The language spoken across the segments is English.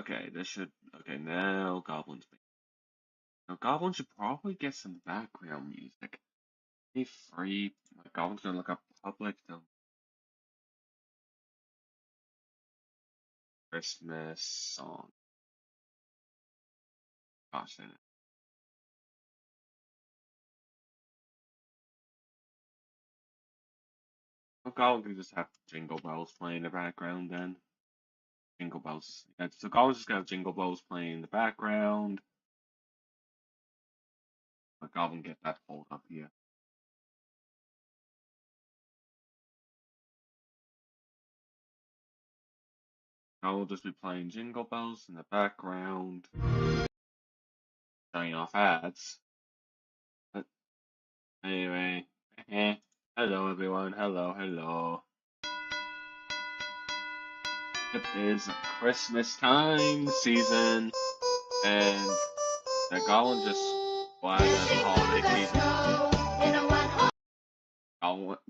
Okay, this should. Okay, now Goblins. Now Goblins should probably get some background music. Be free. Like, Goblin's gonna look up public Christmas song. Gosh, dang it. Well, Goblin can just have Jingle Bells playing in the background then. Jingle Bells. Yeah, so Goblin's just gonna have Jingle Bells playing in the background. But Goblin get that pulled up here. I will just be playing Jingle Bells in the background, showing off ads. But anyway, hello everyone, hello. It is Christmas time season, and the Goblin just wanted the holiday season.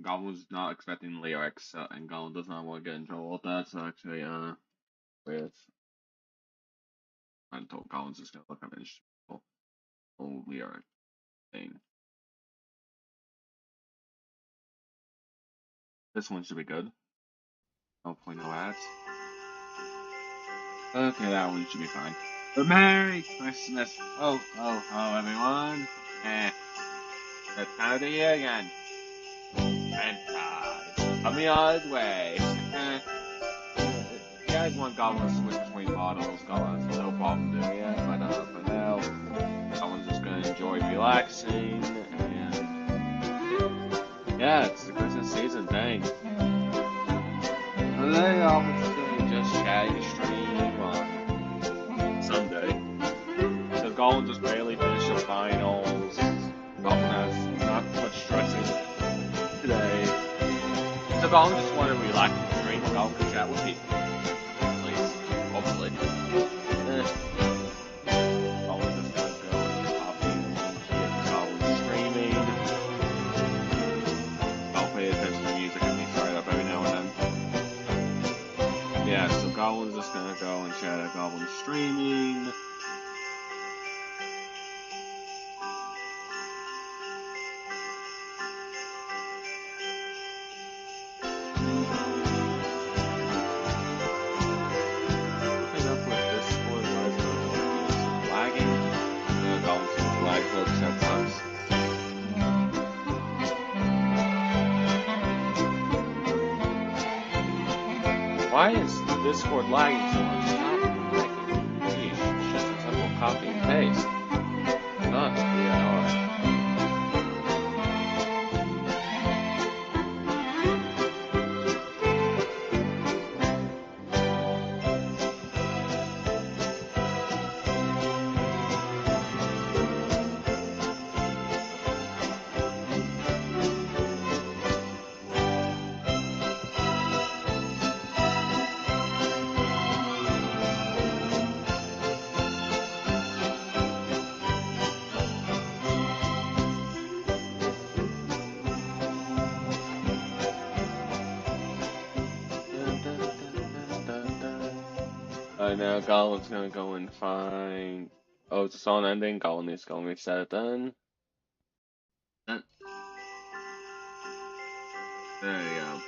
Goblin's not expecting lyrics, and Goblin does not want to get in trouble with that, so actually, weird. I told Goblin's just gonna look up an instrumental lyric thing. This one should be good. 0.0 ads. Okay, that one should be fine. But Merry Christmas! Oh, everyone! It's time of the year again. And coming on his way. You guys want Goblin to switch between bottles? Goblin has no problem doing it, but for now, Goblin's just gonna enjoy relaxing, and yeah, it's the Christmas season, dang. Today, Goblin's doing just chatty stream on Sunday. So Goblin just barely finished the finals. Goblin has not much stressing today. So Goblin just wanted to relax and stream while Goblin can chat with people. Please, hopefully. Goblin just gonna go and copy and Goblin streaming. I'll pay attention to music and he's right up every now and then. Yeah, so Goblin's just gonna go and chat at Goblin streaming. Why is Discord lagging so much? Stop lagging. Jeez, just a simple copy and paste. Not alright. Now Goblin's gonna go and find. Oh, it's a song ending. Goblin is going to reset it then. There you go.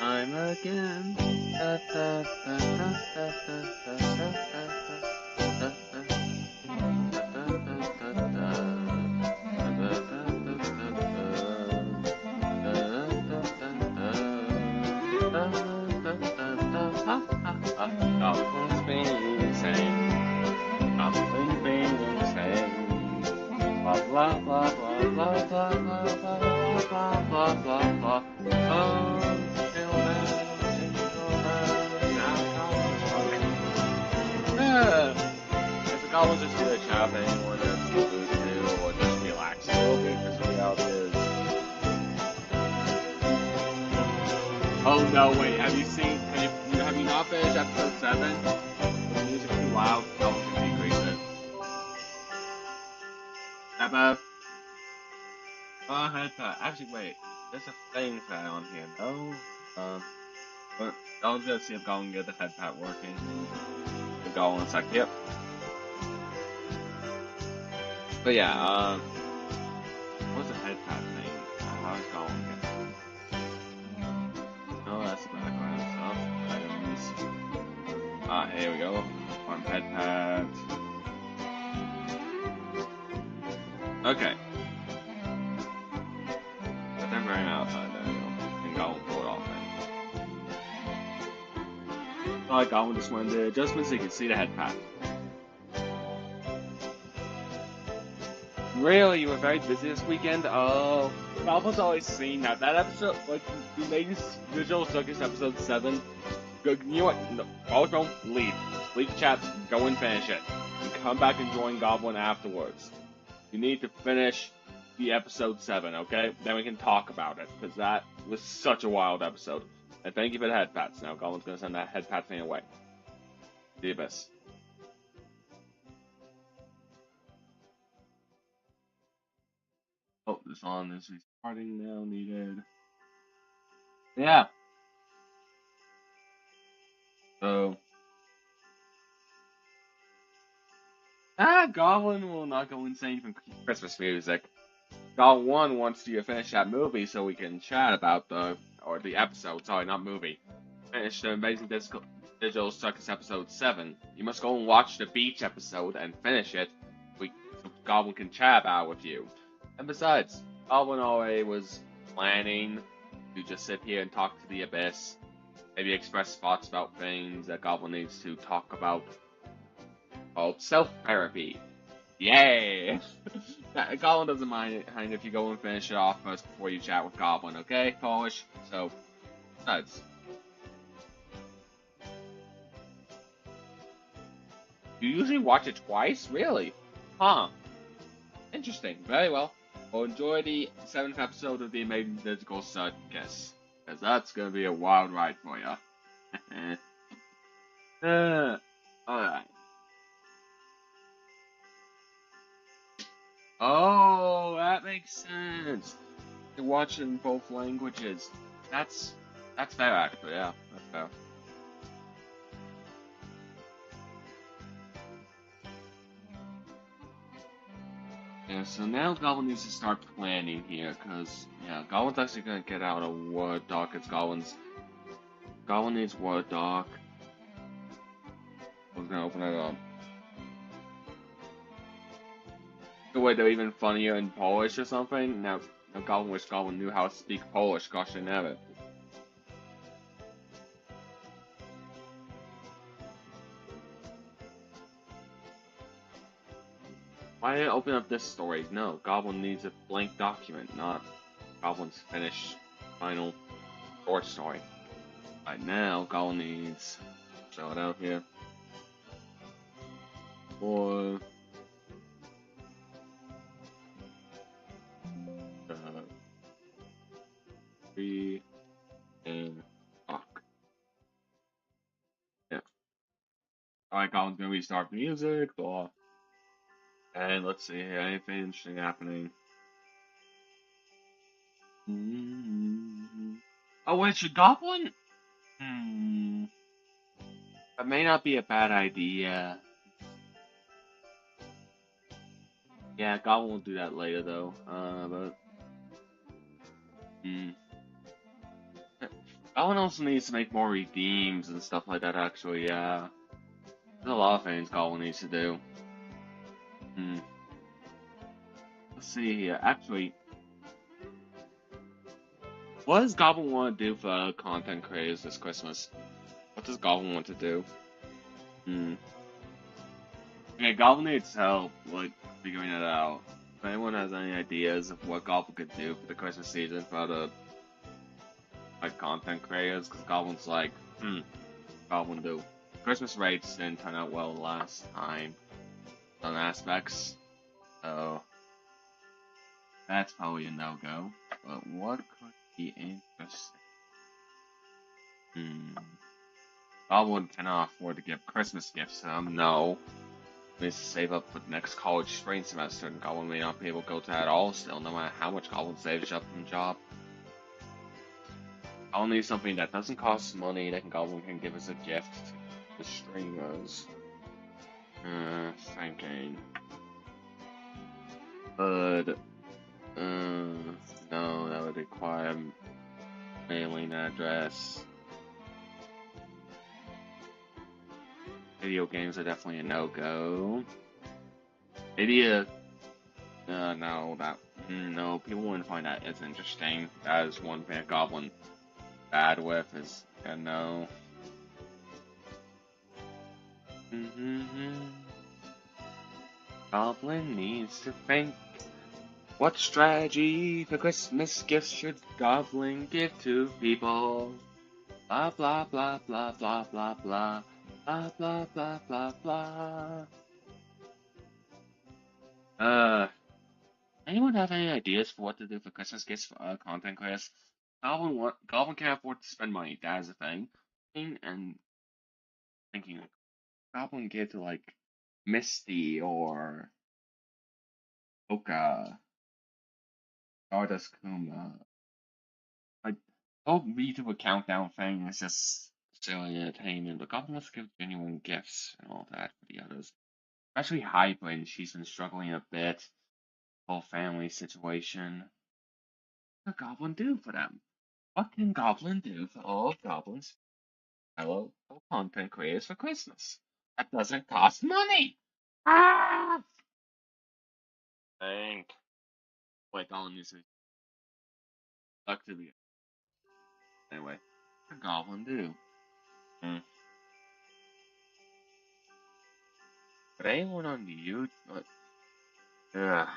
I'm again. Goblin's being sang. Goblin's being sang. Blah blah blah blah blah blah blah blah blah blah blah. Oh, jingle bells, jingle bells, now Goblin's coming. If the Goblins just do a chat with anyone that's in the booth too, or just relax a little bit, because the reality is. Oh no, wait, have you seen? Have you not finished episode 7? The music too loud, Goblin can decrease it. Emma? head pat. Actually, wait. There's a thing fan on here. No. But I was gonna see if Goblin can get the head pat working. The Goblin's like, yep. But yeah, what's the head pat thing? How's Goblin get? Oh, that's the background stuff. Items. Here we go. On head pat. Okay. But they're very outside there, and Goblin pull it off then. Alright, Goblin just went the adjustments so you can see the head pat. Really? You were very busy this weekend? Oh. Goblin's always seen that. That episode, like, the latest Digital Circus episode 7. You know what? No, go leave. Leave the chat, go and finish it. And come back and join Goblin afterwards. You need to finish the episode 7, okay? Then we can talk about it, because that was such a wild episode. And thank you for the head pats. Now Goblin's gonna send that head pat thing away. The Abyss. Oh, this on is restarting now, needed. Yeah. So. Goblin will not go insane from Christmas music. Goblin 1 wants you to finish that movie so we can chat about the episode, sorry, not movie. Finish the Amazing Digital Circus episode 7. You must go and watch the beach episode and finish it so Goblin can chat about it with you. And besides, Goblin already was planning to just sit here and talk to the Abyss. Maybe express thoughts about things that Goblin needs to talk about. Called self-therapy. Yay! Goblin doesn't mind if you go and finish it off first before you chat with Goblin, okay, Polish? So, besides. You usually watch it twice? Really? Huh. Interesting. Very well. Well, enjoy the 7th episode of the Amazing Digital Circus. Because that's going to be a wild ride for you. Alright. Oh, that makes sense. You're watching in both languages. That's fair, actually. Yeah, that's fair. Yeah, so now Goblin needs to start planning here, because, yeah, Goblin's actually going to get out a Word doc. It's Goblin needs Word doc. I was going to open it up. So wait, they're even funnier in Polish or something? Now Goblin wish Goblin knew how to speak Polish. Gosh, they never. Why did I open up this story? No, Goblin needs a blank document, not Goblin's finished final short story. Right now, Goblin needs show it out here. Or free and talk. Yeah. Alright, Goblin's gonna restart the music, blah. And let's see here, anything interesting happening. Oh wait, should Goblin? That may not be a bad idea. Yeah, Goblin will do that later though. But Goblin also needs to make more redeems and stuff like that. Actually, yeah. There's a lot of things Goblin needs to do. Let's see here. Actually, what does Goblin want to do for content creators this Christmas? What does Goblin want to do? Okay, Goblin needs help, like, figuring it out. If anyone has any ideas of what Goblin could do for the Christmas season for the, like, content creators, because Goblin's like, Goblin do. Christmas rates didn't turn out well last time. Some aspects. So, that's probably a no-go. But what could be interesting? Goblin cannot afford to give Christmas gifts to them, no. needs to save up for the next college spring semester, and Goblin may not be able to go to that at all still, no matter how much Goblin saves up from the job. I'll need something that doesn't cost money that Goblin can give as a gift to the streamers. Thinking. But, no, that would require mailing address. Video games are definitely a no-go. Maybe no, people wouldn't find that as interesting. That is one thing Goblin bad with is a no. Goblin needs to think. What strategy for Christmas gifts should Goblin give to people? Blah blah blah blah blah blah blah blah blah blah blah blah. Anyone have any ideas for what to do for Christmas gifts for content creators? Goblin can't afford to spend money. That is a thing. And thinking like Goblin give to like Misty or Oka, Stardust Kuma. Like whole VTuber countdown thing is just silly entertainment, but Goblin wants to give genuine gifts and all that for the others. Especially Hybrid, she's been struggling a bit. Whole family situation. What can Goblin do for them? What can Goblin do for all goblins? Hello, content creators for Christmas. That doesn't cost money. Ah! Think. Like all music. Luck to the anyway. What can Goblin do? But anyone on the YouTube? Ugh.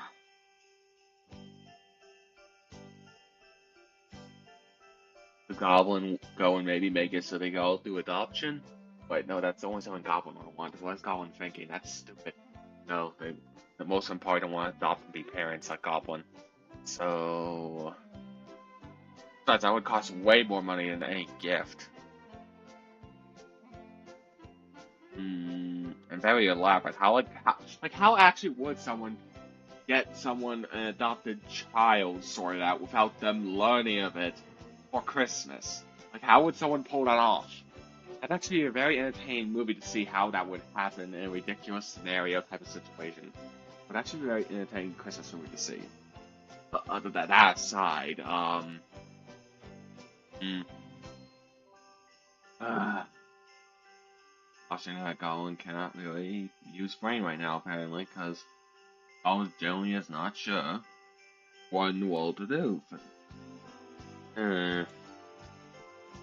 The Goblin go and maybe make it so they go through adoption? Wait, no, that's only something Goblin would want. What's Goblin thinking? That's stupid. No, the most important want to adopt and be parents like Goblin. So, besides, that would cost way more money than any gift. And very elaborate. How actually would someone get someone an adopted child sorted out without them learning of it for Christmas? Like, how would someone pull that off? That'd actually be a very entertaining movie to see how that would happen in a ridiculous scenario type of situation. But actually, a very entertaining Christmas movie to see. But other than that aside, Watching that Goblin cannot really use brain right now, apparently, because Goblin generally is not sure what in the world to do.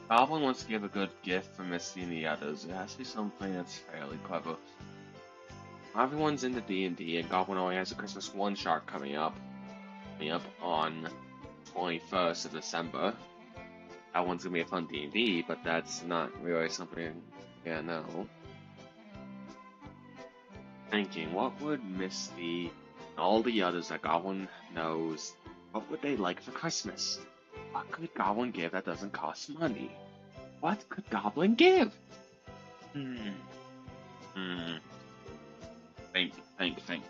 Goblin wants to give a good gift for Misty and the others. It has to be something that's fairly clever. Everyone's into D&D, and Goblin only has a Christmas one-shot coming up on 21st of December. That one's gonna be a fun D&D, but that's not really something, no. Thinking, what would Misty and all the others that Goblin knows, what would they like for Christmas? What could Goblin give that doesn't cost money? What could Goblin give? Think.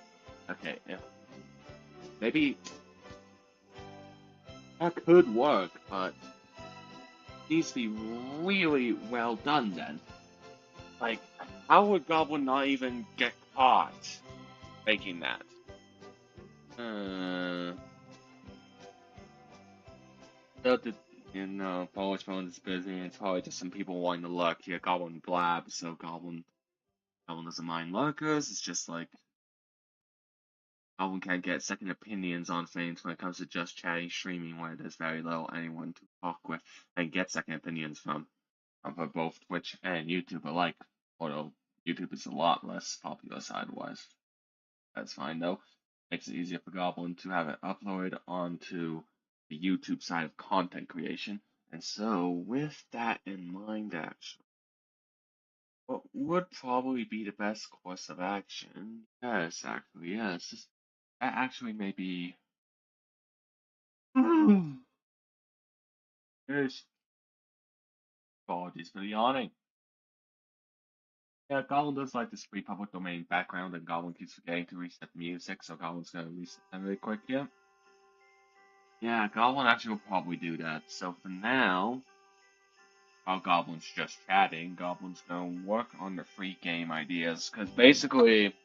Okay, yeah. Maybe that could work, but it needs to be really well done then. Like, how would Goblin not even get caught making that? Polish phone is busy, and it's probably just some people wanting to lurk here. Goblin blab, so Goblin doesn't mind lurkers. It's just like Goblin can't get second opinions on things when it comes to just chatting, streaming, where there's very little anyone to talk with and get second opinions from for both Twitch and YouTube alike. Although YouTube is a lot less popular side-wise. That's fine though. Makes it easier for Goblin to have it uploaded onto the YouTube side of content creation. And so, with that in mind, actually, what would probably be the best course of action? Yes, that actually may be. Yes. Apologies for the yawning. Yeah, Goblin does like this free public domain background, and Goblin keeps forgetting to reset the music, so Goblin's gonna reset that really quick here. Yeah, Goblin actually will probably do that. So for now, while Goblin's just chatting, Goblin's gonna work on the free game ideas, because basically,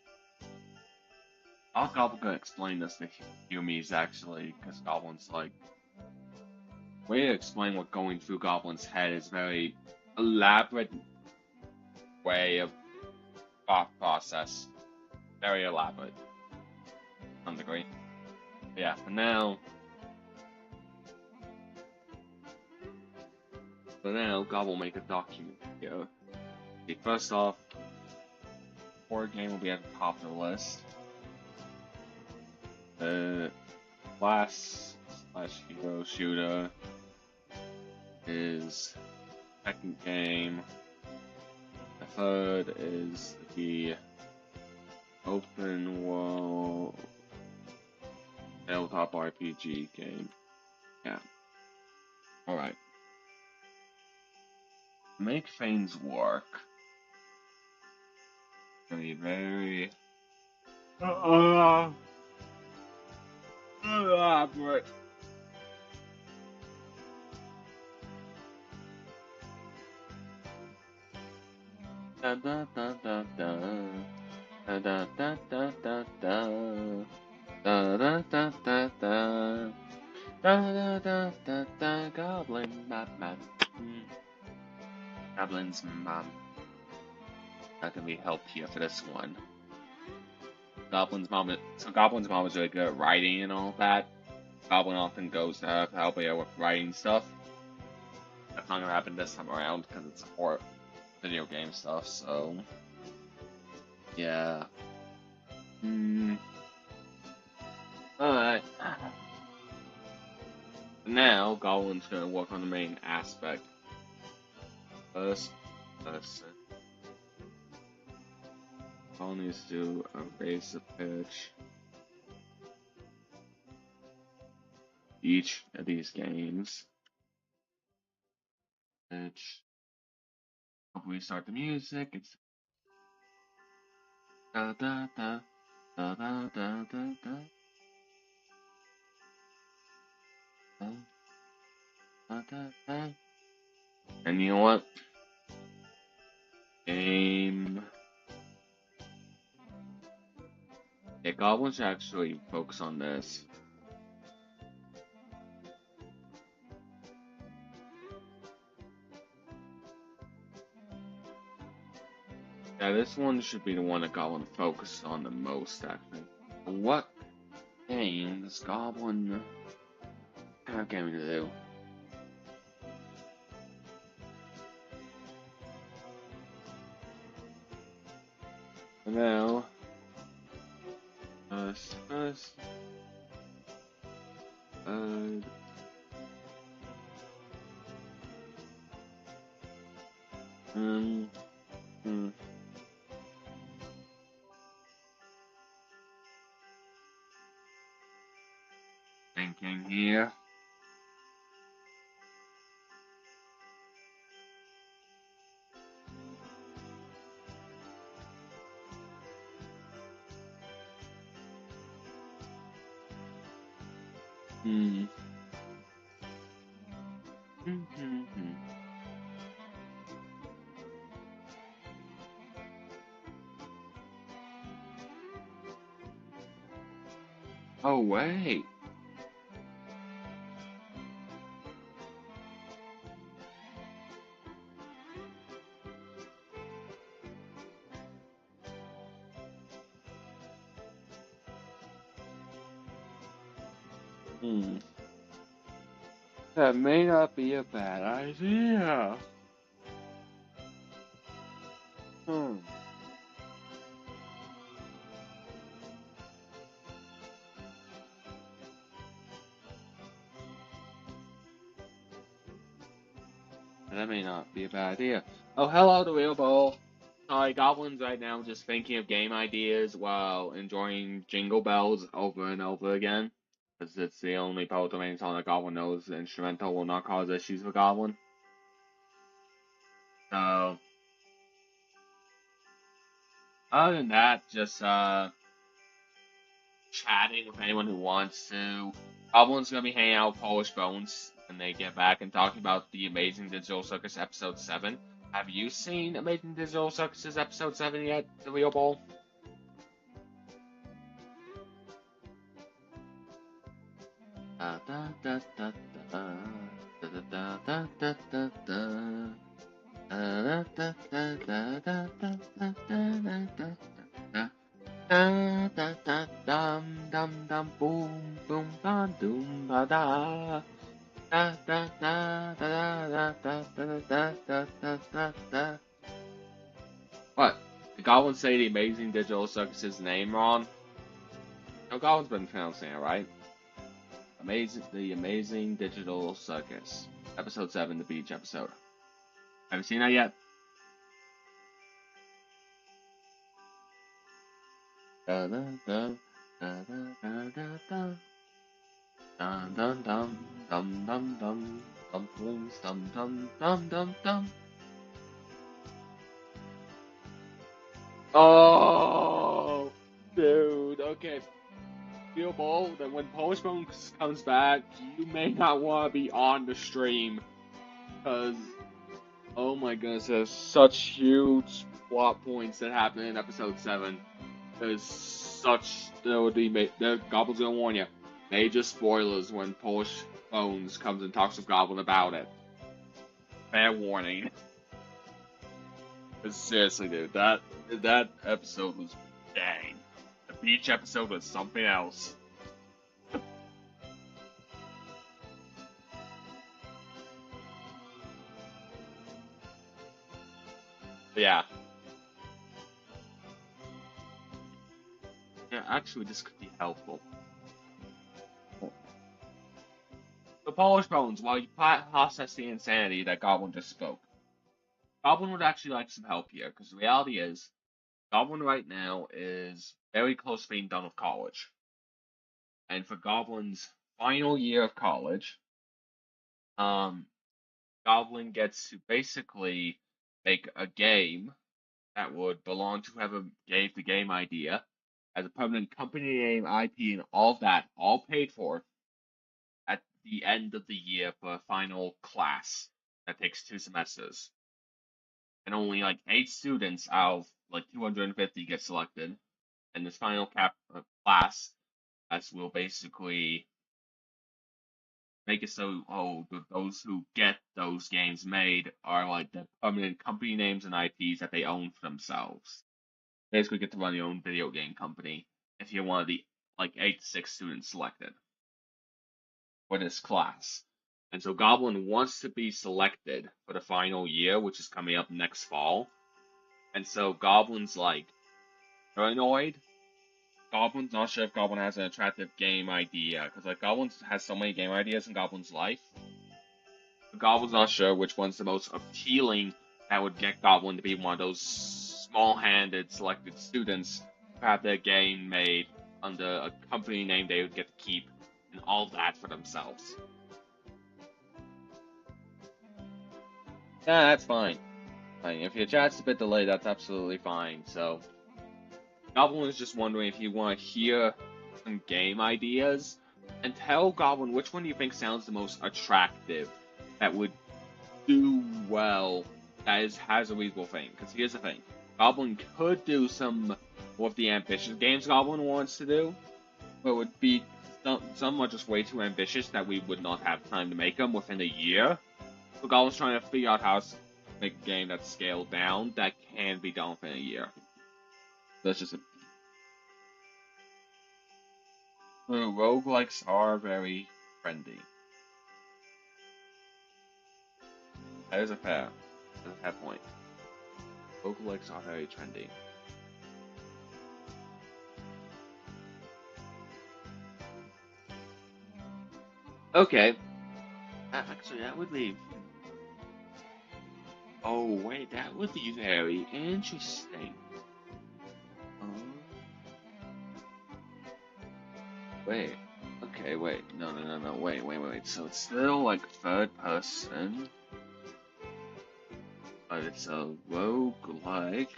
how Goblin gonna explain this to Humies actually, because Goblin's like, way to explain what going through Goblin's head is very elaborate way of thought process. Very elaborate, to some degree. Yeah, for now, God will make a document here. Okay, first off, horror game will be at the top of the list. The last slash hero shooter is second game. The third is the open world tabletop RPG game. Yeah. Alright. Make things work. It's gonna be very elaborate. Da da da da da da da da da da da da da da da da da da da da Goblin Batman. Goblin's mom. Not gonna be help here for this one. Goblin's mom is really good at writing and all that. Goblin often goes to her to help her with writing stuff. That's not gonna happen this time around because it's for video game stuff, so yeah. Alright. Now Goblin's gonna work on the main aspect. First person. All needs to do raise the pitch. Each of these games. Pitch. Hope we start the music. It's da da da da da da da da da da da. And you know what? Game. Yeah, Goblins should actually focus on this. Yeah, this one should be the one that Goblin focuses on the most, actually. What game does Goblin have game to do? Now, first, um, hmm. Thinking here. Hmm. Oh, wait. Hmm. That may not be a bad idea. Hmm. That may not be a bad idea. Oh, hello, the real bowl. Sorry, Goblin's right now just thinking of game ideas while enjoying Jingle Bells over and over again. Because it's the only public domain song that Goblin knows the instrumental will not cause issues for Goblin. So, Other than that, just chatting with anyone who wants to. Goblin's gonna be hanging out with Polish Bones when they get back and talking about the Amazing Digital Circus episode 7. Have you seen Amazing Digital Circus's episode 7 yet, The Real Bowl? Da da da da da da da da da da da da. Da da da da da da da da da da. Da da da dum dum dum boom boom ba doom ba da. Da da da da da da da da da da da da. What? Did Goblin say the Amazing Digital Circus's name wrong? No, Goblin's been pronouncing it right. The Amazing Digital Circus, episode 7, the beach episode. Haven't seen that yet? Da da da da da da da. Dum dum dum dum dum dum. Dumplings dum dum dum dum dum. Oh, dude. Okay. Feel bold that when Polish Bones comes back, you may not want to be on the stream, because, oh my goodness, there's such huge plot points that happen in episode 7. There's such, the Goblin's gonna warn you, major spoilers when Polish Bones comes and talks with Goblin about it. Fair warning. But seriously, dude, that episode was dang. The beach episode was something else. Yeah. Yeah, actually, this could be helpful. The Polish Bones, while you process the insanity that Goblin just spoke, Goblin would actually like some help here, because the reality is, Goblin right now is very close to being done with college. And for Goblin's final year of college, Goblin gets to basically make a game that would belong to whoever gave the game idea, as a permanent company name, IP, and all of that, all paid for, at the end of the year for a final class that takes 2 semesters. And only like 8 students out of like 250 get selected. And this final class, as will basically make it so those who get those games made are like the permanent company names and IPs that they own for themselves. Basically get to run your own video game company if you're one of the like 8 to 6 students selected for this class. And so Goblin wants to be selected for the final year, which is coming up next fall. And so Goblin's like paranoid. Goblin's not sure if Goblin has an attractive game idea, because like Goblin has so many game ideas in Goblin's life. But Goblin's not sure which one's the most appealing that would get Goblin to be one of those small-handed selected students who have their game made under a company name they would get to keep and all that for themselves. Yeah, that's fine. If your chat's a bit delayed, that's absolutely fine. So, Goblin is just wondering if you want to hear some game ideas, and tell Goblin which one do you think sounds the most attractive, that would do well, that has a reasonable thing. Because here's the thing, Goblin could do some of the ambitious games Goblin wants to do, but would be some are just way too ambitious that we would not have time to make them within a year. So Goblin's trying to figure out how to make a game that's scaled down that can be done within a year. That's just roguelikes are very trendy. That is a fair point. Roguelikes are very trendy. Okay. Actually, that would be... Oh, wait, that would be very interesting. Wait. Okay, wait. No. Wait. So it's still like third person, but it's a roguelike.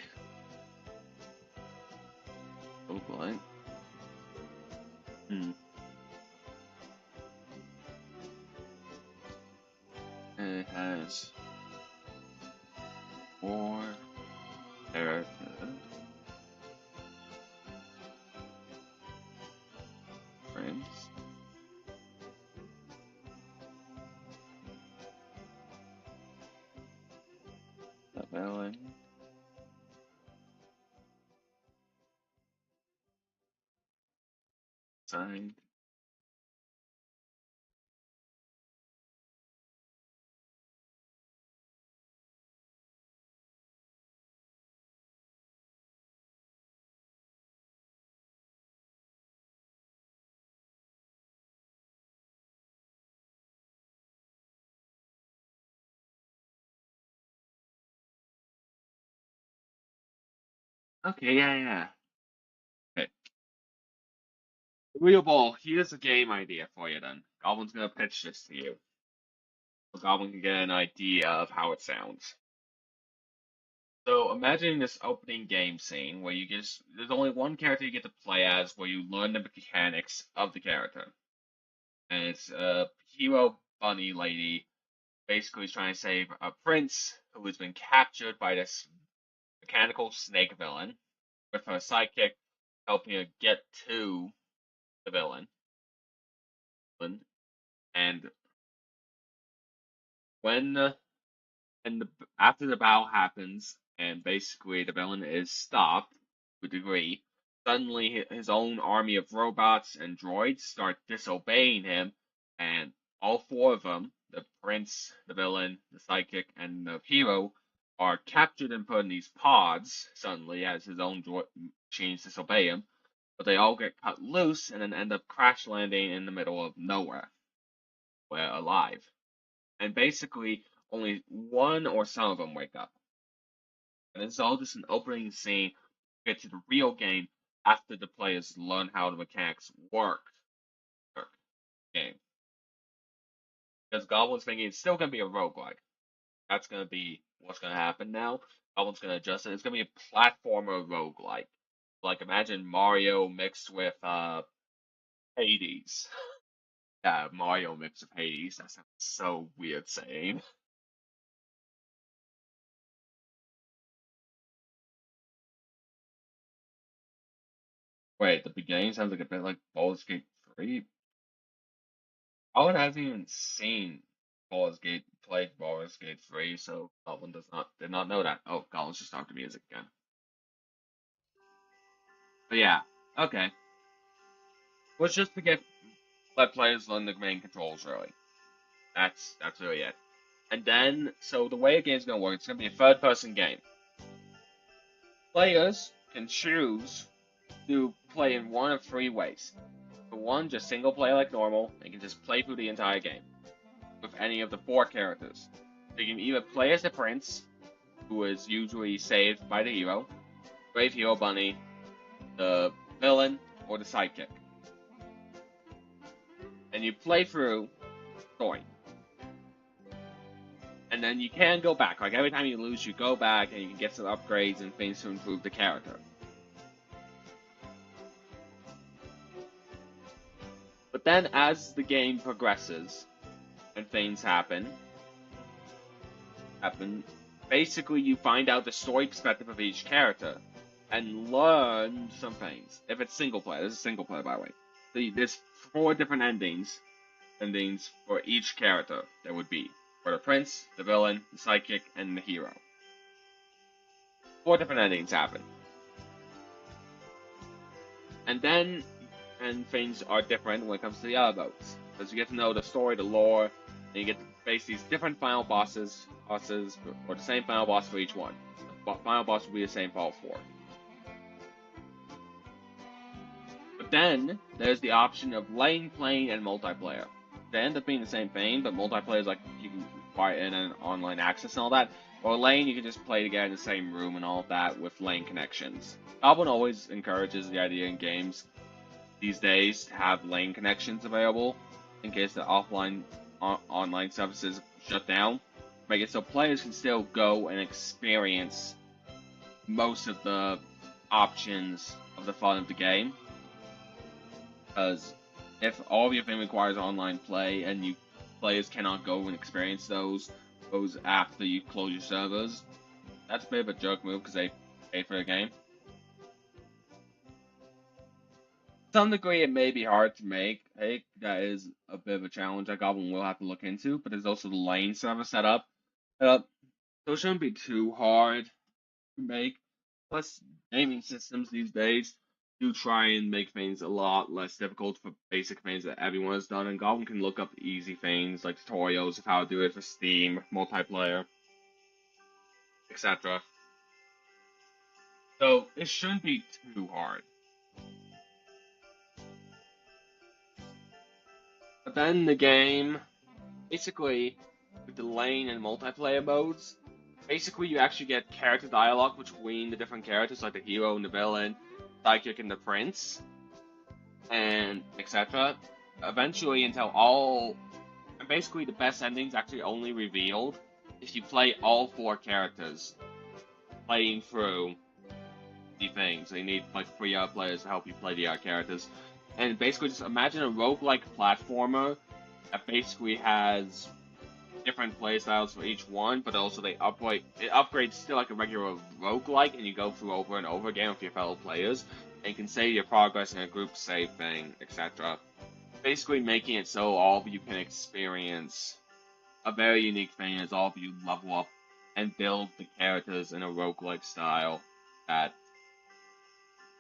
roguelike. It has 4 characters. Friends. The villain. Sign. Okay, yeah. Okay. Real Ball, here's a game idea for you then. Goblin's gonna pitch this to you. So Goblin can get an idea of how it sounds. So imagine this opening game scene where there's only one character you get to play as where you learn the mechanics of the character. And it's a hero bunny lady basically trying to save a prince who has been captured by this mechanical snake villain, with her sidekick helping her get to the villain. And when after the battle happens and basically the villain is stopped to a degree, suddenly his own army of robots and droids start disobeying him, and all 4 of them, the prince, the villain, the sidekick, and the hero, are captured and put in these pods suddenly as his own droid machines disobey him, but they all get cut loose and then end up crash landing in the middle of nowhere, where alive. And basically, only one or some of them wake up. And it's all just an opening scene to get to the real game after the players learn how the mechanics work. Game. Because Goblin's thinking it's still going to be a roguelike. That's going to be what's going to happen now. Goblin's going to adjust it. It's going to be a platformer roguelike. Like, imagine Mario mixed with Hades. Yeah, Mario mixed with Hades. That sounds so weird saying. Wait, the beginning sounds like a bit like Baldur's Gate 3. Owen hasn't even seen Baldur's Gate 3, so Goblin did not know that. Oh, Goblin's just talking to music again. But yeah, okay. Was just to let players learn the main controls really. That's really it. And then so the way a game's gonna work, it's gonna be a third person game. Players can choose to play in one of 3 ways. For one, just single player like normal, and can just play through the entire game with any of the 4 characters. You can either play as the prince, who is usually saved by the hero, Brave Hero Bunny, the villain, or the sidekick. And you play through story. And then you can go back. Like every time you lose, you go back and you can get some upgrades and things to improve the character. But then as the game progresses and things happen, basically you find out the story perspective of each character and learn some things. If it's single player, this is single player by the way. There's 4 different endings for each character there would be. For the prince, the villain, the sidekick, and the hero. 4 different endings happen. And things are different when it comes to the other votes. Because you get to know the story, the lore, and you get to face these different final bosses, or the same final boss for each one. The final boss will be the same for all 4. But then, there's the option of lane playing and multiplayer. They end up being the same thing, but multiplayer is like you can require an online access and all that. Or lane, you can just play together in the same room and all of that with lane connections. Goblin always encourages the idea in games these days to have lane connections available in case the online services shut down. Make it so players can still go and experience most of the options of the fun of the game. Because if all of your thing requires online play and you players cannot go and experience those after you close your servers, that's a bit of a jerk move because they pay for the game. To some degree, it may be hard to make. Hey, that is a bit of a challenge that Goblin will have to look into. But there's also the lane server set up, so it shouldn't be too hard to make. Plus, gaming systems these days do try and make things a lot less difficult for basic things that everyone has done, and Goblin can look up easy things like tutorials of how to do it for Steam, multiplayer, etc. So it shouldn't be too hard. But then the game, basically, with the lane and multiplayer modes, basically you actually get character dialogue between the different characters, like the hero and the villain, sidekick and the prince, and etc. Eventually, until all, and basically the best endings actually only revealed if you play all four characters, playing through the things. So you need like 3 other players to help you play the other characters. And basically just imagine a roguelike platformer that basically has different playstyles for each one, but also it upgrades still like a regular roguelike, and you go through over and over again with your fellow players, and you can save your progress in a group save thing, etc. Basically making it so all of you can experience a very unique thing as all of you level up and build the characters in a roguelike style that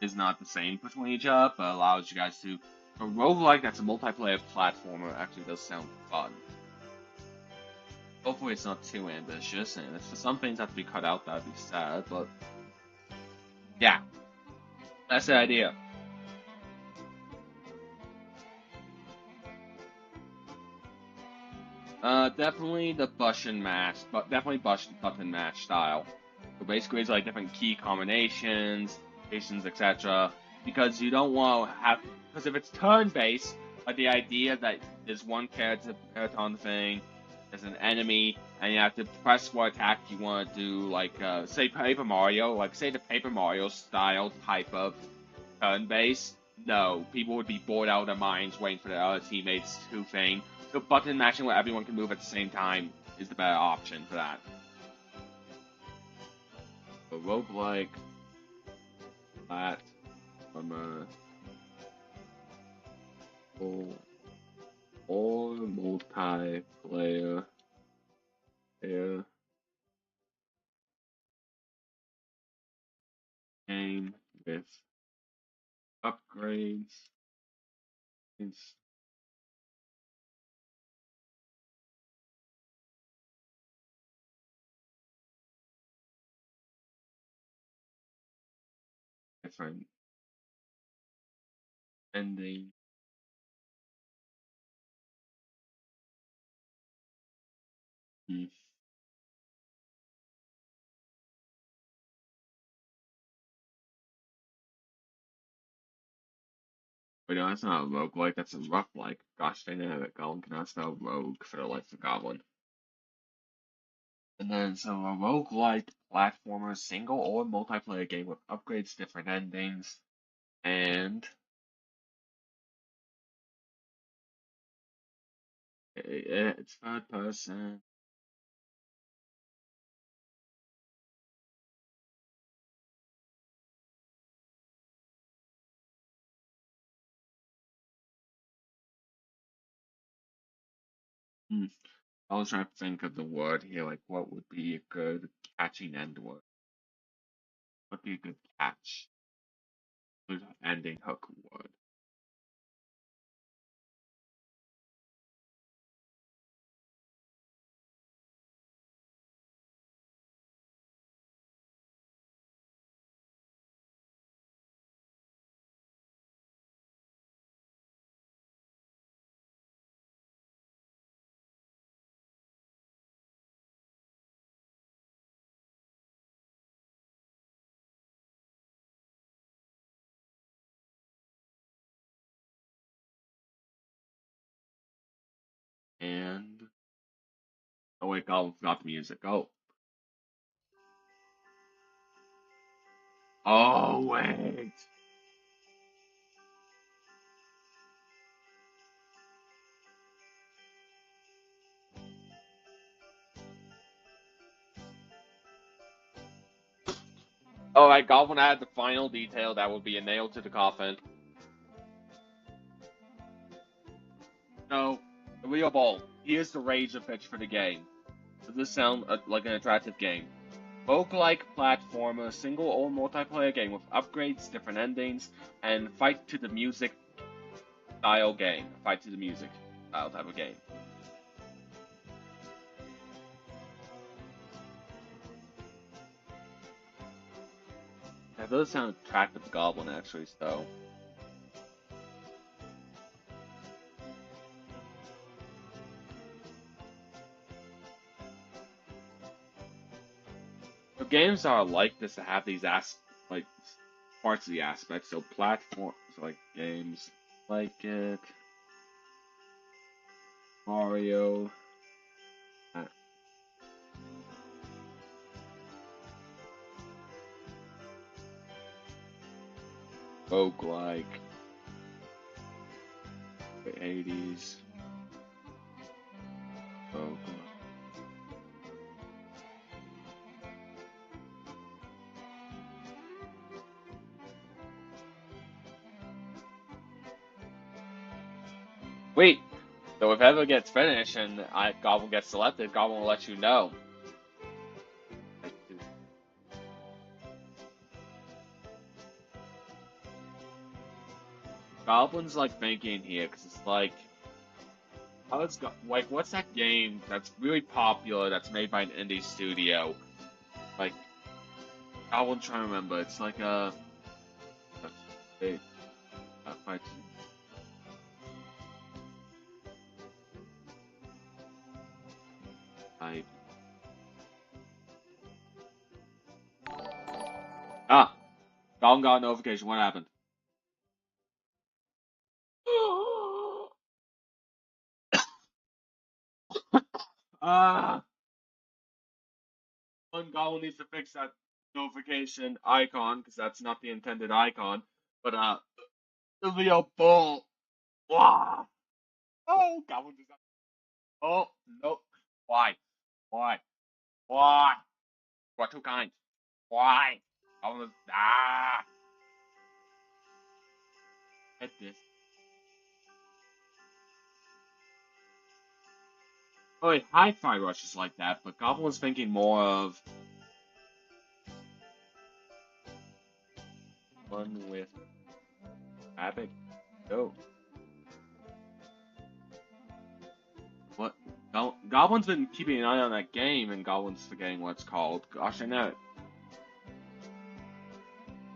is not the same between each other, but allows you guys to. A roguelike that's a multiplayer platformer actually does sound fun. Hopefully it's not too ambitious, and if some things have to be cut out, that'd be sad, but yeah, that's the idea. Definitely the button match, but definitely button match style. So basically, it's like different key combinations, etc. Because you don't want to have, because if it's turn-based, like the idea that there's one character on the thing, there's an enemy, and you have to press what attack you want to do, like say Paper Mario, like say the Paper Mario style type of turn-based. No, people would be bored out of their minds waiting for their other teammates to thing. So button matching where everyone can move at the same time is the better option for that. A roguelike, platformer, or multiplayer game with upgrades. It's different ending. Hmm. But no, that's not a roguelike, that's a roguelike. Gosh, they know that Goblin cannot spell rogue for the life of Goblin. And then, so a roguelike platformer, single or multiplayer game with upgrades, different endings, and it's third person. Hmm. I was trying to think of the word here, like what would be a good catching end word? What would be a good catch? Good ending hook word. And oh wait, Goblin forgot the music. Oh, Oh, wait. Alright, Goblin added the final detail that would be a nail to the coffin. So, the real ball. Here's the razor pitch for the game. Does this sound like an attractive game? Roguelike platformer, single or multiplayer game with upgrades, different endings, and fight to the music style game. Fight to the music style type of game. That does sound attractive to Goblin actually, so. So games are like this to have these like parts of the aspects. So platforms like games like it. Mario. Roguelike. The 80s. Roguelike. Wait, so if ever gets finished and Goblin gets selected, Goblin will let you know. Goblin's like thinking here because it's like, like what's that game that's really popular that's made by an indie studio? Like, Goblin's trying to remember. It's like wait, Goblin got a notification. What happened? Ah, Goblin needs to fix that notification icon because that's not the intended icon. But the real bull. Wow. Oh, Goblin does not. Oh no. Why? Why? Why? We're too kind. Why? Goblin is Hit this. Oh wait, Hi-Fi Rush is like that, but Goblin was thinking more of one with Rabbit. Go. What? Goblin's been keeping an eye on that game, and Goblin's forgetting what it's called. Gosh, I know it.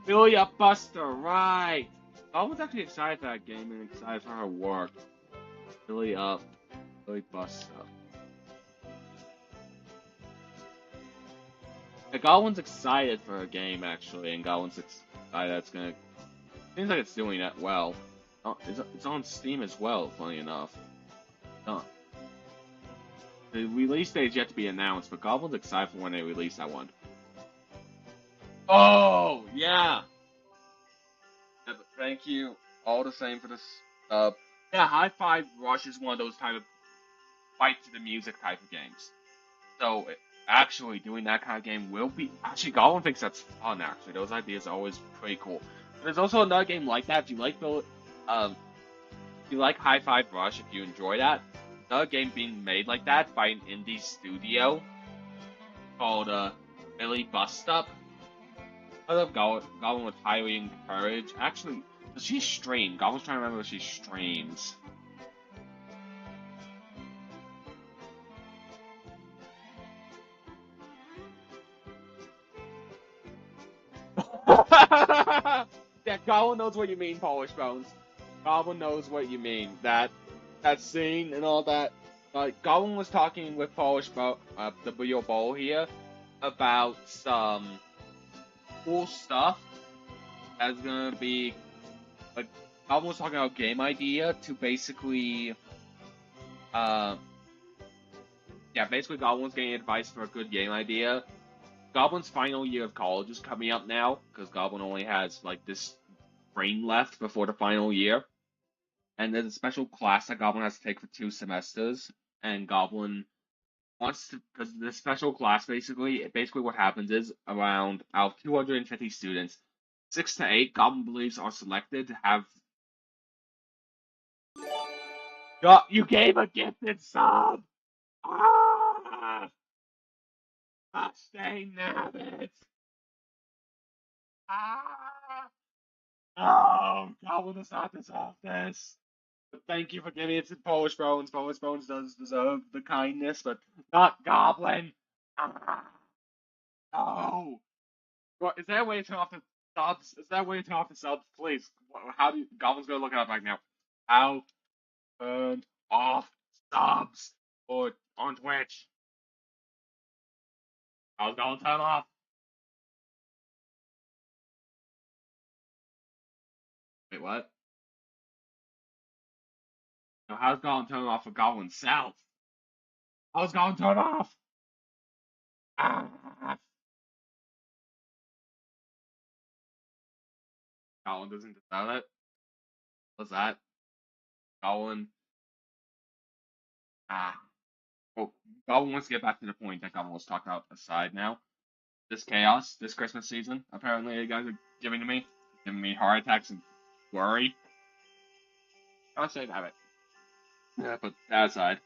Billy Buster, right? Goblin's actually excited for that game and excited for her work. Billy Buster. Yeah, Goblin's excited for her game actually, and Goblin's excited that's gonna. Seems like it's doing that well. Oh, it's on Steam as well, funny enough. Oh. The release date is yet to be announced, but Goblin's excited for when they release that one. Oh, yeah! Yeah, but thank you all the same for this. Yeah, Hi-Fi Rush is one of those type of fight to the music type of games. So, actually, doing that kind of game will be. Actually, Goblin thinks that's fun, actually. Those ideas are always pretty cool. There's also another game like that. If you like if you like Hi-Fi Rush, if you enjoy that, another game being made like that by an indie studio called Billy Bust Up. I love Goblin with highly encouraged. Actually, does she stream? Goblin's trying to remember if she streams. Yeah, Goblin knows what you mean, Polish Bones. Goblin knows what you mean. That scene and all that. Goblin was talking with the real Bowl here, about some cool stuff that's gonna be like Goblin was talking about game idea to basically yeah, basically Goblin's getting advice for a good game idea. Goblin's final year of college is coming up now, because Goblin only has, like, this spring left before the final year. And there's a special class that Goblin has to take for 2 semesters, and Goblin wants to, because the special class basically what happens is around out of 250 students, 6 to 8 Goblin believes are selected to have. God, you gave a gifted sub. Ah, stay nabbit. Ah, no, Goblin does not deserve this. But thank you for giving it to Polish Bones. Polish Bones does deserve the kindness, but not Goblin. Ah, no. Well, is there a way to turn off the subs? Is there a way to turn off the subs, please? How do you, Goblin's gonna look it up right now. How turn off subs or on Twitch? How's Goblin turn off? Wait, what? No, how's Goblin turn off for Goblin South? How's Goblin turn off? Ah, Goblin doesn't deserve it. What's that? Goblin. Ah. Well, Goblin wants to get back to the point that Goblin was talking about aside now. This chaos, this Christmas season, apparently you guys are giving me heart attacks and worry. I'll say that. Yeah, but that aside,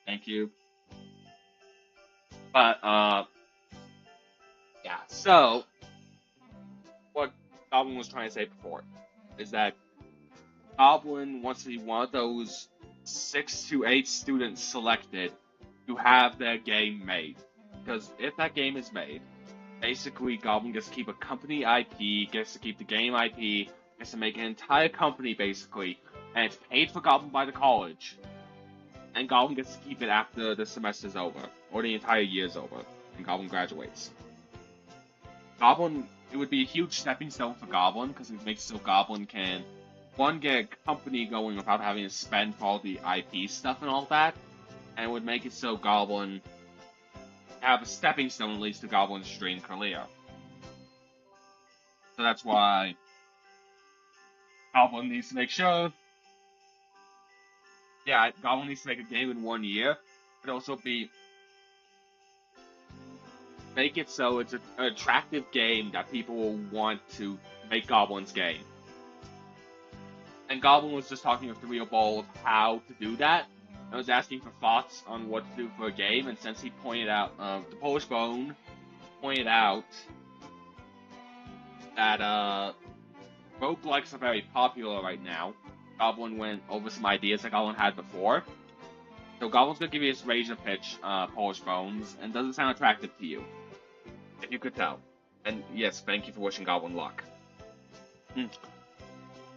thank you. But yeah. So what Goblin was trying to say before is that Goblin wants to be one of those 6 to 8 students selected to have their game made. Because if that game is made, basically Goblin gets to keep a company IP, gets to keep the game IP, gets to make an entire company basically, and it's paid for Goblin by the college. And Goblin gets to keep it after the semester's over, or the entire year's over, and Goblin graduates. Goblin, it would be a huge stepping stone for Goblin, because it makes it so Goblin can, one, get a company going without having to spend for all the IP stuff and all that, and it would make it so Goblin have a stepping stone at least to Goblin's dream career. So that's why Goblin needs to make sure. Yeah, Goblin needs to make a game in 1 year, but also make it so it's an attractive game that people will want to make Goblin's game. And Goblin was just talking with the Real Ball of how to do that. I was asking for thoughts on what to do for a game, and since he pointed out, the Polish Bone pointed out that roguelikes are very popular right now. Goblin went over some ideas that Goblin had before. So Goblin's gonna give you his razor pitch, Polish Bones, and does it sound attractive to you? If you could tell. And yes, thank you for wishing Goblin luck. The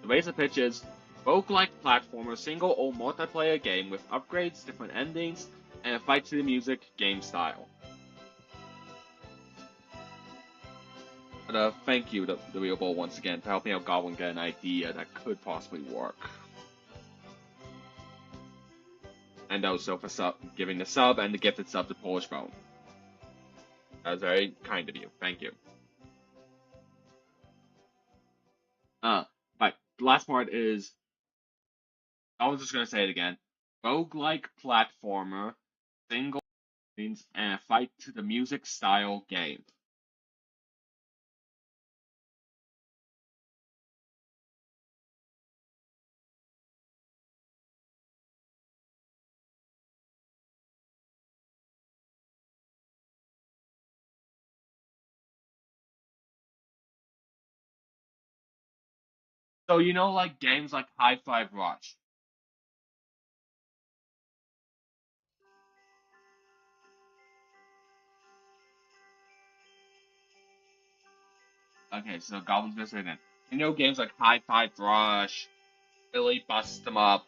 razor pitch is roguelike platformer, single or multiplayer game with upgrades, different endings, and a fight to the music game style. But thank you to the Real Ball once again for helping out Goblin get an idea that could possibly work. And also for giving the sub and the gifted sub to Polish Bone. That was very kind of you. Thank you. But the last part is, I was just gonna say it again. Roguelike platformer, single and a fight to the music style game. So you know, like games like Hi-Fi Rush. Okay, so Goblin's gonna say that. You know games like Hi-Fi Rush, Billy Bust 'em Up,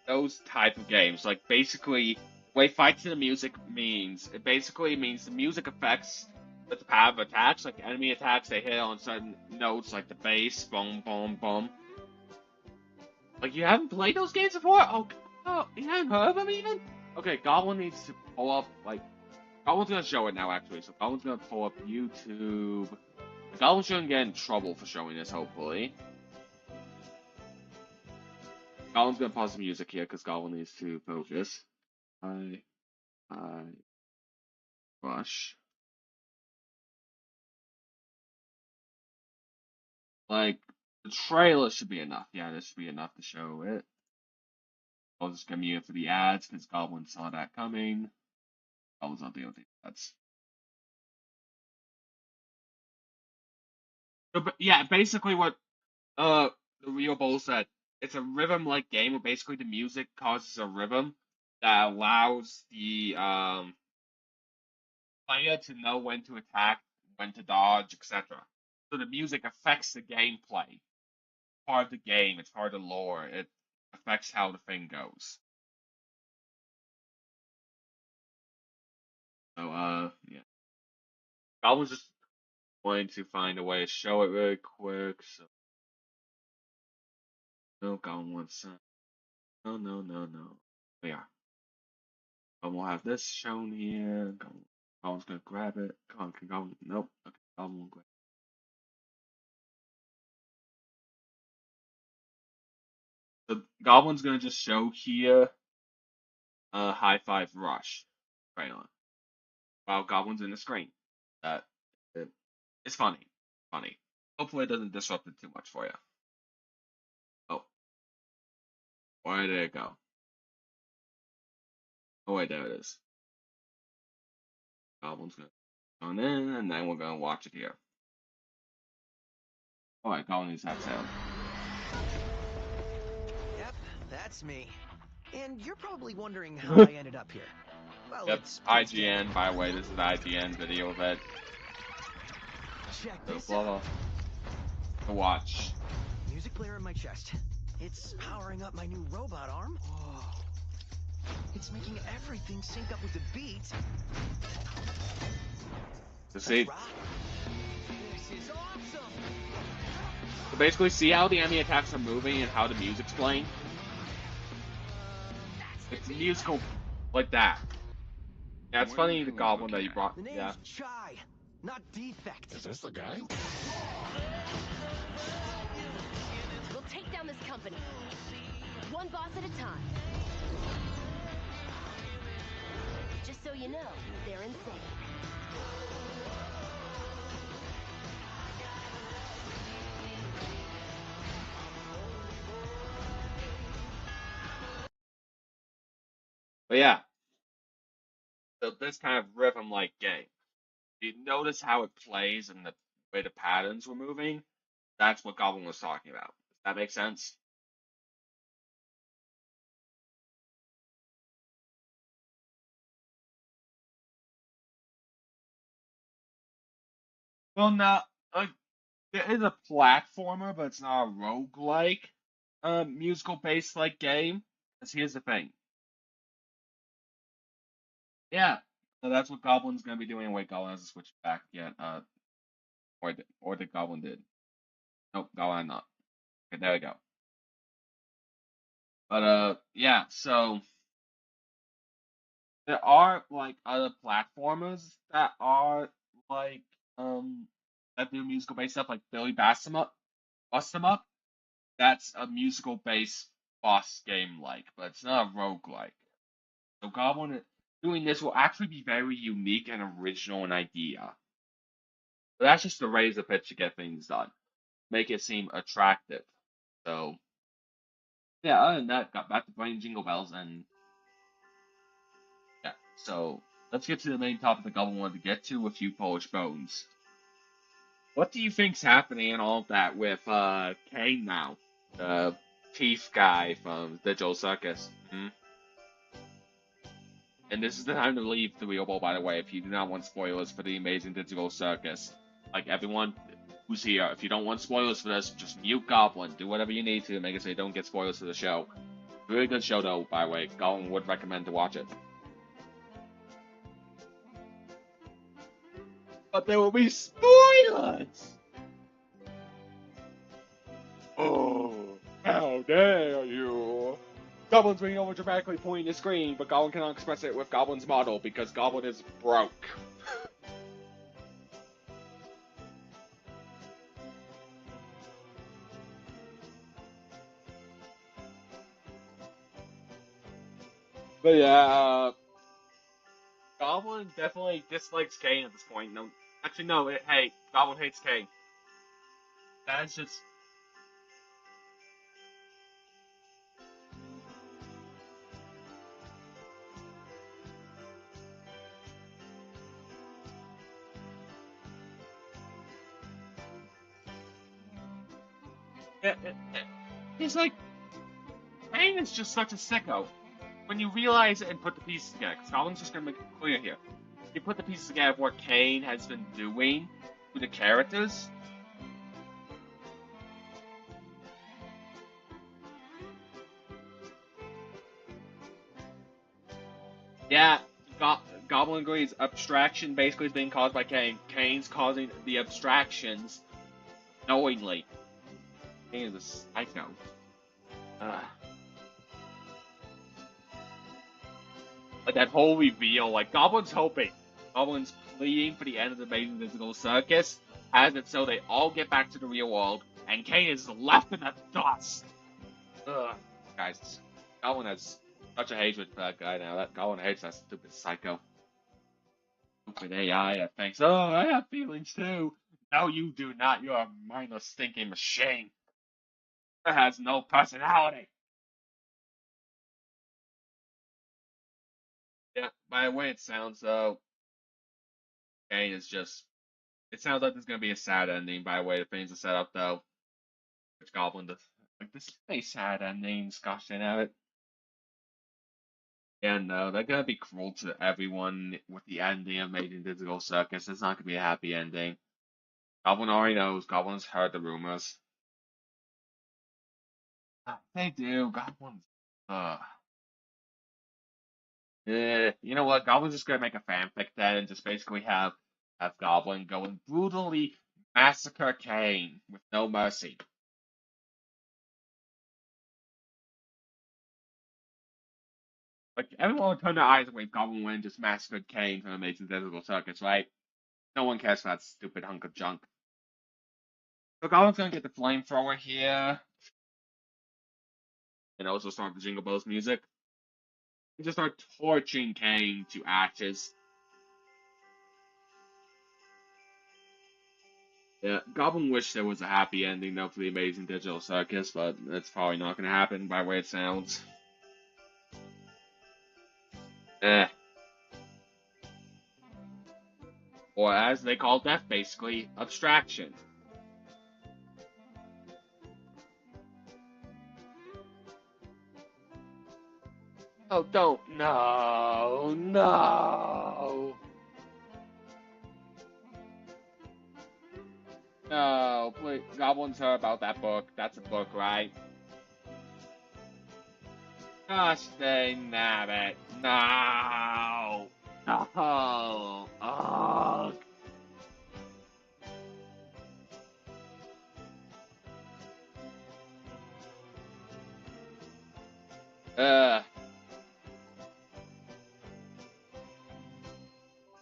those type of games. Like basically, the way fight to the music means, it basically means the music effects with the power of attacks, like enemy attacks, they hit on certain notes, like the bass, boom, boom, boom. Like you haven't played those games before? Oh, you haven't heard of them even? Okay, Goblin needs to pull up like Goblin's gonna show it now, actually. So Goblin's gonna pull up YouTube. Goblin shouldn't get in trouble for showing this, hopefully. Goblin's gonna pause the music here because Goblin needs to focus. I rush. Like, the trailer should be enough. Yeah, this should be enough to show it. I'll just get mute for the ads because Goblin saw that coming. Goblin's not dealing with the ads. So, but yeah, basically what the Real Bowl said. It's a rhythm-like game where basically the music causes a rhythm that allows the player to know when to attack, when to dodge, etc. So the music affects the gameplay. Part of the game, it's part of the lore. It affects how the thing goes. So yeah. Goblin's just wanting to find a way to show it really quick. So no, Goblin wants no. Yeah. We'll have this shown here. Goblin's gonna grab it. Come on, can Goblin? Nope. Okay, Goblin will grab it. The Goblin's gonna just show here high five rush right on. While Goblin's in the screen. That it's funny. Funny. Hopefully it doesn't disrupt it too much for you. Oh, where did it go? Oh wait, there it is. Goblin's gonna go in, and then we're gonna watch it here. Alright, Goblin needs to have sound. Yep, that's me. And you're probably wondering how I ended up here. Well, Yep, it's IGN, by the way, this is the IGN video of it. Check So, this blah, blah. out. To watch. Music player in my chest. It's powering up my new robot arm. Whoa. It's making everything sync up with the beat. To see. Right. This is awesome. So basically, see how the enemy attacks are moving and how the music's playing? It's musical like that. Yeah, it's funny the Goblin that you brought. The name's Yeah. Chai, not Defect. Is this the guy? We'll take down this company, one boss at a time. Just so you know, they're insane. But yeah. So this kind of rhythm-like game. You notice how it plays and the way the patterns were moving? That's what Goblin was talking about. Does that make sense? Well, no, there is a platformer, but it's not a roguelike, musical-based like game. Because here's the thing. Yeah, so that's what Goblin's gonna be doing. Wait, Goblin hasn't switched back yet. Or the Goblin did. Nope, Goblin not. Okay, there we go. But yeah. So there are like other platformers that are like that do musical based stuff, like Billy Bust 'em Up. That's a musical based boss game like, but it's not a roguelike. So Goblin doing this will actually be very unique and original in idea. But that's just to raise the pitch to get things done. Make it seem attractive. So yeah, other than that, got back to playing Jingle Bells and yeah, so let's get to the main topic the Goblin wanted to get to, a few Polish bones. What do you think's happening and all of that with Kane now? The chief guy from Digital Circus. And this is the time to leave the Real Bowl, by the way, if you do not want spoilers for the amazing Digital Circus. Like, everyone who's here, if you don't want spoilers for this, just mute Goblin. Do whatever you need to make it so you don't get spoilers for the show. Really good show, though, by the way. Goblin would recommend to watch it. But there will be spoilers! Oh, how dare you! Goblin's being over dramatically pointing the screen, but Goblin cannot express it with Goblin's model because Goblin is broke. But yeah, Goblin definitely dislikes Kane at this point. No, actually, no. Hey, Goblin hates Kane. That's just. He's like, Kane is just such a sicko. When you realize it and put the pieces together, because Goblin's just gonna make it clear here. You put the pieces together of what Kane has been doing with the characters. Yeah, Goblin agrees. Abstraction basically is being caused by Kane. Kane's causing the abstractions knowingly. Kane is a psycho. Like that whole reveal, like Goblin's hoping, Goblin's pleading for the end of the Amazing Physical Circus, has it so they all get back to the real world, and Kane is left in the dust. Ugh, guys, Goblin has such a hatred for that guy now. That Goblin hates that stupid psycho. Stupid AI that thinks, oh, I have feelings too. No, you do not. You're a mindless, stinking machine. That has no personality. Yeah, by the way it sounds though, Kane is just. It sounds like there's gonna be a sad ending by the way the things are set up though. Which Goblin does. Like, this is a sad ending, gosh dang it. Yeah, no, they're gonna be cruel to everyone with the ending of Amazing Physical Circus. It's not gonna be a happy ending. Goblin already knows. Goblin's heard the rumors. They do. Goblins. You know what? Goblin's just gonna make a fanfic then and just basically have Goblin go and brutally massacre Kane with no mercy. Like everyone would turn their eyes away if Goblin went and just massacred Kane from Amazing Physical Circus, right? No one cares for that stupid hunk of junk. So Goblin's gonna get the flamethrower here. And also start the Jingle Bells music. And just start torching Kane to ashes. Yeah, Goblin wished there was a happy ending though for the Amazing Digital Circus, but it's probably not gonna happen by the way it sounds. Eh. Or as they call death, basically, abstraction. Oh, don't. No, no. No, please. Goblins heard about that book. That's a book, right? Gosh dang nabbit. No. No. Oh.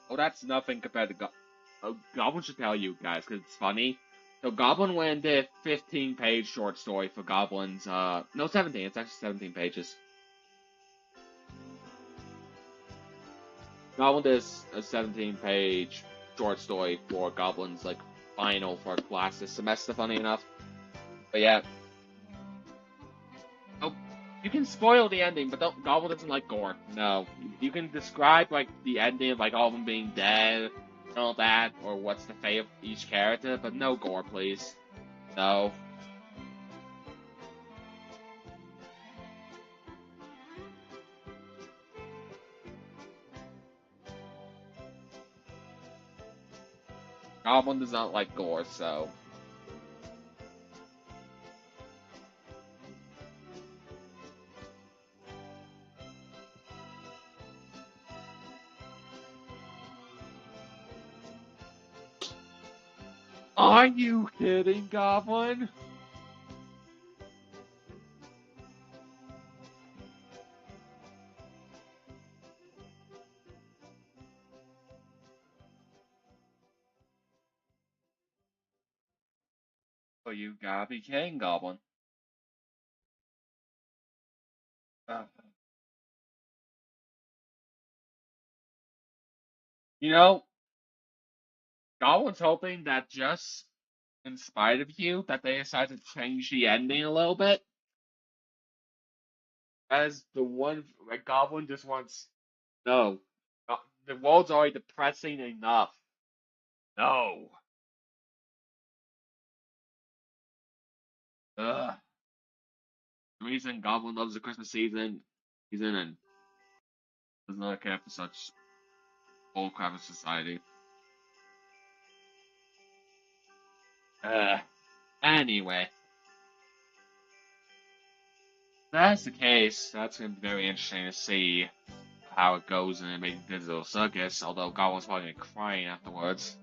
Oh, that's nothing compared to Goblin should tell you guys, because it's funny. So Goblin went and did a 15-page short story for Goblin's, no, 17, it's actually 17 pages. Goblin did a 17-page short story for Goblin's, like, final for class this semester, funny enough. But yeah. Oh, you can spoil the ending, but Goblin doesn't like gore. No. You can describe, like, the ending of, like, all of them being dead, and all that, or what's the fate of each character, but no gore, please. No. Goblin does not like gore, so. Are you kidding, Goblin? Oh, you gotta be kidding, Goblin. Uh, you know, Goblin's hoping that just in spite of you, that they decided to change the ending a little bit. As the one, like, Goblin just wants, no. The world's already depressing enough. No. Ugh. The reason Goblin loves the Christmas season and does not care for such bullcrap of society. Anyway. If that's the case, that's gonna be very interesting to see how it goes in Amazing Digital Circus, although Goblin's probably gonna be crying afterwards.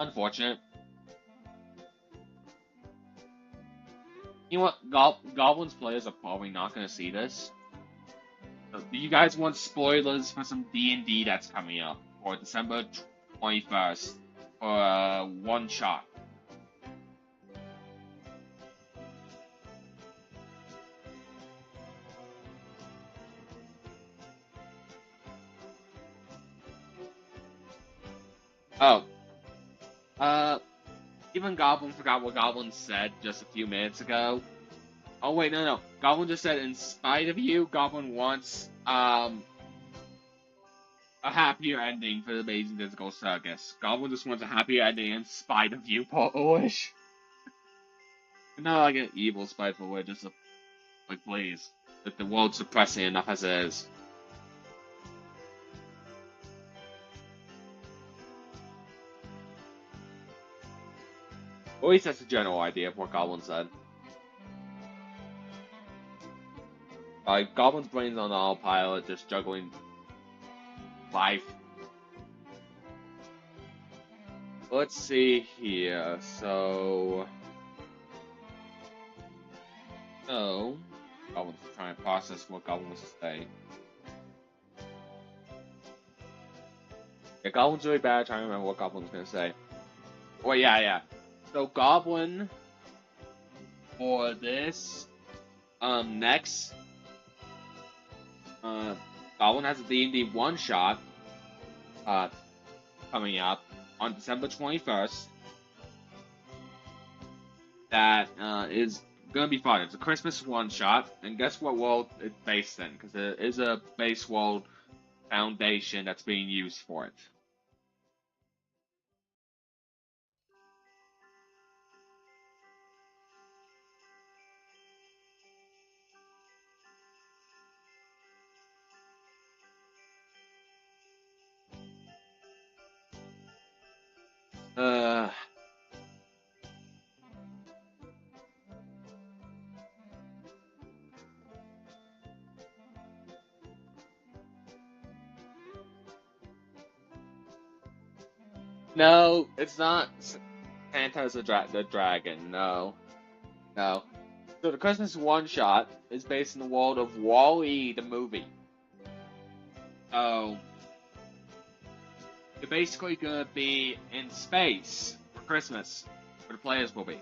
Unfortunate. You know what? Goblin's players are probably not gonna see this. So, do you guys want spoilers for some D&D that's coming up for December 21st for a one shot? Oh, even Goblin forgot what Goblin said just a few minutes ago. Oh wait, no. Goblin just said, in spite of you, Goblin wants a happier ending for the Amazing Physical Circus. Goblin just wants a happier ending in spite of you, Wish. Not like an evil, spiteful way, just a, like, please. That the world's depressing enough as it is. Or at least that's a general idea of what Goblin said. Like, Goblin's brain's on autopilot, just juggling life. Let's see here. So, Goblin's trying to process what Goblin wants to say. Yeah, Goblin's really bad at trying to remember what Goblin's gonna say. Well, yeah. So, Goblin, for this, next, Goblin has a D&D one-shot, coming up on December 21st. That, is gonna be fun. It's a Christmas one-shot, and guess what world it's based in? Because there is a base world foundation that's being used for it. No, it's not Santa's the Dragon. No. So the Christmas one shot is based in the world of WALL-E, the movie. So you're basically gonna be in space for Christmas, where the players will be.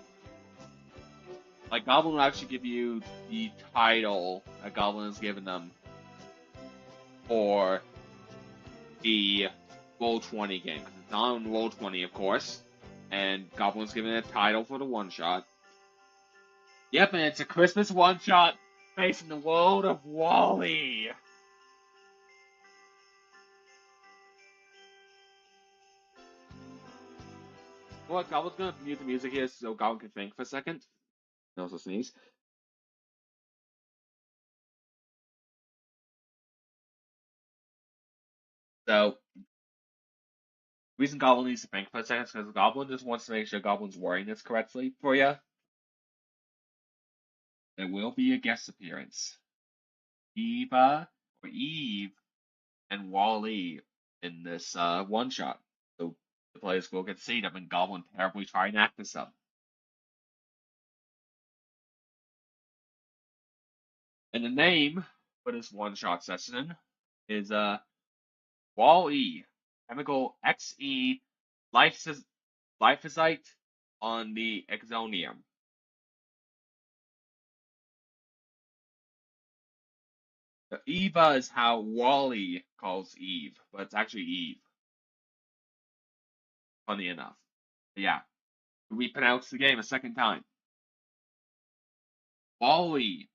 Like, Goblin will actually give you the title that Goblin has given them for the Roll20 game. Because it's not on Roll20, of course. And Goblin's given it a title for the one-shot. Yep, and it's a Christmas one-shot based in the world of WALL-E. Well, Goblin's gonna mute the music here so Goblin can think for a second. And also sneeze. So, the reason Goblin needs to think for a second is because Goblin just wants to make sure Goblin's wording this correctly for you. There will be a guest appearance. Eva, or Eve, and WALL-E in this one shot. So the players will get to see them, and Goblin terribly try and act as them. And the name for this one shot session is WALL-E, chemical XE, lysosite on the Exonium. Eva is how Wally calls Eve, but it's actually Eve. Funny enough. But yeah, we pronounce the game a second time. Wally.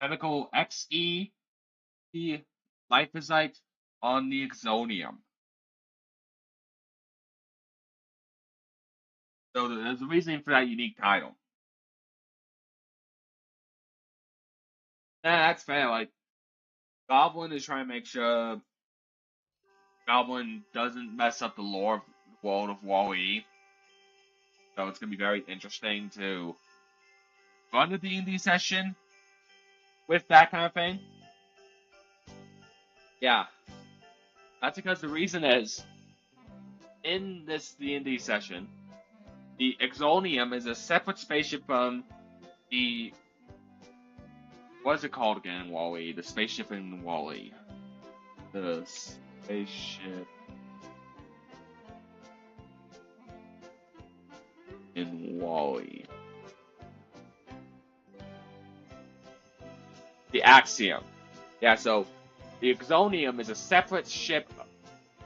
Tentacle XE. Lifezite on the Exonium. So there's a reason for that unique title. Yeah, that's fair. Like, Goblin is trying to make sure Goblin doesn't mess up the lore of the world of Wall-E. So it's gonna be very interesting to run the D&D session with that kind of thing. Yeah. That's because the reason is, in this D&D session, the Exonium is a separate spaceship from the... What is it called again in Wall-E? The spaceship in Wall-E. The spaceship in Wall-E. The Axiom. Yeah, so the Exonium is a separate ship,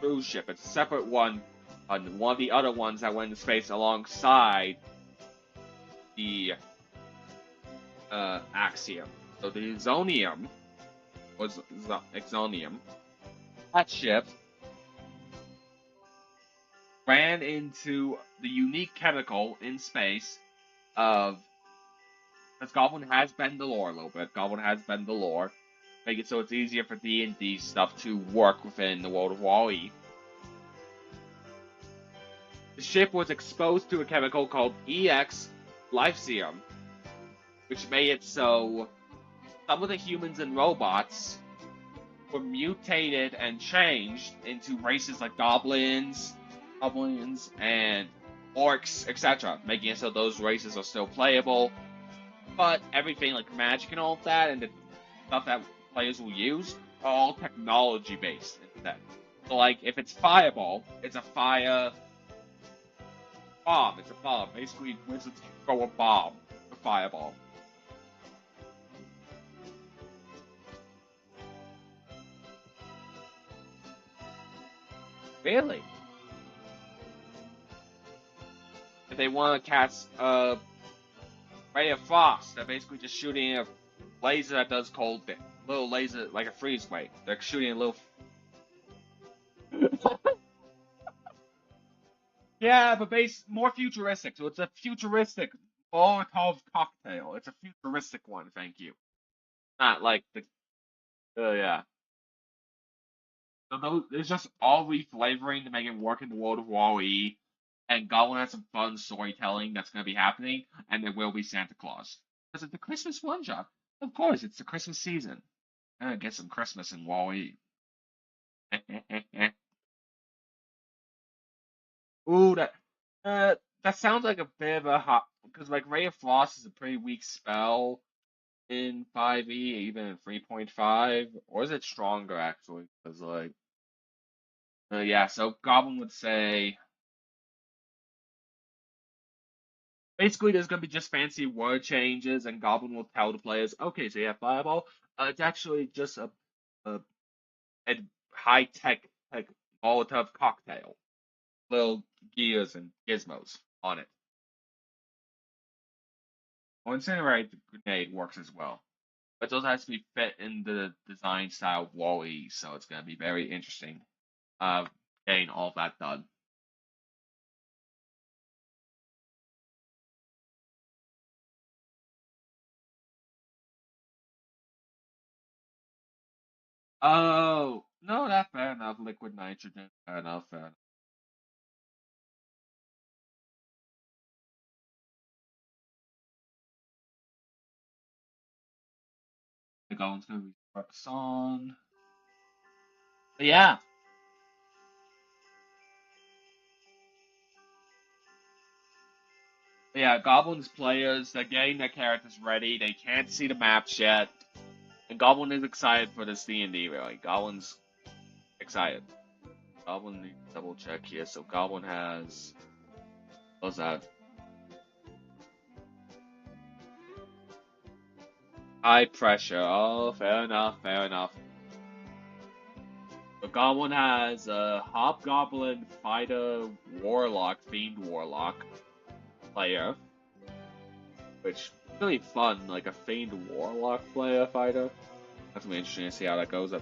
cruise ship. It's a separate one on one of the other ones that went into space alongside the Axiom. So the Exonium was Exonium. That ship ran into the unique chemical in space of, because Goblin has bent the lore a little bit. Goblin has bent the lore, make it so it's easier for D&D stuff to work within the world of Wall-E. The ship was exposed to a chemical called EX Lyceum, which made it so some of the humans and robots were mutated and changed into races like goblins, and orcs, etc., making it so those races are still playable, but everything like magic and all of that, and the stuff that players will use, are all technology based instead. So, like, if it's Fireball, it's a fire bomb. It's a bomb. Basically, wizards throw a bomb, a Fireball. Really? If they want to cast a Ray of Frost, they're basically just shooting a laser that does cold thing. Little laser, like a freeze ray. They're shooting a little... Yeah, but more futuristic. So it's a futuristic Molotov cocktail. It's a futuristic one, thank you. Not like the... yeah. So it's just all reflavoring to make it work in the world of Wall-E. And Goblin has some fun storytelling that's going to be happening, and there will be Santa Claus. Because it's the Christmas one shot. Of course, it's the Christmas season. Get some Christmas in Wall-E. Ooh, that sounds like a bit of a hot, because like Ray of Frost is a pretty weak spell in 5e, even in 3.5, or is it stronger actually? Because like, yeah, so Goblin would say. Basically, there's gonna be just fancy word changes, and Goblin will tell the players, okay, so you have Fireball. It's actually just a high tech like Molotov cocktail, little gears and gizmos on it. Well, Incinerate Grenade works as well, but those has to be fit in the design style of Wall-E, so it's gonna be very interesting. Getting all that done. Oh, no, that's fair enough. Liquid nitrogen, fair enough, fair enough. The Goblin's gonna be on. But yeah. But yeah, Goblin's players, they're getting their characters ready. They can't see the maps yet. And Goblin is excited for this D&D, really. Goblin's excited. Goblin needs to double check here. So Goblin has What's that? High pressure. Oh, fair enough, fair enough. The Goblin has a Hobgoblin Fighter Warlock, Fiend Warlock player, which is really fun, like a Fiend Warlock player fighter. That's gonna be interesting to see how that goes.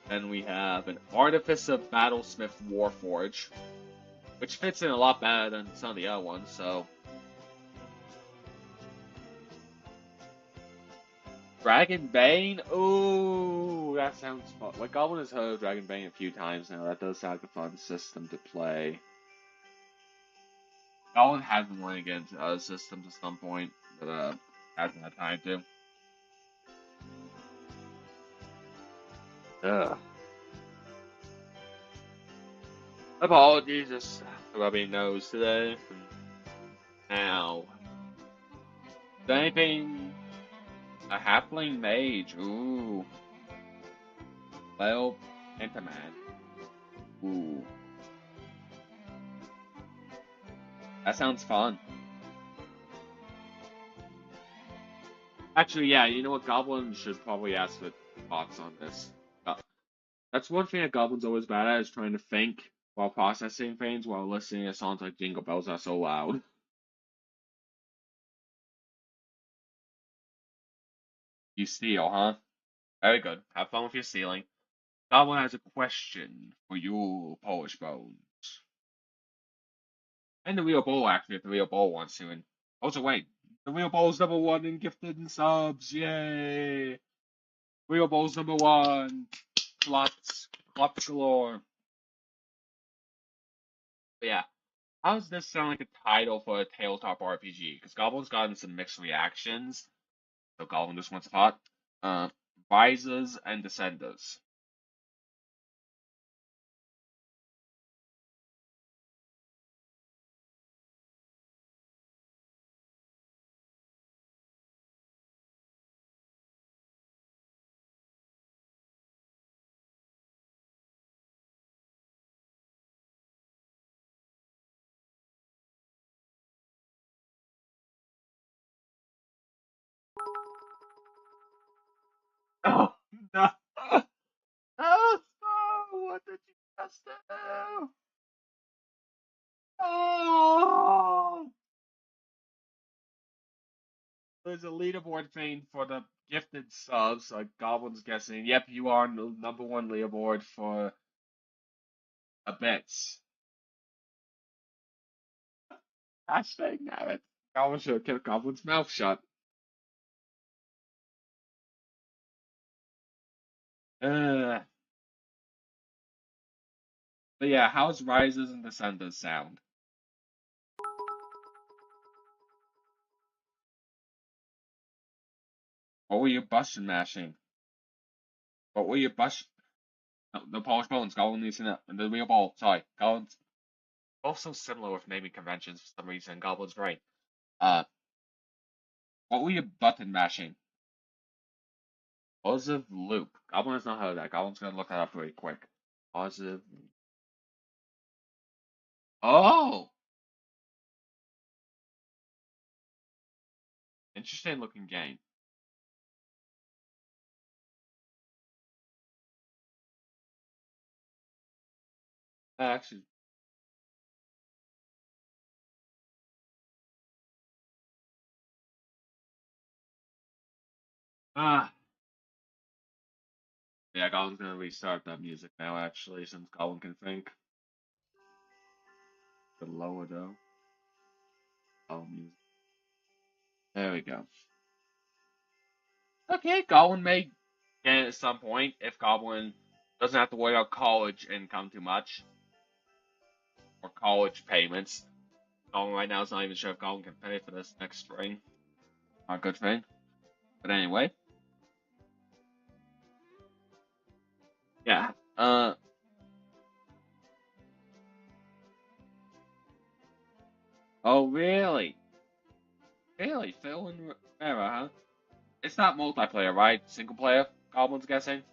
Then we have an Artificer Battlesmith Warforge, which fits in a lot better than some of the other ones, so. Dragonbane? Ooh, that sounds fun. Like, Goblin has heard of Dragonbane a few times now. That does sound like a fun system to play. Goblin has been wanting to get into other systems at some point, but hasn't had time to. Ugh. Apologies, just rubbing nose today. Now, is there anything? A Halfling Mage, ooh. Well, Pentaman. Ooh. That sounds fun. Actually, yeah, you know what? Goblin should probably ask for thoughts on this. That's one thing that Goblin's always bad at, is trying to think while processing things while listening to songs like Jingle Bells are so loud. You steal, huh? Very good. Have fun with your stealing. Goblin has a question for you, Polish Bones. And the Real Bowl, actually, if the Real Bowl wants to. And also, wait, the Real Bowl's #1 in gifted and subs. Yay! Real Bowl's #1. Lots galore. But yeah, how does this sound like a title for a tabletop RPG? Because Goblin's gotten some mixed reactions. So Goblin just wants a thought. Risers and Descenders. Oh no! Oh no! What did you just do? Oh! There's a leaderboard thing for the gifted subs. Like Goblin's guessing. Yep, you are the #1 leaderboard for a bits. Hashtag Nabbit. Goblin should have kept Goblin's mouth shut. Uh, but yeah, how's Rises and Descenders sound? What were you busting mashing? What were you bush? No, the Polish Bones. Goblin needs to know. The Real Ball. Sorry, Goblin's both so similar with naming conventions for some reason. Goblin's right. Uh, what were you button mashing? Positive loop. Goblin has not heard of that. Goblin's gonna look that up really quick. Positive. Oh, interesting looking game. Actually, ah, yeah, Goblin's gonna restart that music now. Actually, since Goblin can think. The lower though. Oh, music. There we go. Okay, Goblin may get it at some point if Goblin doesn't have to worry about college income too much or college payments. Goblin right now is not even sure if Goblin can pay for this next spring. Not a good thing. But anyway, yeah. Oh really? Really, Phil and Rivera, huh? It's not multiplayer, right? Single player. Goblin's guessing.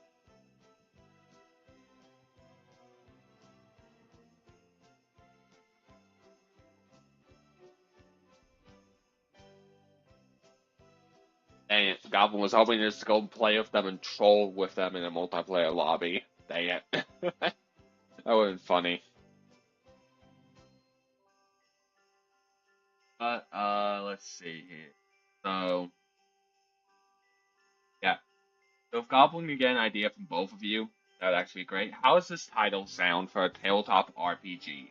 Dang it, Goblin was hoping just to go play with them and troll with them in a multiplayer lobby. Dang it. That would have been funny. But, let's see here. So, yeah. So if Goblin can get an idea from both of you, that would actually be great. How does this title sound for a tabletop RPG?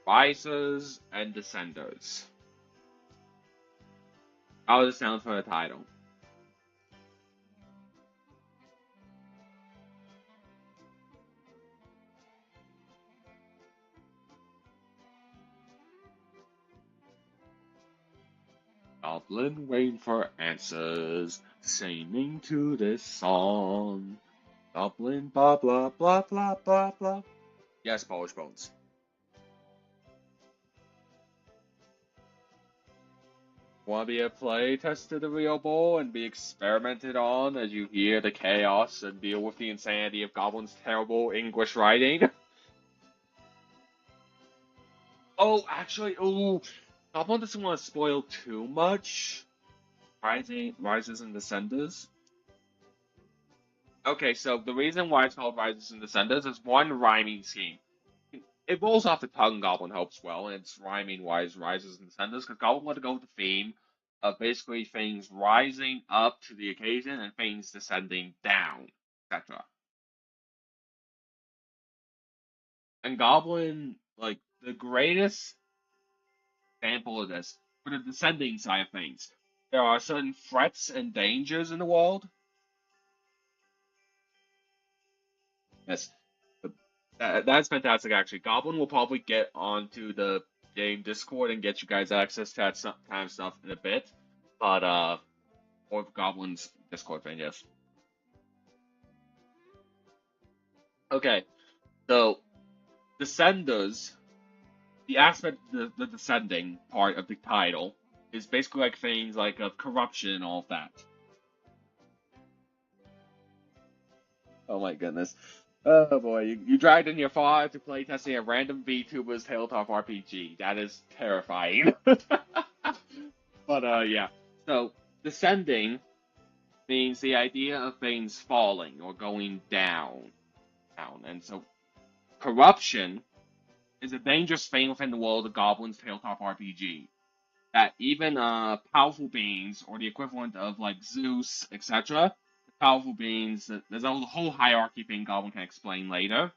Risers and Descenders. How does it sound for a title? Goblin waiting for answers, singing to this song. Goblin blah blah blah blah blah blah. Yes, Polish Bones. Want to be a play test of the real bowl and be experimented on as you hear the chaos and deal with the insanity of Goblin's terrible English writing? Oh, actually, Goblin doesn't want to spoil too much. Rises and Descenders. Okay, so the reason why it's called Rises and Descenders is one rhyming scheme. It rolls off the tongue, Goblin hopes well, and it's rhyming wise Rises and Descenders, because Goblin wanted to go with the theme of basically things rising up to the occasion and things descending down, etc. And Goblin, like, the greatest example of this, for the descending side of things, there are certain threats and dangers in the world. Yes, that's fantastic, actually. Goblin will probably get onto the game Discord and get you guys access to that kind of stuff in a bit. But, or Goblin's Discord thing, yes. Okay, so Descenders, the aspect, the descending part of the title, is basically like things like corruption and all of that. Oh my goodness. Oh boy, you dragged in your father to play testing a random VTuber's tabletop RPG. That is terrifying. But, yeah. So, descending means the idea of things falling or going down. And so, corruption is a dangerous thing within the world of Goblin's tabletop RPG. That even powerful beings, or the equivalent of like Zeus, etc., powerful beings, there's a whole hierarchy thing Goblin can explain later.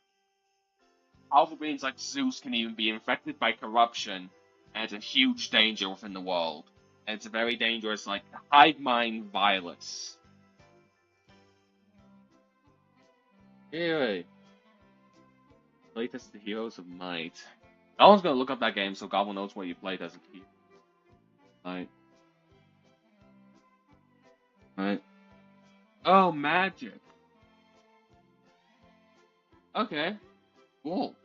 Powerful beings like Zeus can even be infected by corruption, and it's a huge danger within the world. And it's a very dangerous, like, hive mind virus. Anyway, playtest the Heroes of Might. Goblin's gonna look up that game so Goblin knows what you played as a kid. Right. Oh, magic. Okay. Cool.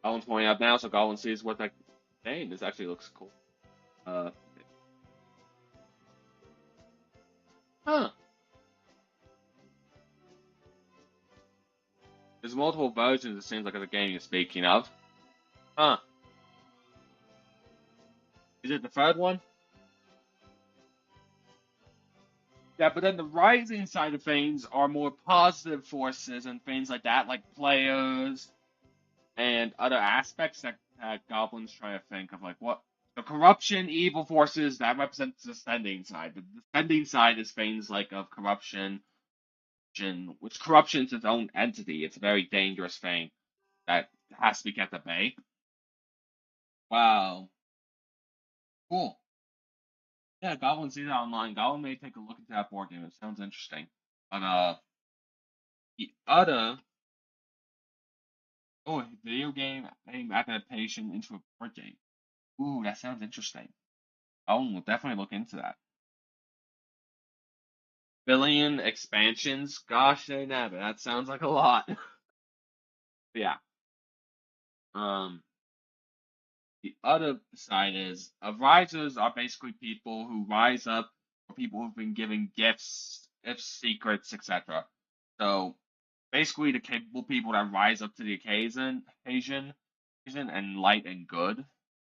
Goblin's pointing out now so Goblin sees what that name. This actually looks cool. Huh. There's multiple versions, it seems like, of the game you're speaking of. Huh. Is it the third one? Yeah, but then the rising side of things are more positive forces and things like that, like players and other aspects that Goblin's trying to think of, like what the corruption, evil forces that represents the descending side. The descending side is things like of corruption, which corruption is its own entity. It's a very dangerous thing that has to be kept at bay. Wow, cool. Yeah, Goblin sees that online. Goblin may take a look into that board game. It sounds interesting. But the other video game adaptation into a board game. Ooh, that sounds interesting. Goblin will definitely look into that. Billion expansions? Gosh, dang nabbit, that sounds like a lot. Yeah. The other side is risers are basically people who rise up, or people who've been given gifts, secrets, etc. So basically, the capable people that rise up to the occasion, and light and good.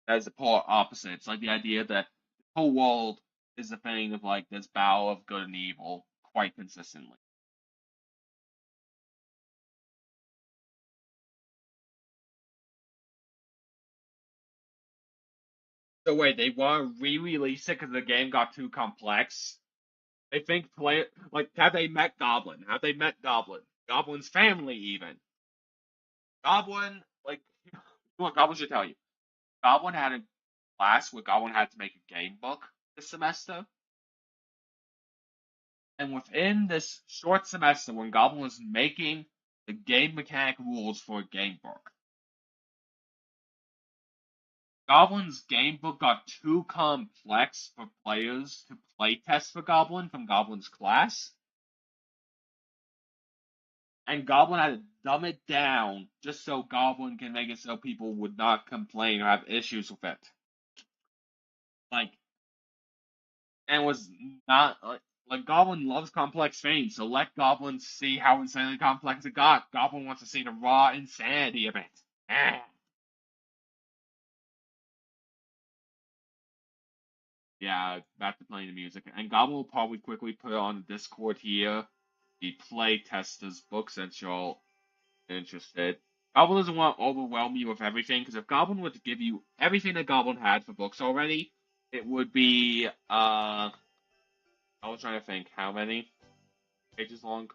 That is the polar opposite. It's like the idea that the whole world is the thing of like this battle of good and evil quite consistently. So wait, they want to re-release it because the game got too complex? They think play like have they met Goblin? Have they met Goblin? Goblin's family even. Goblin like what Goblin should tell you. Goblin had a class where Goblin had to make a game book this semester. And within this short semester, when Goblin was making the game mechanic rules for a game book, Goblin's game book got too complex for players to playtest for Goblin from Goblin's class. And Goblin had to dumb it down just so Goblin can make it so people would not complain or have issues with it. Like, and was not like Goblin loves complex things, so let Goblin see how insanely complex it got. Goblin wants to see the raw insanity of it. Yeah, back to playing the music. And Goblin will probably quickly put on the Discord here the play testers book since y'all interested. Goblin doesn't want to overwhelm you with everything, because if Goblin were to give you everything that Goblin had for books already, it would be, I was trying to think, how many pages long?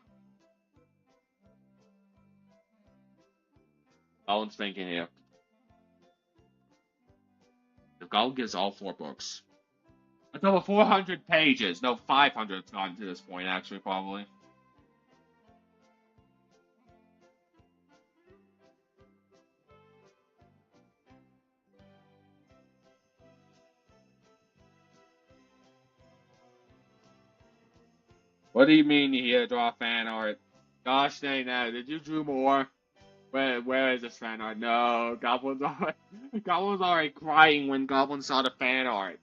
Goblin's thinking here. If Goblin gives all 4 books, that's over 400 pages. No, 500 it's gotten to this point, actually, probably. What do you mean you here draw fan art? Gosh dang that, did you draw more? Where is this fan art? No, Goblin's already crying when Goblin saw the fan art.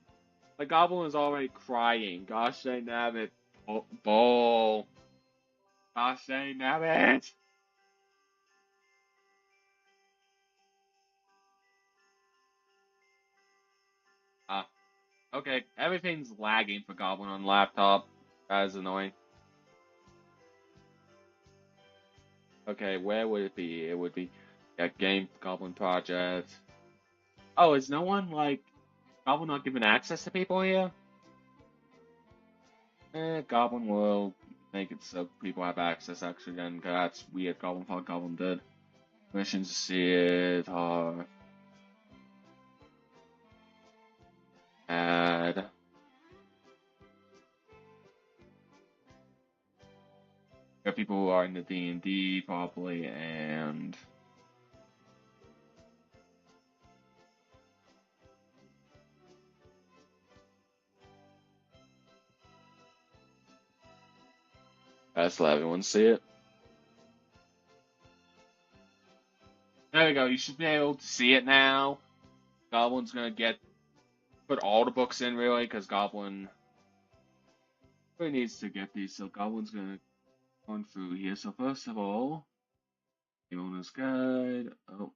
The Goblin was already crying. Gosh dang nabbit. Bull. Gosh dang nabbit. Okay, everything's lagging for Goblin on laptop. That is annoying. Okay, where would it be? It would be Game Goblin Project. Oh, is no one like Goblin not giving access to people here? Goblin will make it so people have access actually then, cause that's weird. Goblin thought Goblin did. Missions to see it are add. There are people who are in the D&D probably, and let's let everyone see it. There we go. You should be able to see it now. Goblin's gonna put all the books in really, because Goblin really needs to get these. So Goblin's gonna go through here. So first of all, the owner's guide. Oh,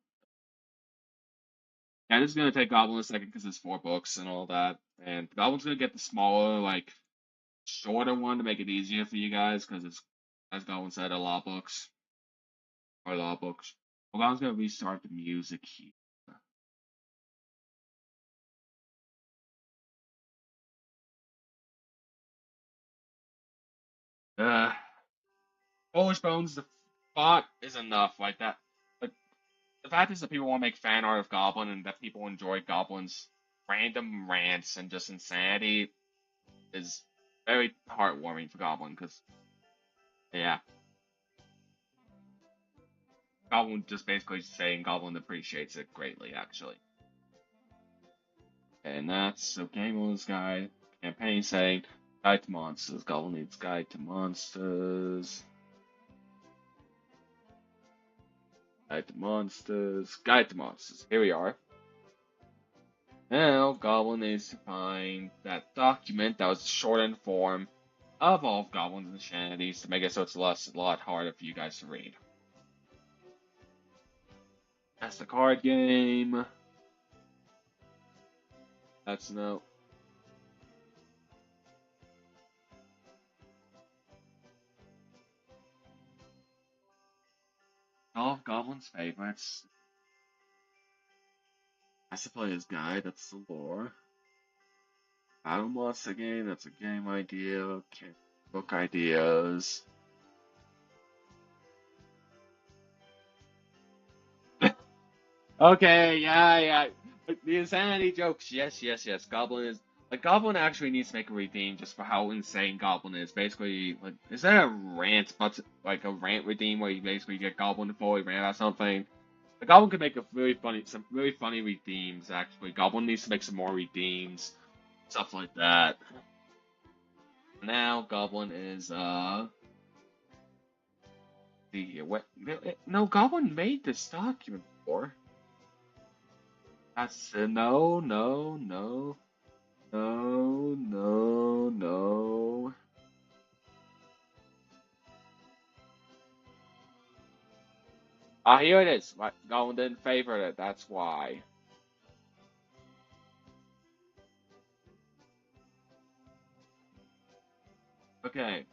yeah, this is gonna take Goblin a second because it's 4 books and all that. And Goblin's gonna get the smaller, like shorter one to make it easier for you guys, because it's, as Goblin said, a lot of books. Or a lot of books. Well, Goblin's gonna restart the music here. Polish Bones, the thought is enough. Like that. Like the fact is that people want to make fan art of Goblin and that people enjoy Goblin's random rants and just insanity is very heartwarming for Goblin. Because yeah, Goblin just basically saying Goblin appreciates it greatly, actually. And that's so Gamel's guide campaign saying guide to monsters. Goblin needs guide to monsters. Guide to monsters. Guide to monsters. Here we are. Now, Goblin needs to find that document that was the shortened form of all of Goblin's Insanities to make it so it's a lot harder for you guys to read. That's the card game. That's no. All of Goblin's favorites. Master Player's Guide, that's the lore. Battle Monster game, that's a game idea. Book ideas. Okay, yeah. The insanity jokes, yes. Goblin is like Goblin actually needs to make a redeem just for how insane Goblin is. Basically, like, is that a rant? But like a rant redeem where you basically get Goblin to fully rant about something. The Goblin could make some really funny redeems. Actually, Goblin needs to make some more redeems, stuff like that. Now Goblin is the what? No, Goblin made this document before. That's no. Ah, here it is. Right, Golden favored it. That's why. Okay.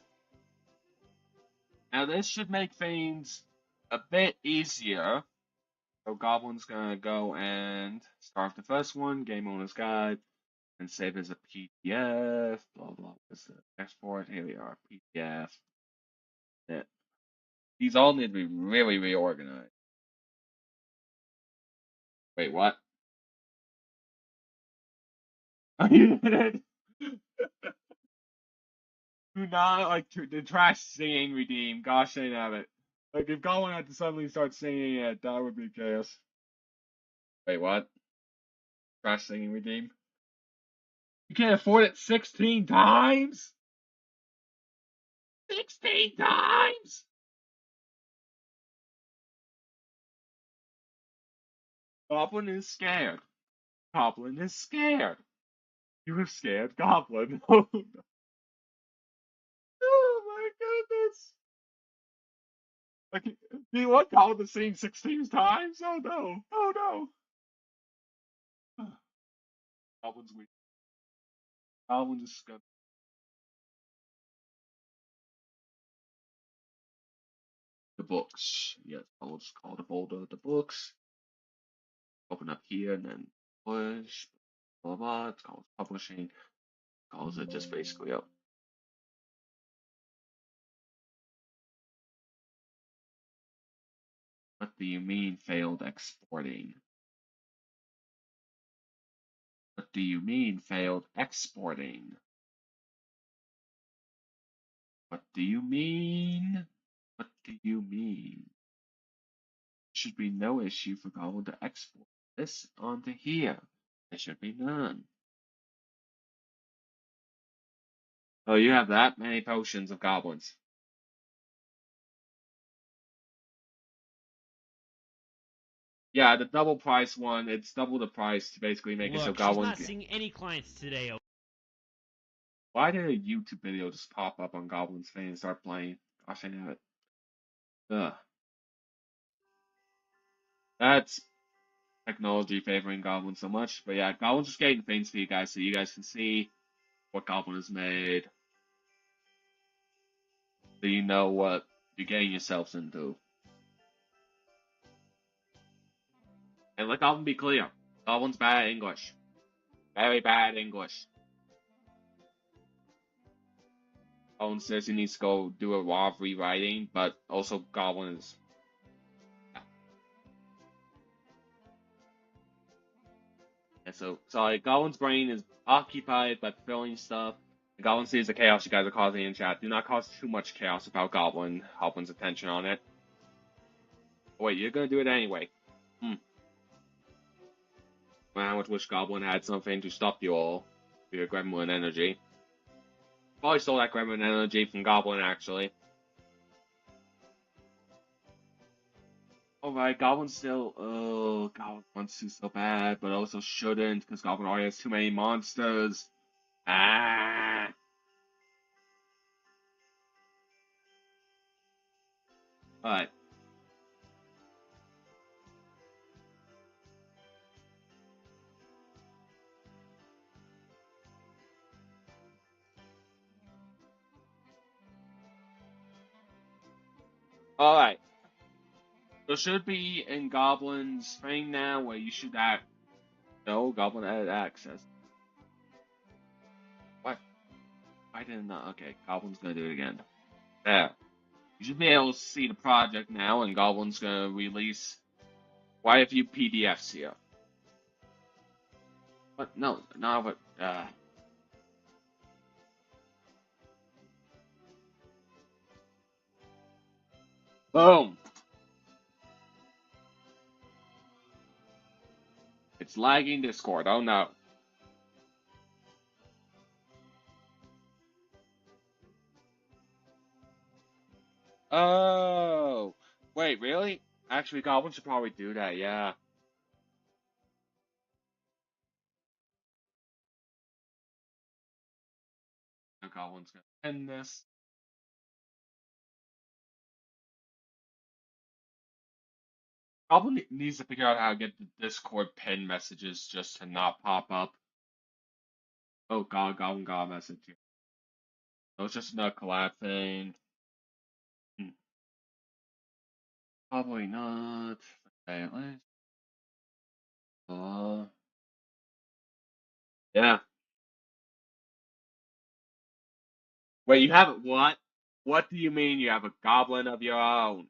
Now this should make things a bit easier. So Goblin's gonna go and start the first one, Game Owner's Guide, and save as a PDF. Blah blah. What's the export? Here we are. PDF. Yeah. These all need to be really reorganized. Wait, what? You did it. Do not like the trash singing redeem. Gosh, they have it. Like if Goblin had to suddenly start singing it, that would be chaos. Wait, what? Trash singing redeem? You can't afford it 16 times? 16 times? Goblin is scared. Goblin is scared. You have scared Goblin. Oh my goodness. Like, do you want Goblin to sing 16 times? Oh no. Oh no. Goblin's weak. Goblin just got the books. Yes, I'll just call the folder the books. Open up here and then push. Blah blah. It's called publishing. Calls it just basically up. What do you mean failed exporting? What do you mean failed exporting? What do you mean? What do you mean? Should be no issue for Goblin to export this onto here. There should be none. Oh, you have that many potions of goblins. Yeah, the double price one, it's double the price to basically make it so Look, she's goblins not seeing any clients today. Why did a YouTube video just pop up on Goblin's fan and start playing? Gosh, I know it. Ugh. That's technology favoring Goblin so much. But yeah, Goblin's just getting things for you guys so you guys can see what Goblin has made. So you know what you're getting yourselves into. And let Goblin be clear. Goblin's bad at English. Very bad at English. Goblin says he needs to go do a lot of rewriting, but also Goblin is... Yeah, so, sorry, Goblin's brain is occupied by filling stuff. Goblin sees the chaos you guys are causing in chat. Do not cause too much chaos about Goblin's attention on it. Oh, wait, you're gonna do it anyway. I would wish Goblin had something to stop you all. For your gremlin energy. Probably stole that gremlin energy from Goblin, actually. Alright, Goblin still... Oh, Goblin wants to so bad, but also shouldn't, because Goblin already has too many monsters. Ah! Alright. Alright. there should be in Goblin's thing now where you should act. No, Goblin added access. What? I didn't know. Okay, Goblin's gonna do it again. There. You should be able to see the project now, and Goblin's gonna release quite a few PDFs here. But no, not what. Boom. It's lagging Discord. Oh no. Oh. Wait, really? Actually, Goblin should probably do that. Yeah. The Goblin's gonna end this. Goblin needs to figure out how to get the Discord pin messages just to not pop up. Oh god, Goblin got a message here. So it's just another collab thing. Probably not. Okay, at least. Yeah. Wait, you have what? What do you mean you have a goblin of your own?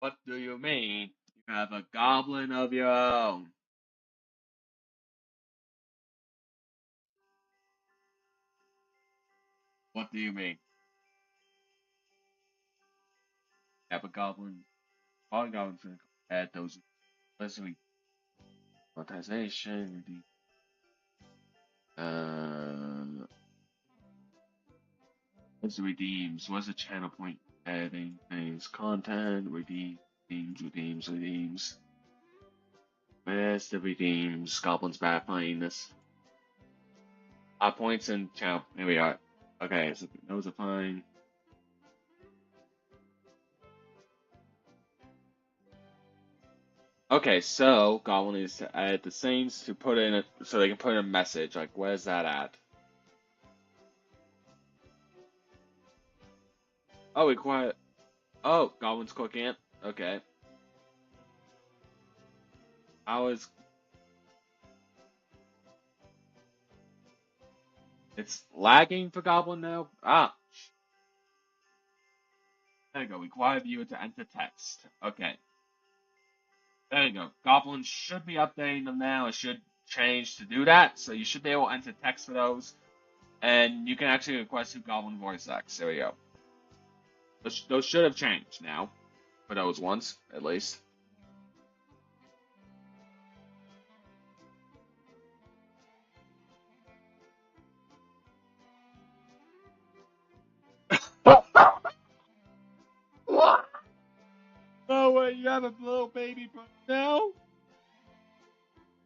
What do you mean you have a goblin of your own? What do you mean? You have a goblin. All goblins gonna add those. Let's see. Monetization. What's the redeems? What's the channel point? Adding things, content, redeems. Where's the redeems? Goblins bad playing this. Points and channel. Here we are. Okay, so those are fine. Okay, so Goblin needs to add the scenes to put in so they can put in a message. Like, where's that at? Oh, we quiet. Oh, Goblin's cooking it. Okay. How is? It's lagging for Goblin now. Ah. There you go. Require viewer to enter text. Okay. There you go. Goblin should be updating them now. It should change to do that, so you should be able to enter text for those. And you can actually request who Goblin voice acts. There we go. Those should have changed now. For those ones, at least. What? No way, you have a little baby brother now?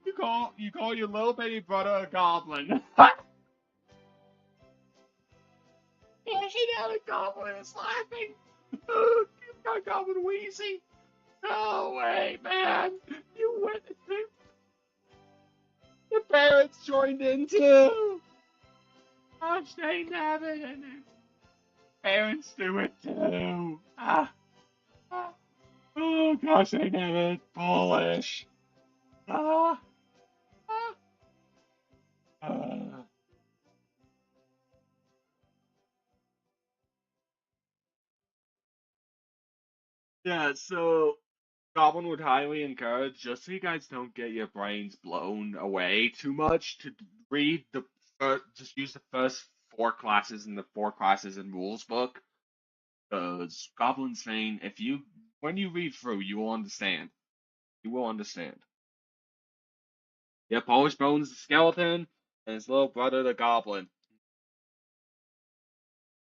You call your little baby brother a goblin. Yeah, now the goblin is laughing. You got Goblin wheezy. No way, man. You went. The parents joined in too. Gosh dang nabbit, and their parents do it too. Oh gosh dang nabbit, bullish. Ah. Yeah, so Goblin would highly encourage, just so you guys don't get your brains blown away too much, to read just use the first 4 classes in the 4 classes in rules book. Because Goblin's saying, when you read through, you will understand. You will understand. Yeah, Polish Bones the skeleton, and his little brother the goblin.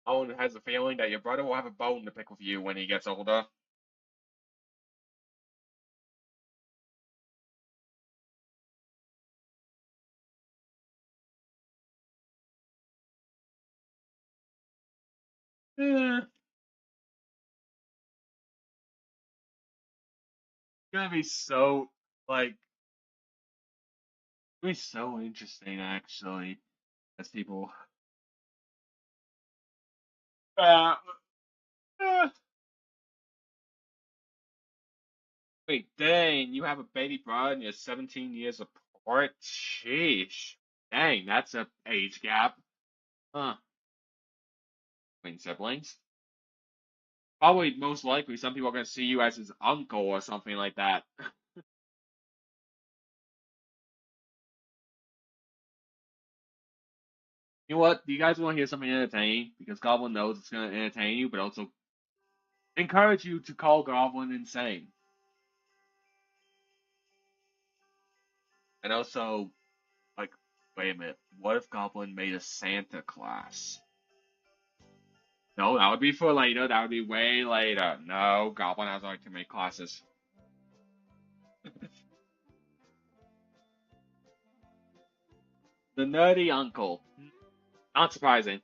Owen has a feeling that your brother will have a bone to pick with you when he gets older. Eh, gonna be so like it's gonna be so interesting actually as people. Uh, uh, Wait, dang, you have a baby brother and you're 17 years apart? Sheesh. Dang, that's a age gap. Huh. Between siblings? Probably most likely some people are gonna see you as his uncle or something like that. You know what? Do you guys want to hear something entertaining? Because Goblin knows it's gonna entertain you, but also encourage you to call Goblin insane. And also, like, wait a minute, what if Goblin made a Santa class? No, that would be for later. That would be way later. No, Goblin has like to make classes. The nerdy uncle. Not surprising.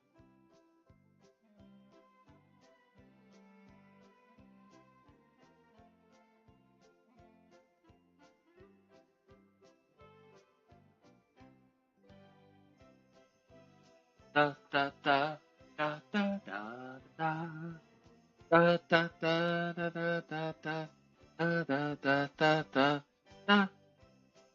Da da da da da da da da da da da da da da da da da da da da.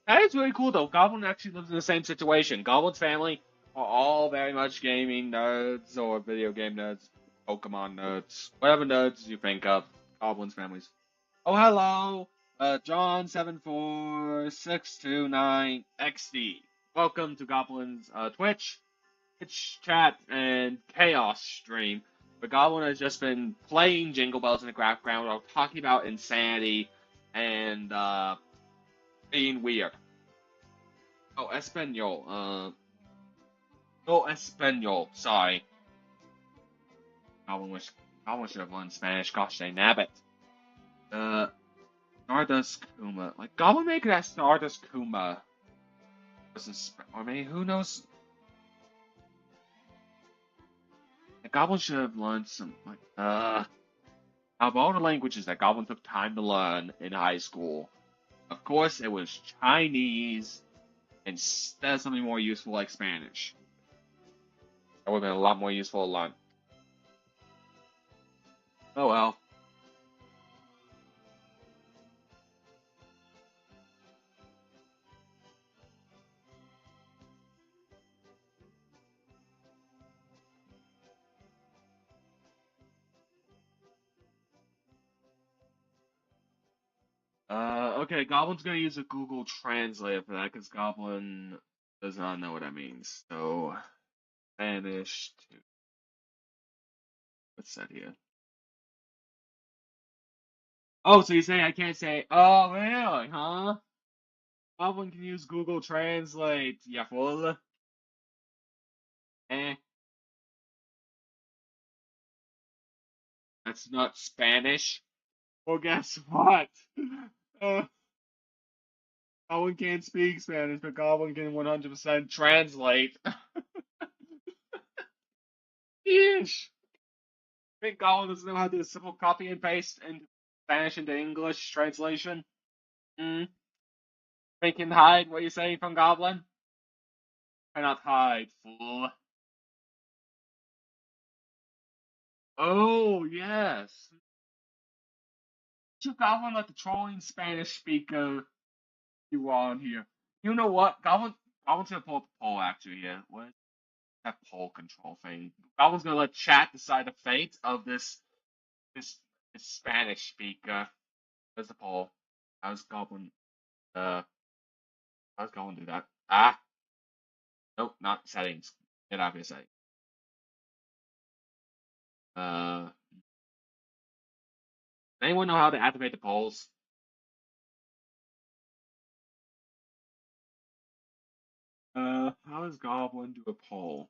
That is really cool though. Goblin actually lives in the same situation. Goblin's family are all very much gaming nerds or video game nerds, Pokemon nerds, whatever nerds you think of. Goblin's families. Oh hello, John74629XD. Welcome to Goblin's Twitch chat and chaos stream. But Goblin has just been playing Jingle Bells in the background while talking about insanity and being weird. Oh, Espanol. No Espanol. Sorry. Goblin should have learned Spanish. Gosh dang nabbit. Stardust Kuma. Like Goblin make that Stardust Kuma. Or maybe who knows? The Goblin should have learned some like out of all the languages that Goblin took time to learn in high school. Of course, it was Chinese instead of something more useful like Spanish. That would have been a lot more useful to learn. Oh well. Okay, Goblin's gonna use a Google Translator for that because Goblin does not know what that means. So, Spanish to what's that here? Oh, so you say I can't say? Oh, really? Huh? Goblin can use Google Translate. Yeah, fool. Eh, that's not Spanish. Well, guess what? Uh, Goblin can't speak Spanish, but Goblin can 100% translate. Yeesh. I think Goblin doesn't know how to do a simple copy and paste in Spanish into English translation. Hmm. Think can hide what you say from Goblin? Cannot hide, fool. Oh, yes. Should Goblin let the trolling Spanish speaker you on here? You know what? Goblin's gonna pull up the poll actually here. What is that poll control thing? Goblin's gonna let chat decide the fate of this this Spanish speaker. There's the poll. How's Goblin uh how's Goblin do that? Ah, nope, not settings. Get out of your settings. Uh Anyone know how to activate the polls? How does Goblin do a poll?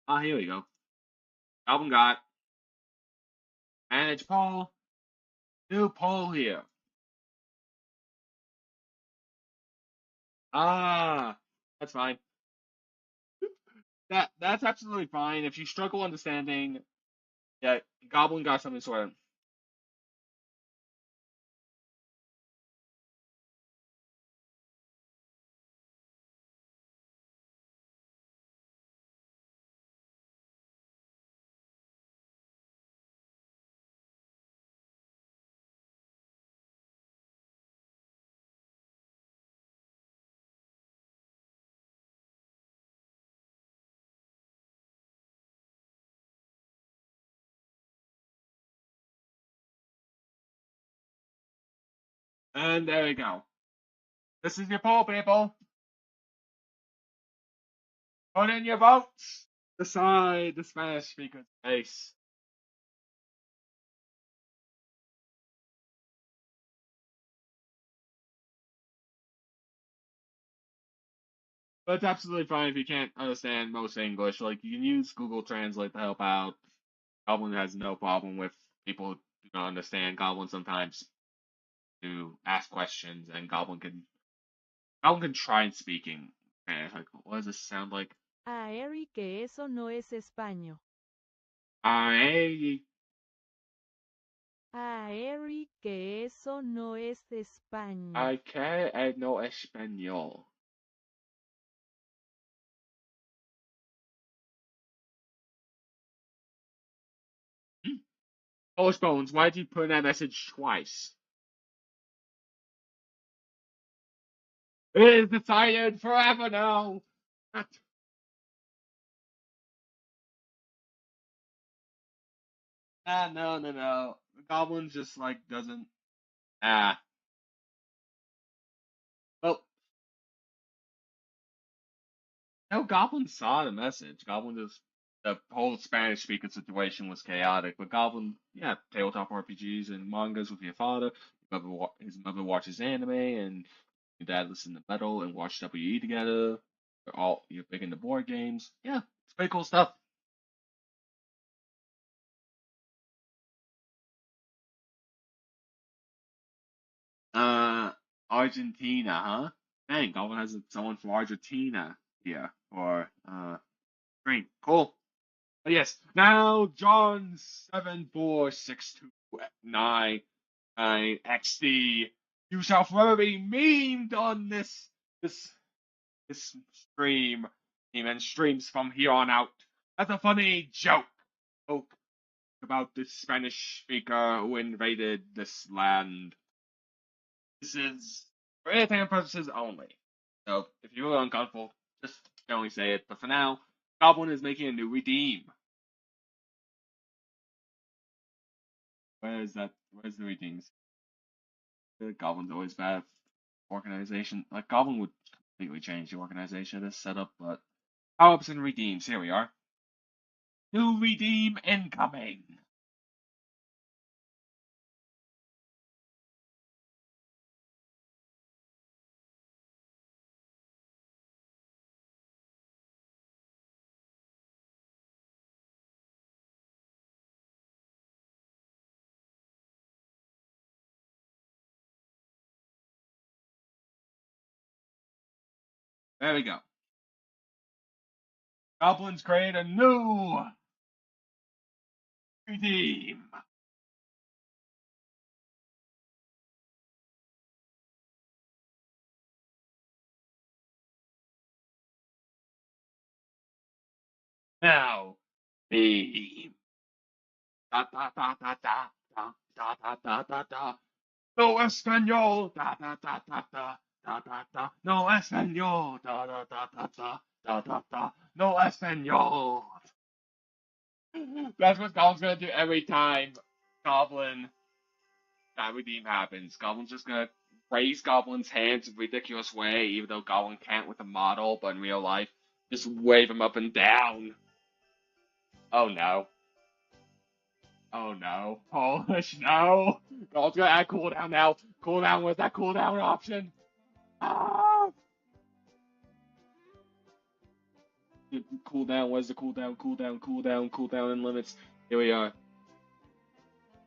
Ah, here we go. Goblin got manage poll. New poll here. Ah, that's fine. That's absolutely fine. If you struggle understanding, yeah, Goblin got something sorted. And there we go. This is your poll, people. Put in your votes. Decide the Spanish speaker's face. But it's absolutely fine if you can't understand most English. Like, you can use Google Translate to help out. Goblin has no problem with people who do not understand Goblin sometimes to ask questions, and Goblin can try speaking Spanish. Like, what does this sound like? A Eric que eso no es Español. I A Eric que eso no es Español. que no español. Polish Bones, why'd you put in that message twice? It is decided forever now. No. The Goblin just like doesn't. Ah. Well, no. Goblin saw the message. Goblin just the whole Spanish speaking situation was chaotic. But Goblin, yeah, tabletop RPGs and mangas with your father. His mother watches anime, and your dad listens to metal and watch WE together. You're big into board games. Yeah, it's pretty cool stuff. Argentina, huh? Dang, Goblin has someone from Argentina here for screen. Cool. But yes, now John 74629 you shall forever be memed on this stream. And streams from here on out. That's a funny joke about this Spanish speaker who invaded this land. This is for entertainment purposes only. So if you're really uncomfortable, just only say it. But for now, Goblin is making a new redeem. Where's the redeems? Goblin's always bad organization. Like Goblin would completely change the organization of this setup, but power-ups and redeems. Here we are. New redeem incoming. There we go. Goblins create a new redeem. Now, beam. Da da da da da da da da da da da. No español. Da da da da da da da da. No español. Da da da da da da da da. No español. That's what Goblin's gonna do every time that redeem happens. Goblin's just gonna raise Goblin's hands in a ridiculous way, even though Goblin can't with a model, but in real life, just wave him up and down. Oh no. Oh no. Polish, no! Goblin's gonna add cooldown now. Cooldown, where's that cooldown option? Ah! Cooldown, where's the cooldown? Cooldown and limits. Here we are.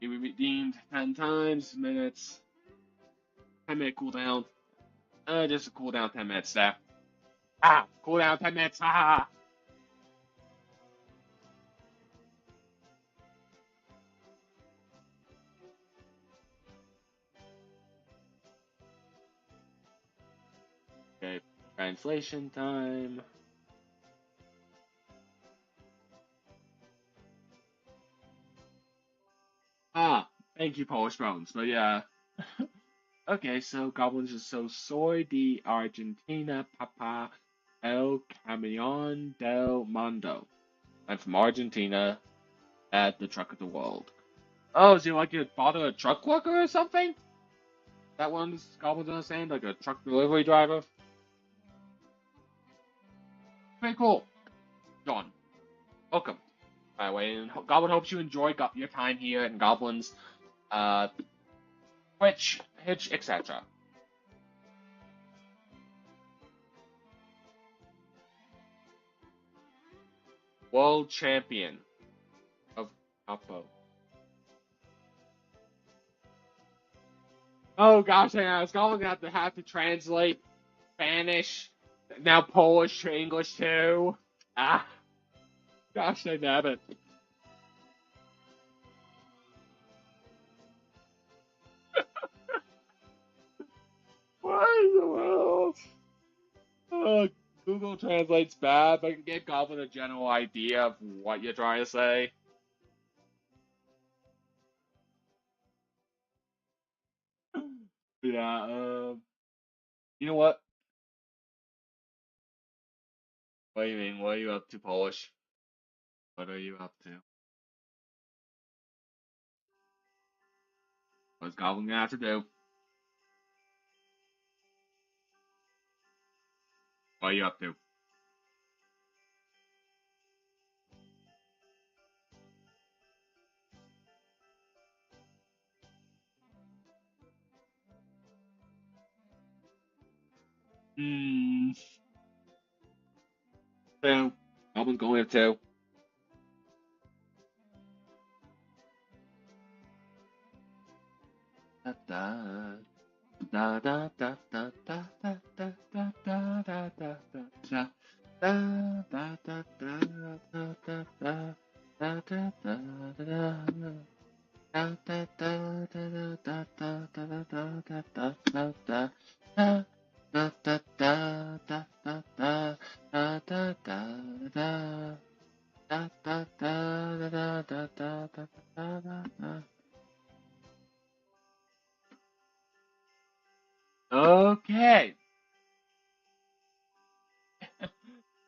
He redeemed 10 times, minutes. 10-minute cooldown. Just a cooldown 10 minutes there. Ah! Cooldown 10 minutes, ah! Okay, translation time. Ah, thank you, Polish Bones. But yeah. Okay, so Goblins is so soy de Argentina, papa, el camión del mundo. I'm from Argentina, at the truck of the world. Oh, is he like your father a truck worker or something? That one goblins understand, like a truck delivery driver. Pretty cool. John, welcome. By the way, and Goblin hopes you enjoy your time here in Goblins, Twitch, Hitch, etc. World Champion of Capo. Oh gosh, I was going to have to translate Spanish, now Polish to English too. Ah, gosh, I damn it. What in the world? Google Translate's bad, but I can get Goblin a general idea of what you're trying to say. Yeah, you know what? What do you mean? What are you up to, Polish? What are you up to? What's Goblin gonna have to do? What are you up to? Hmm. Two. Goblin's going with two. Da da da da da da da da da da da da da da. Da da da da da da da da da da da. Da da da da da da da da da da da da da. Da da da da da da da da da da. Da da da da da da da da da da. Okay.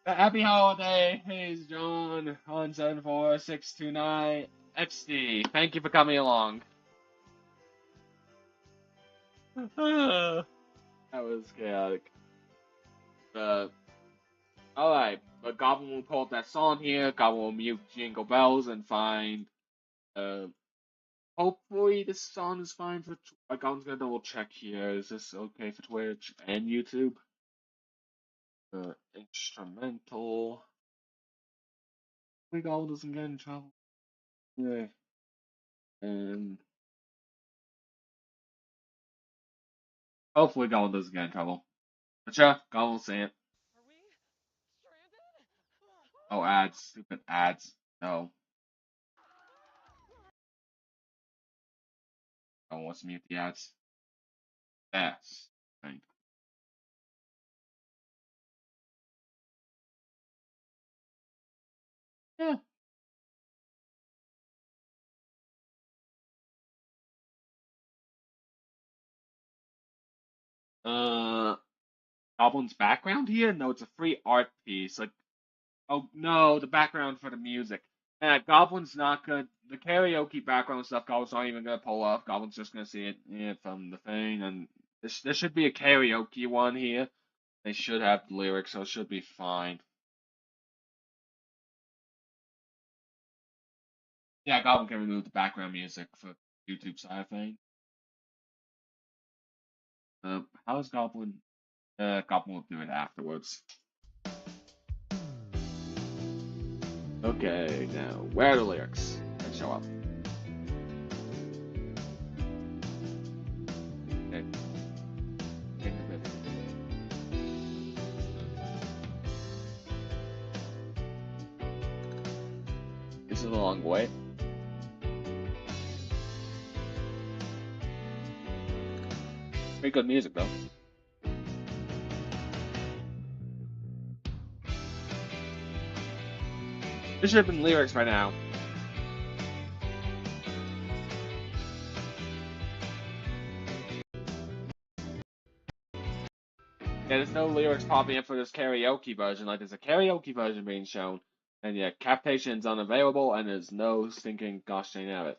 Happy holidays, John on 74629 XD. Thank you for coming along. That was chaotic. Alright, but Goblin will pull up that song here. Goblin will mute Jingle Bells and find. Hopefully this song is fine for. Goblin's gonna double check here. Is this okay for Twitch and YouTube? Instrumental. Hopefully Goblin doesn't get in trouble. Yeah. And hopefully Goblin doesn't get in trouble. But yeah, Goblin will say it. Are we stranded? Oh, ads. Stupid ads. No. Goblin wants to mute the ads. Yes. Right. Yeah. Goblin's background here? No, it's a free art piece. Like, oh no, the background for the music. Yeah, Goblin's not good. The karaoke background stuff, Goblin's not even gonna pull off. Goblin's just gonna see it from the thing, and there should be a karaoke one here. They should have the lyrics, so it should be fine. Yeah, Goblin can remove the background music for YouTube side of thing. How is Goblin? Goblin will do it afterwards. Okay, now where are the lyrics that show up? Okay. Take a bit. This is a long way. Pretty good music though. There should have been lyrics by now. Yeah, there's no lyrics popping up for this karaoke version. Like, there's a karaoke version being shown, and yeah, Captation's unavailable, and there's no stinking gosh dang of it.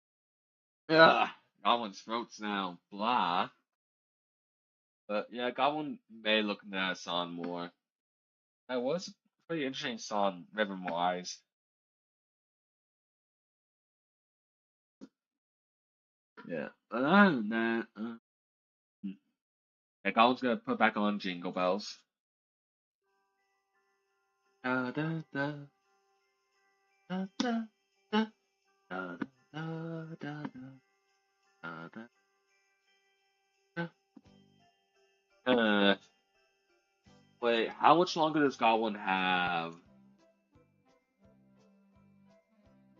Ugh, Goblin's throats now. Blah. But yeah, Goblin may look into that song more. That was a pretty interesting song, rhythm wise. Yeah. But other than that, yeah, Goblin's gonna put back on Jingle Bells. Da da da da da da da da da da da da. Wait, how much longer does Goblin have?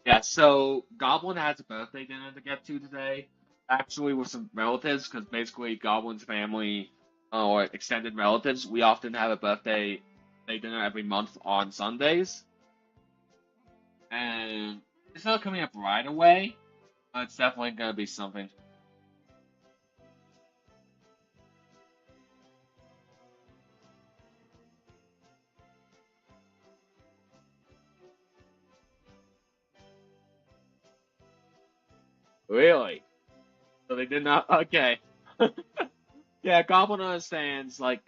Yeah, so Goblin has a birthday dinner to get to today, actually with some relatives, because basically Goblin's family or extended relatives, we often have a birthday dinner every month on Sundays, and it's not coming up right away, but it's definitely gonna be something. Really? So they did not. Okay. Yeah, Goblin understands. Like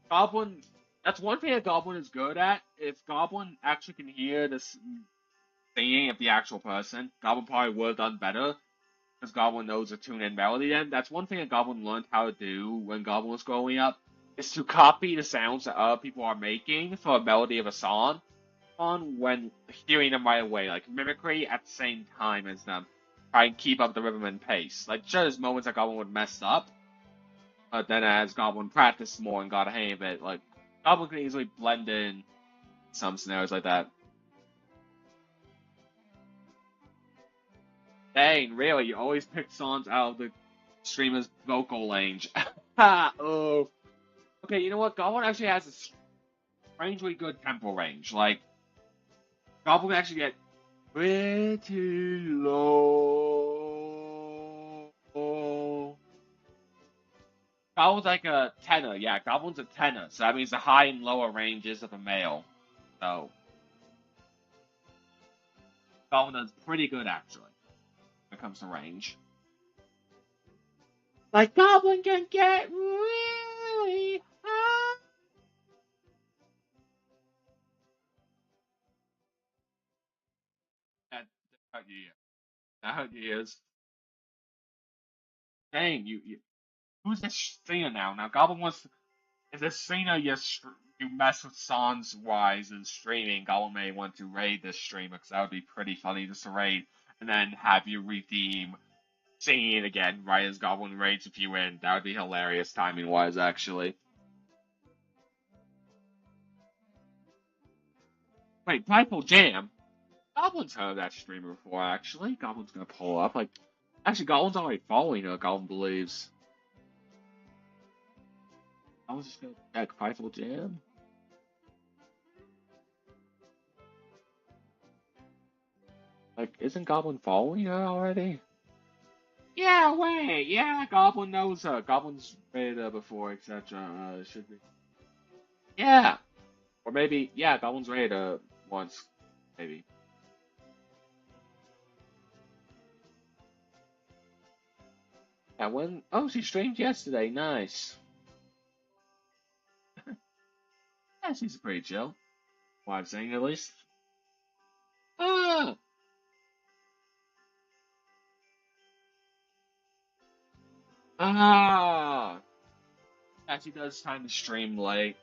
Goblin, that's one thing that Goblin is good at. If Goblin actually can hear this singing of the actual person, Goblin probably would have done better because Goblin knows the tune and melody. Then that's one thing that Goblin learned how to do when Goblin was growing up is to copy the sounds that other people are making for a melody of a song on when hearing them right away, like mimicry at the same time as them. Try and keep up the rhythm and pace. Like sure, there's moments that Goblin would mess up, but then as Goblin practiced more and got a hang of it, like Goblin can easily blend in some scenarios like that. Dang, really? You always pick songs out of the streamer's vocal range. Ha! Oh. Okay, you know what? Goblin actually has a strangely good tempo range. Like, Goblin can actually get pretty low. Goblin's like a tenor. Yeah, Goblin's a tenor. So that means the high and lower ranges of a male. So, Goblin does pretty good, actually, when it comes to range. Like, Goblin can get really high. That hurt your ears. That hurt your ears. Dang, you who's this singer now? Now, Goblin wants to, if this singer you mess with songs wise and streaming, Goblin may want to raid this streamer because that would be pretty funny just to raid and then have you redeem singing it again right as Goblin raids if you win. That would be hilarious timing wise, actually. Wait, Prideful Jam? Goblin's heard of that streamer before, actually. Goblin's gonna pull up. Like, actually, Goblin's already following her, Goblin believes. I was just gonna check Prideful Jam. Like, isn't Goblin following her already? Yeah, wait, yeah, Goblin knows her. Goblin's rated her before, etc. Should be. Yeah! Or maybe, yeah, Goblin's rated her once, maybe. Yeah, when? Oh, she streamed yesterday, nice. Yeah, she's pretty chill. What I'm saying, at least. Ah! Ah! Yeah, she does time to stream late.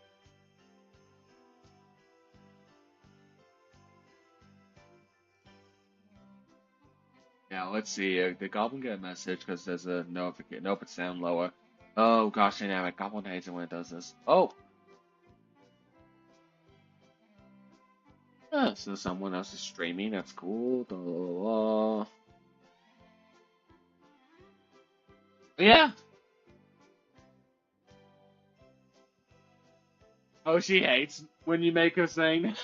Yeah, let's see. Did Goblin get a message? Because there's a notification. Nope, it's down lower. Oh, gosh, dynamic. Goblin hates it when it does this. Oh! So someone else is streaming. That's cool. Blah, blah, blah. Yeah. Oh, she hates when you make her sing.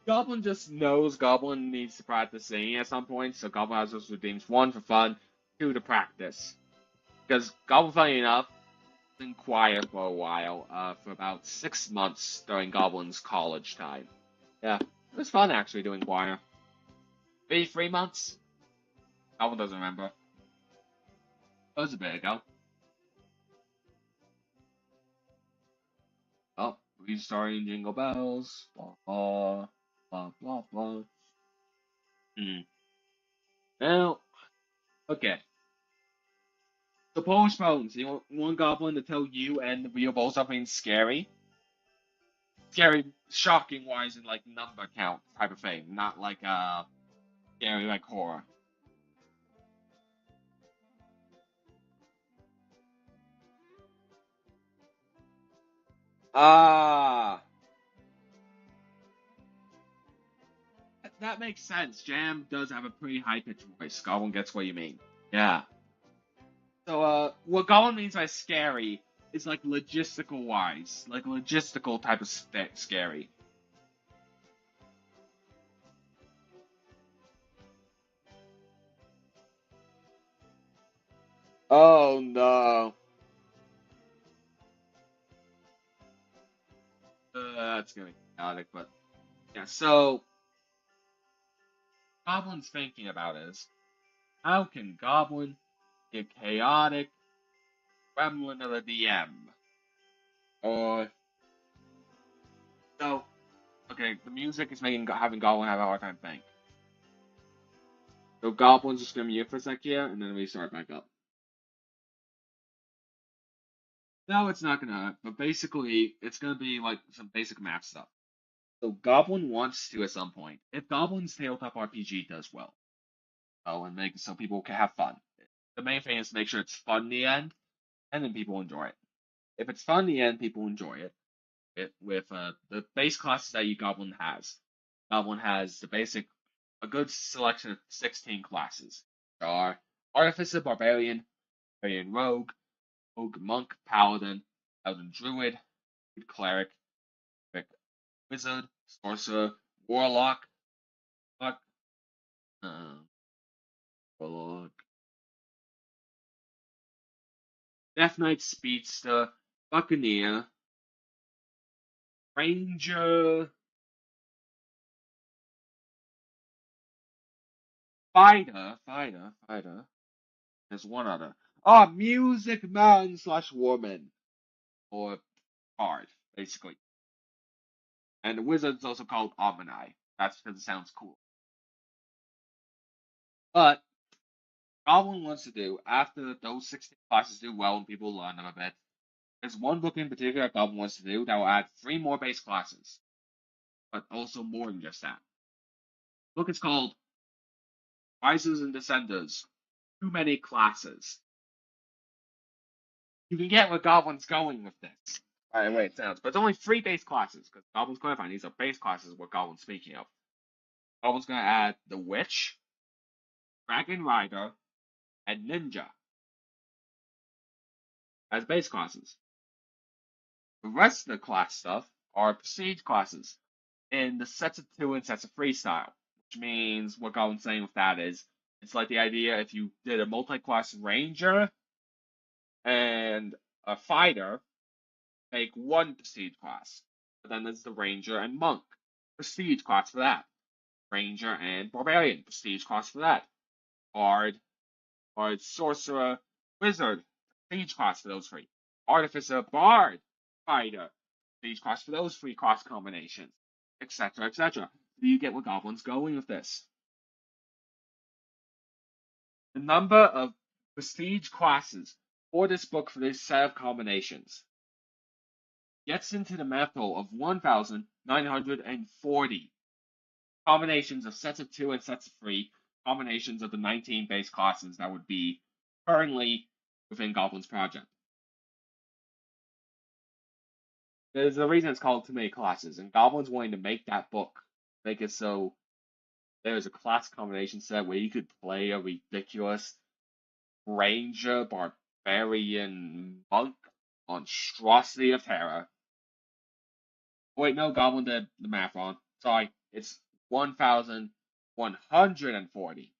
Goblin just knows Goblin needs to practice singing at some point, so Goblin has those routines. One, for fun. Two, to practice. Because Goblin, funny enough, was in choir for a while, for about 6 months during Goblin's college time. Yeah, it was fun actually doing choir. Maybe 3 months? Goblin doesn't remember. That was a bit ago. Oh, restarting Jingle Bells. Blah blah blah blah blah. Now, okay. So postpone. So you want one goblin to tell you and the real bowl something scary. Scary, shocking wise in like number count type of thing, not like scary like horror. Ah, that makes sense. Jam does have a pretty high pitched voice. Goblin gets what you mean. Yeah. So what Goblin means by scary is like logistical wise, like logistical type of scary. Oh no. That's gonna be chaotic, but yeah. So Goblin's thinking about is how can Goblin be a chaotic gremlin of the DM? Or so okay, the music is making having Goblin have a hard time thinking. So Goblin's just gonna mute for a sec here, and then we start back up. No, it's not gonna, but basically, it's gonna be like some basic math stuff. So Goblin wants to at some point, if Goblin's tabletop RPG does well, and make so people can have fun. The main thing is to make sure it's fun in the end, and then people enjoy it. If it's fun in the end, people enjoy it. With the base classes that Goblin has. Goblin has a good selection of 16 classes. There are Artificer, Barbarian, Barbarian Rogue, Rogue Monk, Paladin, Paladin Druid, Cleric, Wizard, Sorcerer, Warlock, Warlock, Warlock, Death Knight, Speedster, Buccaneer, Ranger, Fighter. There's one other. Music Man / Woman. Or Bard, basically. And the Wizard's also called Omni. That's because it sounds cool. But Goblin wants to do, after those 16 classes do well and people learn them a bit, there's one book in particular Goblin wants to do that will add 3 more base classes. But also more than just that. The book is called Risers and Descenders. Too many classes. You can get where Goblin's going with this. By the way it sounds. But it's only 3 base classes, because Goblin's clarifying these are base classes what Goblin's speaking of. Goblin's going to add the Witch, Dragon Rider, and Ninja as base classes. The rest of the class stuff are prestige classes in the sets of 2 and sets of 3 style, which means what Goblin's saying with that is it's like the idea if you did a multi-class Ranger and a Fighter, make 1 prestige class. But then there's the Ranger and Monk, prestige class for that. Ranger and Barbarian, prestige class for that. Bard, Sorcerer, Wizard, prestige class for those 3. Artificer, Bard, Fighter, prestige class for those 3 class combinations, etc., etc. Do you get where Goblin's going with this? The number of prestige classes for this book for this set of combinations gets into the math total of 1,940 combinations of sets of 2 and sets of 3, combinations of the 19 base classes that would be currently within Goblin's project. There's a reason it's called Too Many Classes, and Goblin's wanting to make that book, make it so there's a class combination set where you could play a ridiculous Ranger, Barbarian, Monk, Monstrosity of Terror. Wait, no, Goblin did the math wrong. Sorry, it's 1,140.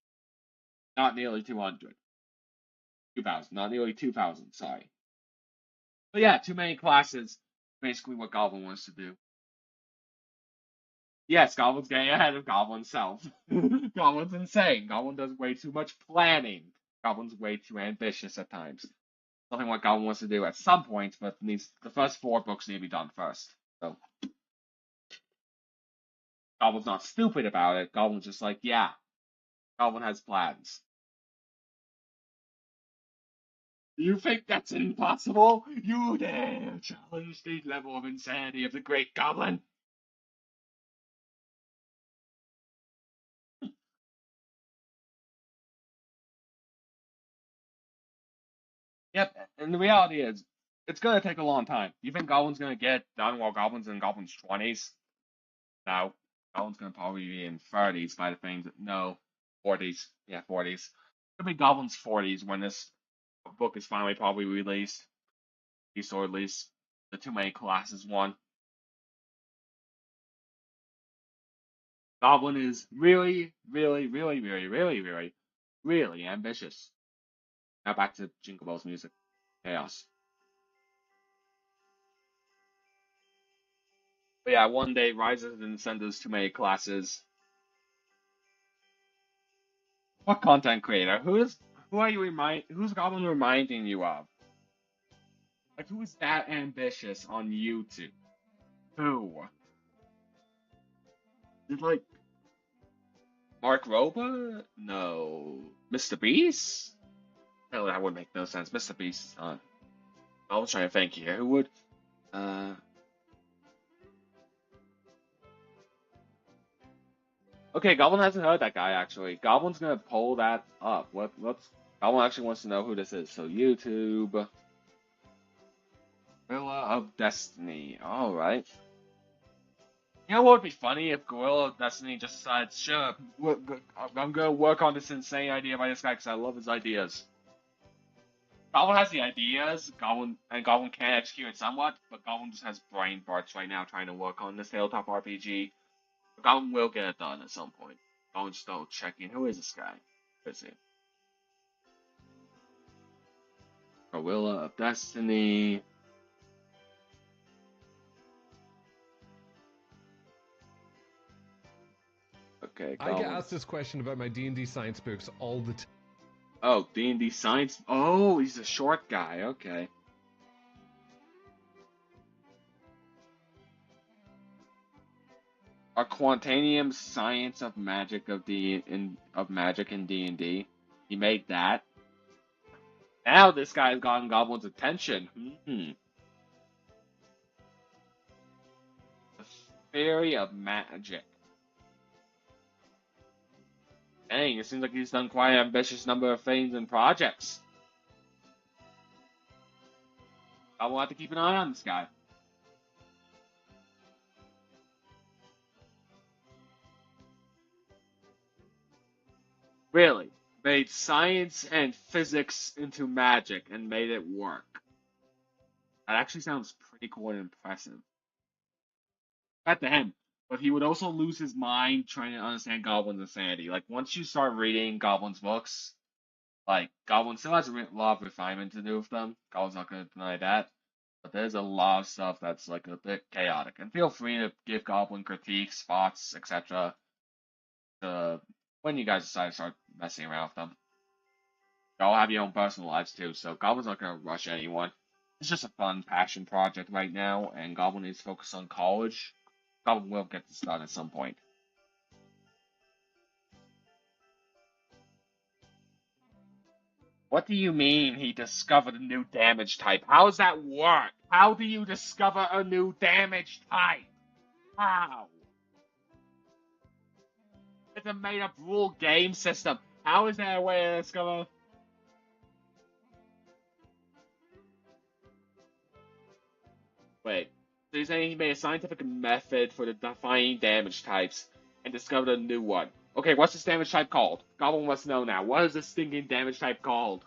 Not nearly 200. 2,000, not nearly 2,000, sorry. But yeah, too many classes, basically what Goblin wants to do. Yes, Goblin's getting ahead of Goblin himself. Goblin's insane. Goblin does way too much planning. Goblin's way too ambitious at times. Something what Goblin wants to do at some point, but needs the first 4 books need to be done first. So Goblin's not stupid about it. Goblin's just like, yeah, Goblin has plans. Do you think that's impossible? You dare challenge the level of insanity of the Great Goblin? Yep, and the reality is, it's gonna take a long time. You think Goblin's gonna get done while Goblin's in Goblin's 20s? No. Goblin's gonna probably be in 30s by the things. No, 40s. Yeah, 40s. It'll be Goblin's 40s when this book is finally probably released. Or at least the Too Many Classes one. Goblin is really, really, really, really, really, really, really ambitious. Now back to Jingle Bells music. Chaos. But yeah, one day rises and sends us Too Many Classes. What content creator? Who's Goblin reminding you of? Like who's that ambitious on YouTube? Who? Is like Mark Roba? No. Mr. Beast? No, that would make no sense. Mr. Beast. I was trying to think here. Who would? Okay, Goblin hasn't heard that guy actually. Goblin's gonna pull that up. What's Goblin actually wants to know who this is. So YouTube. Gorilla of Destiny. Alright. You know what would be funny if Gorilla of Destiny just decides, sure, I'm gonna work on this insane idea by this guy because I love his ideas. Goblin has the ideas, Goblin can execute it somewhat, but Goblin just has brain farts right now trying to work on this tabletop RPG. But Goblin will get it done at some point. Goblin's still checking. Who is this guy? Who is he? Gorilla of Destiny. Okay, I get asked this question about my D&D science books all the time. Oh, D&D science. Oh, he's a short guy. Okay. A Quantanium Science of Magic of Magic in D&D. He made that. Now this guy's gotten Goblin's attention. The Theory of Magic. Dang, it seems like he's done quite an ambitious number of things and projects. I will have to keep an eye on this guy. Really, made science and physics into magic and made it work. That actually sounds pretty cool and impressive. Back to him. But he would also lose his mind trying to understand Goblin's insanity. Like, once you start reading Goblin's books, like, Goblin still has a lot of refinement to do with them. Goblin's not going to deny that. But there's a lot of stuff that's, like, a bit chaotic. And feel free to give Goblin critiques, thoughts, etc. When you guys decide to start messing around with them. Y'all have your own personal lives, too, so Goblin's not going to rush anyone. It's just a fun passion project right now, and Goblin needs to focus on college. Goblin will get this done at some point. What do you mean he discovered a new damage type? How does that work? How do you discover a new damage type? How? It's a made-up rule game system. How is there a way to discover? Wait. So you're saying he made a scientific method for defining damage types and discovered a new one. Okay, what's this damage type called? Goblin wants to know now. What is this stinking damage type called?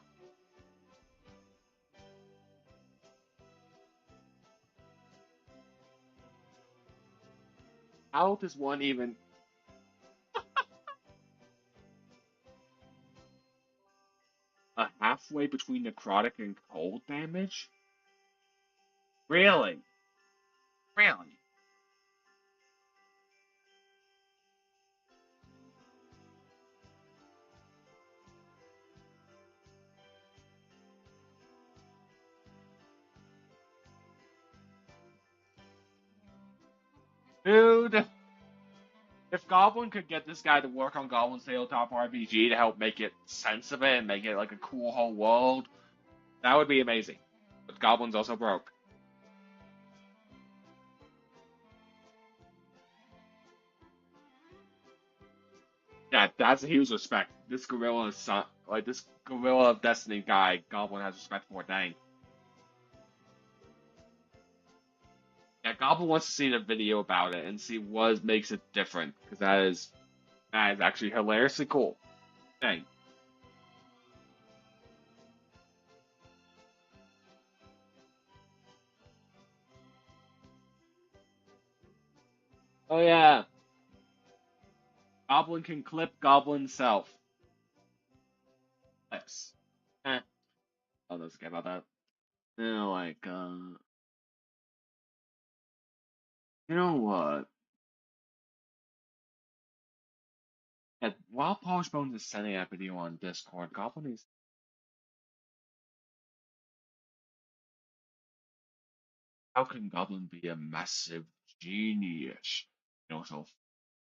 How does one even... a halfway between necrotic and cold damage? Really? Really? Dude, if Goblin could get this guy to work on Goblin's Tabletop RPG to help make it sense of it and make it like a cool whole world, that would be amazing. But Goblin's also broke. Yeah, that's a huge respect. This gorilla is like this gorilla of Destiny guy, Goblin has respect for. Dang. Yeah, Goblin wants to see the video about it and see what makes it different because that is actually hilariously cool. Dang. Oh yeah, Goblin can clip Goblin self. Nice. Oh, let's get about that. You know, like, you know what? Yeah, while Polish Bones is sending that video on Discord, Goblin is. How can Goblin be a massive genius? You know, so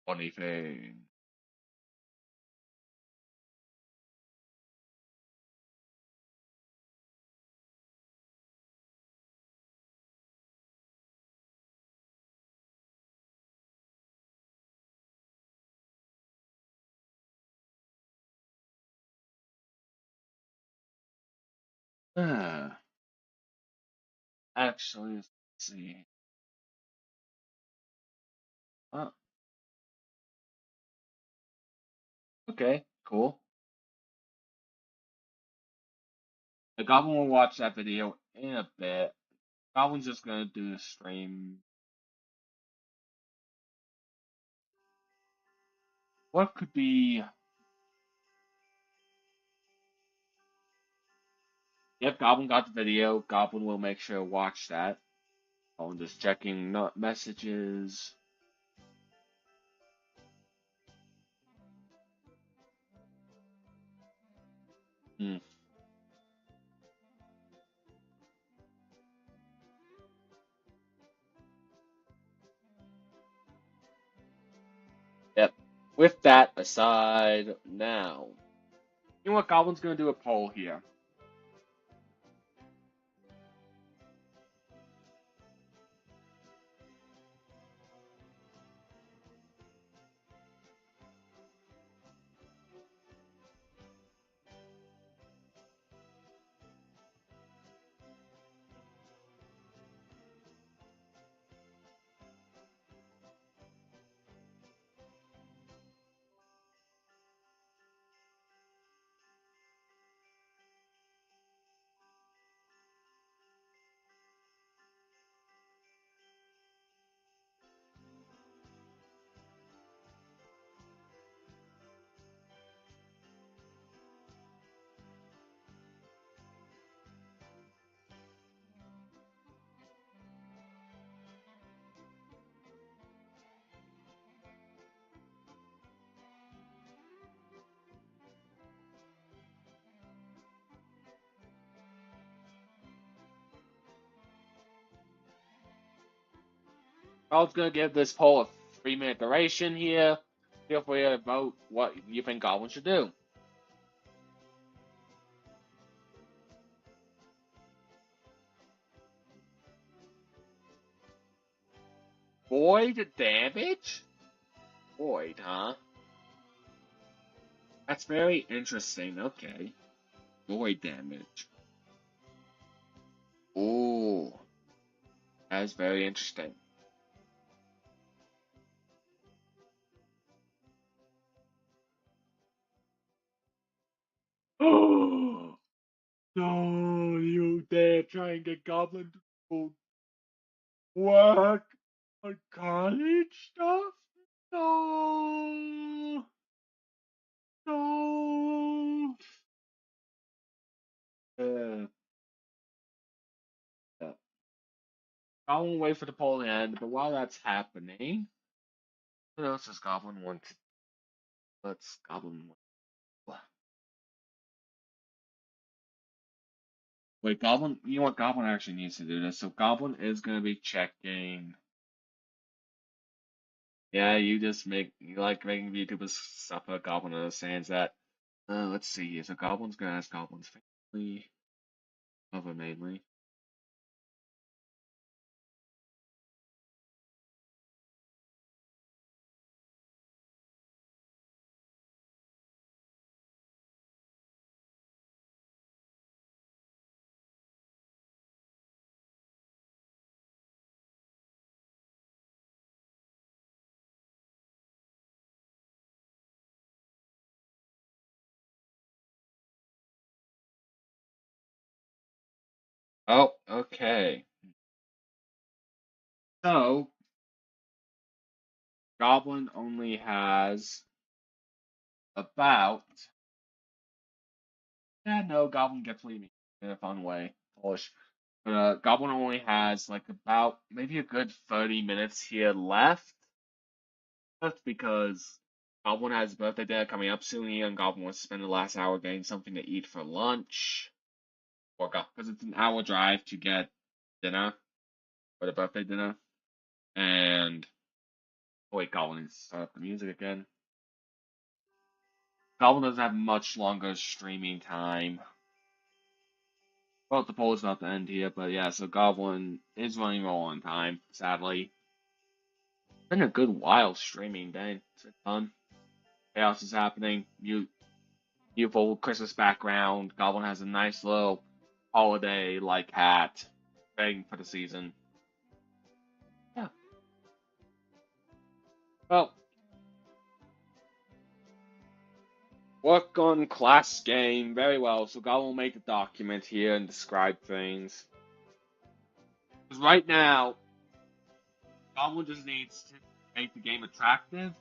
funny thing. Actually, let's see. Oh, okay, cool. The Goblin will watch that video in a bit. Goblin's just gonna do the stream. What could be? Yep, Goblin got the video. Goblin will make sure to watch that. Oh, I'm just checking not messages. Hmm. Yep. With that aside, now. You know what? Goblin's gonna do a poll here. I was gonna give this poll a 3 minute duration here. Feel free to vote what you think Goblin should do. Void damage? Void, huh? That's very interesting. Okay. Void damage. Ooh. That's very interesting. Oh no, you dare try and get Goblin to work on college stuff? No. No. Uh, yeah. I won't wait for the poll to end, but while that's happening, what else does Goblin want to? Let's Goblin. Wait, Goblin. You know what? Goblin actually needs to do this. So Goblin is going to be checking Yeah, you like making VTubers suffer. Goblin understands that. Let's see here. So Goblin's gonna ask Goblin's family, cover mainly. Oh, okay. So Goblin only has about. Yeah, no, Goblin gets what you mean in a fun way. Polish. But Goblin only has like about maybe a good 30 minutes here left. That's because Goblin has birthday dinner coming up soon here, and Goblin wants to spend the last hour getting something to eat for lunch. Or because it's an hour drive to get dinner for the birthday dinner. And oh wait, Goblin needs to start up the music again. Goblin doesn't have much longer streaming time. Well, the poll is about to end here, but yeah, so Goblin is running low on time, sadly. Been a good while streaming, dang. It's fun. Chaos is happening. Beautiful Christmas background. Goblin has a nice little holiday-like hat. Begging for the season. Yeah. Well, work on class game very well, so Goblin will make a document here and describe things. Because right now, Goblin just needs to make the game attractive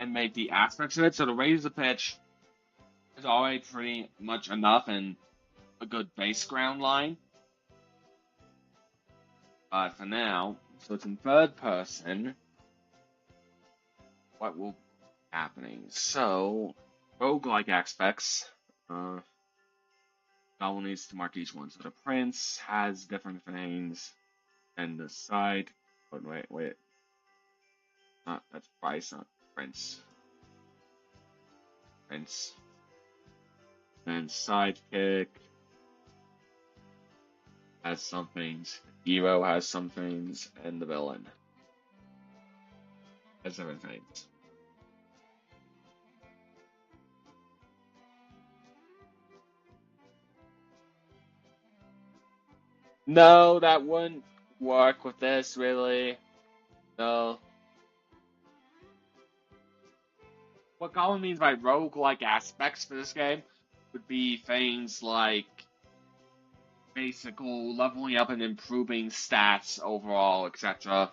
and make the aspects of it. So to raise the pitch is already pretty much enough and a good base ground line. But for now, so it's in third person. What will be happening? So, roguelike aspects. Goblin needs to mark each one. So the prince has different things. And the side. Oh, wait. That's Bryce, not Prince. Prince. And sidekick has some things. Hero has some things. And the villain has different things. No, that wouldn't work with this, really. No. What Goblin means by roguelike aspects for this game would be things like basically leveling up and improving stats overall, etc.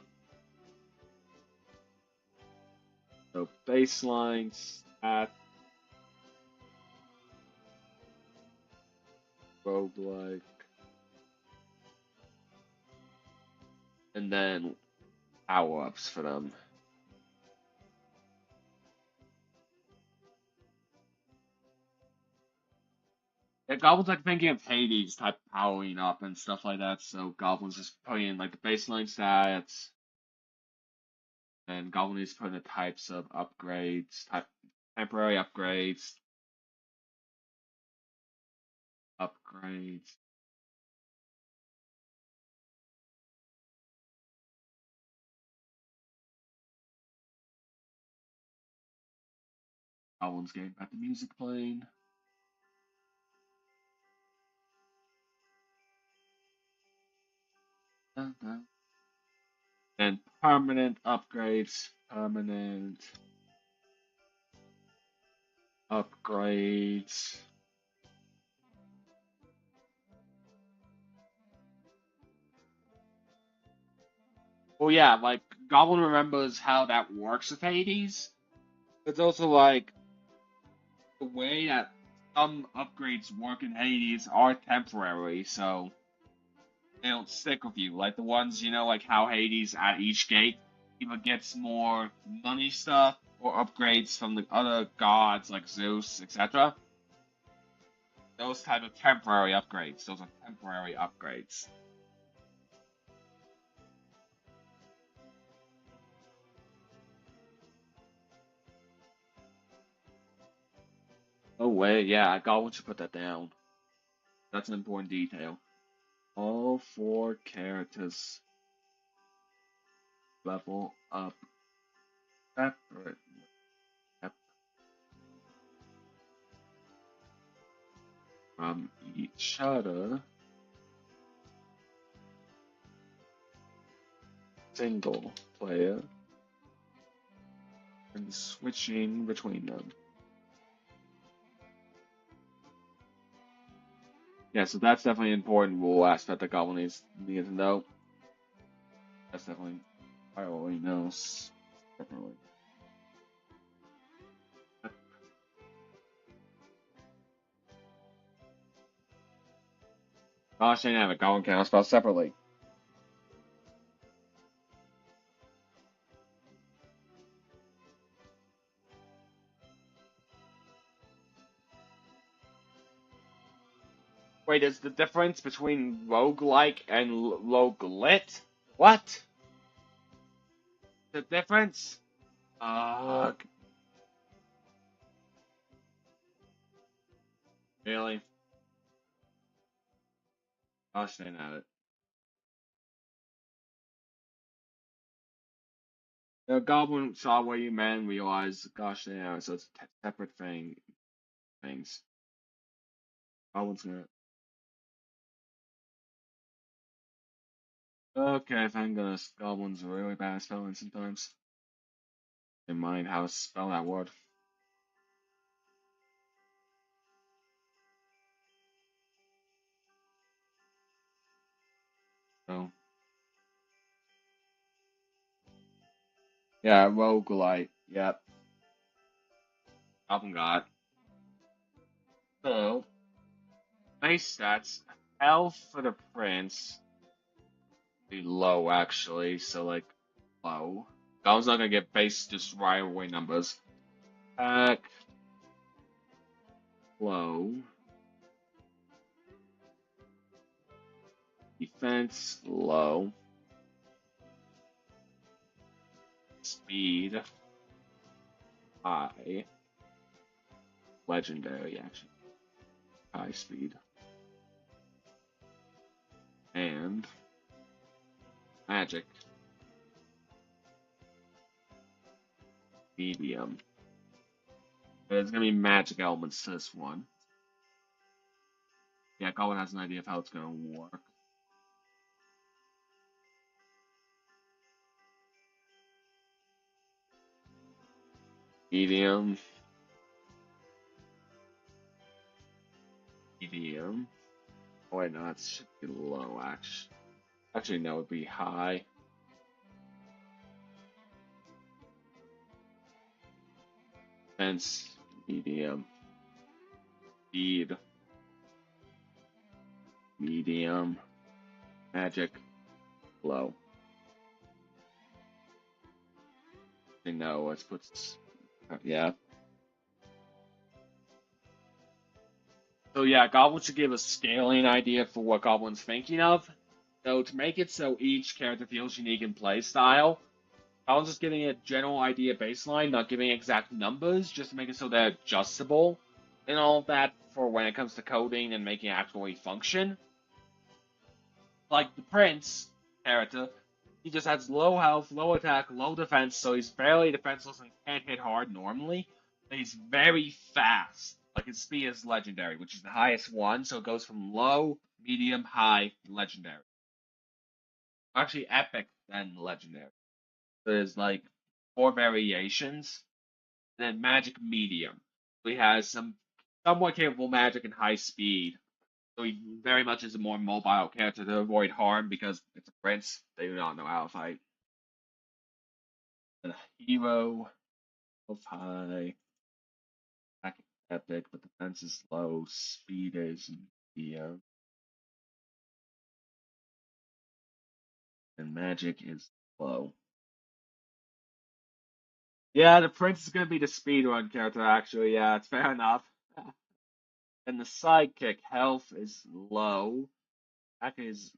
So baseline stat, roguelike, and then power-ups for them. Yeah, Goblin's like thinking of Hades type powering up and stuff like that, so Goblin's just putting in like the baseline stats, and Goblin is putting the types of upgrades, temporary upgrades, Goblin's getting back the music playing. Dun, dun. And permanent upgrades, permanent upgrades. Well, yeah, like Goblin remembers how that works with Hades. It's also like the way that some upgrades work in Hades are temporary, so they don't stick with you. Like the ones, like how Hades at each gate either gets more money stuff or upgrades from the other gods like Zeus, etc. Those type of temporary upgrades. Those are temporary upgrades. way, yeah, Goblin should put that down. That's an important detail. All 4 characters level up separately. Yep. From each other. Single player. And switching between them. Yeah, so that's definitely an important rule aspect that Goblin needs to know. That's definitely priority knows. Definitely. Gosh, I have a Goblin can spell separately. Wait, is the difference between roguelike and roguelit? What? The difference? Really? Gosh, dang it. The Goblin saw what you meant, realized, gosh, yeah, so it's separate things. Goblin's gonna. Okay, thank goodness. Goblin's really bad at spelling sometimes. In mind how to spell that word. So. Yeah, roguelite. Yep. Goblin got. So. Base stats. Health for the prince. Be low, actually, so, like, low. Goblin's not gonna get base just right away numbers. Attack. Low. Defense, low. Speed, high. Legendary, actually. High speed. And magic. Medium. There's gonna be magic elements to this one. Yeah, Goblin has an idea of how it's gonna work. Medium. Medium. Oh wait, no, that should be low, actually. Actually, no, it'd be high. Defense, medium. Speed. Medium. Magic, low. I know, let's put... Yeah. So yeah, Goblin should give a scaling idea for what Goblin's thinking of. So to make it so each character feels unique in play style, Goblin's just giving a general idea baseline, not giving exact numbers, just to make it so they're adjustable and all of that for when it comes to coding and making it actually function. Like the Prince character, he just has low health, low attack, low defense, so he's fairly defenseless and can't hit hard normally. But he's very fast. Like his speed is legendary, which is the highest one, so it goes from low, medium, high, legendary. Actually, epic, then legendary. There's like 4 variations, and then magic medium. So he has some somewhat capable magic and high speed. So he very much is a more mobile character to avoid harm because it's a prince. They do not know how to fight. And a hero of high, attack epic, but defense is low, speed is medium, and magic is low. Yeah, the prince is gonna be the speedrun character actually, yeah, it's fair enough. And the sidekick health is low, attack is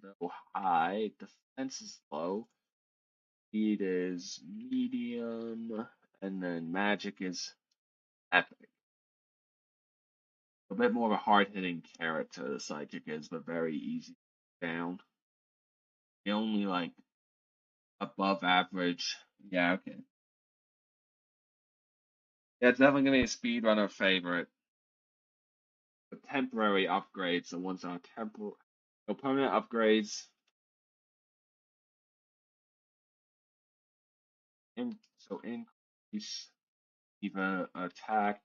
high, defense is low, speed is medium, and then magic is epic. A bit more of a hard-hitting character, the Psychic is, but very easy down. The only, like, above average. Yeah, okay. Yeah, it's definitely gonna be a speedrunner favorite. The temporary upgrades, the ones that are temporary, no permanent upgrades. So increase either attack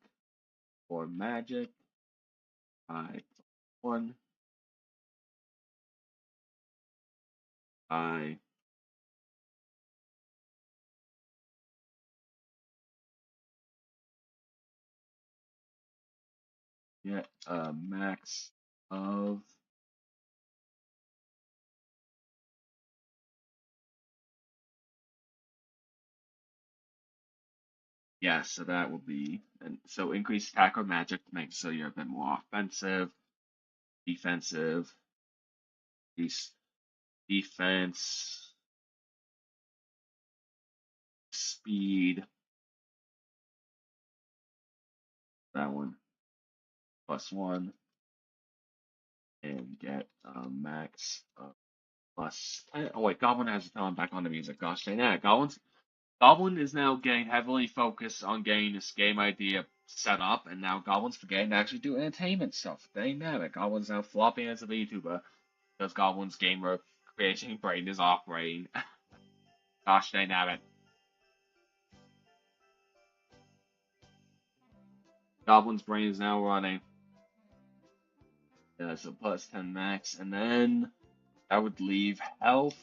or magic by 1 by get a max of yeah, so that will be and so increase attack or magic to make so you're a bit more offensive, defensive, defense, speed, that one +1, and get a max of +10. Oh wait, Goblin has to tell him back on the music. Gosh dang that, Goblin is now getting heavily focused on getting this game idea set up, and now Goblin's forgetting to actually do entertainment stuff. Dang it, Goblin's now flopping as a VTuber because Goblin's gamer creation brain is off brain. Gosh dang it. Goblin's brain is now running. Yeah, so +10 max, and then that would leave health.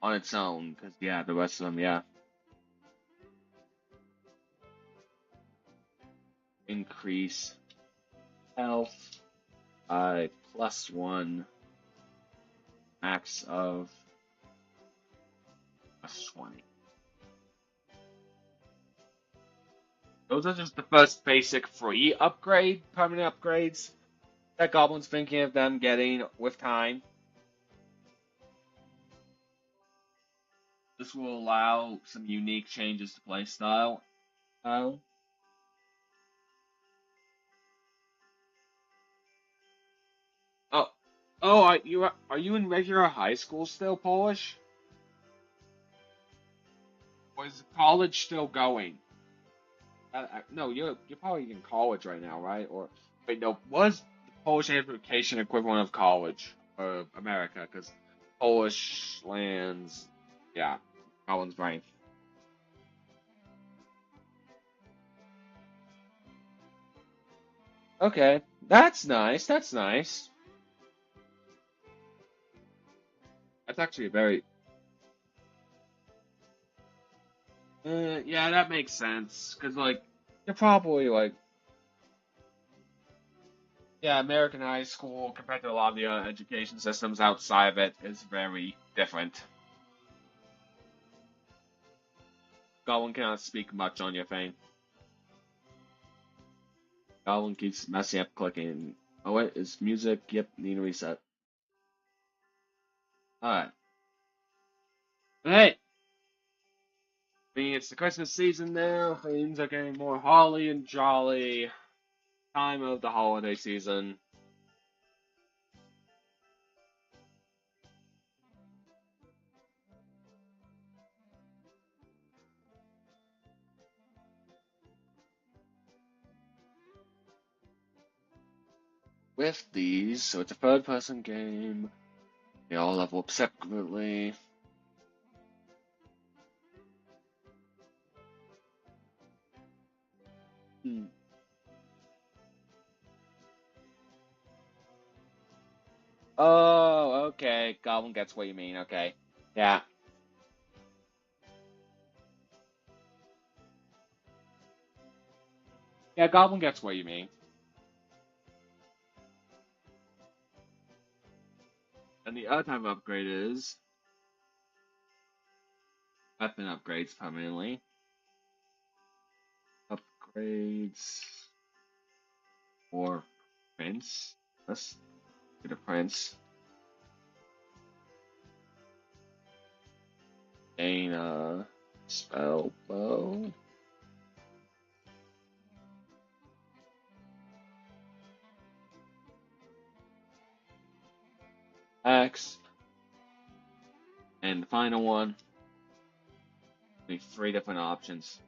On its own, because yeah, the rest of them, yeah. Increase health by +1, max of +20. Those are just the first basic free upgrade, permanent upgrades that Goblin's thinking of them getting with time. This will allow some unique changes to playstyle. Oh, are you in regular high school still, Polish? Or is college still going? No, you're probably in college right now, right? Or wait, no, was the Polish education equivalent of college or America? Because Polish lands, yeah, Colin's brain. Okay, that's nice. That's nice. That's actually a very. Yeah, that makes sense. Cause like, you're probably like, yeah, American high school compared to a lot of the other education systems outside of it is very different. Goblin cannot speak much on your thing. Goblin keeps messing up clicking. Oh wait, is music? Yep, need a reset. Alright. Hey! I mean, it's the Christmas season now. Things are getting more holly and jolly. Time of the holiday season. With these, so it's a third-person game. They all level up separately. Oh, okay. Goblin gets what you mean. Okay. Yeah. Yeah, Goblin gets what you mean. And the other type of upgrade is weapon upgrades permanently. Upgrades for Prince. Let's get a Prince. Dana. Spell bow. Axe. And the final one. Only 3 different options.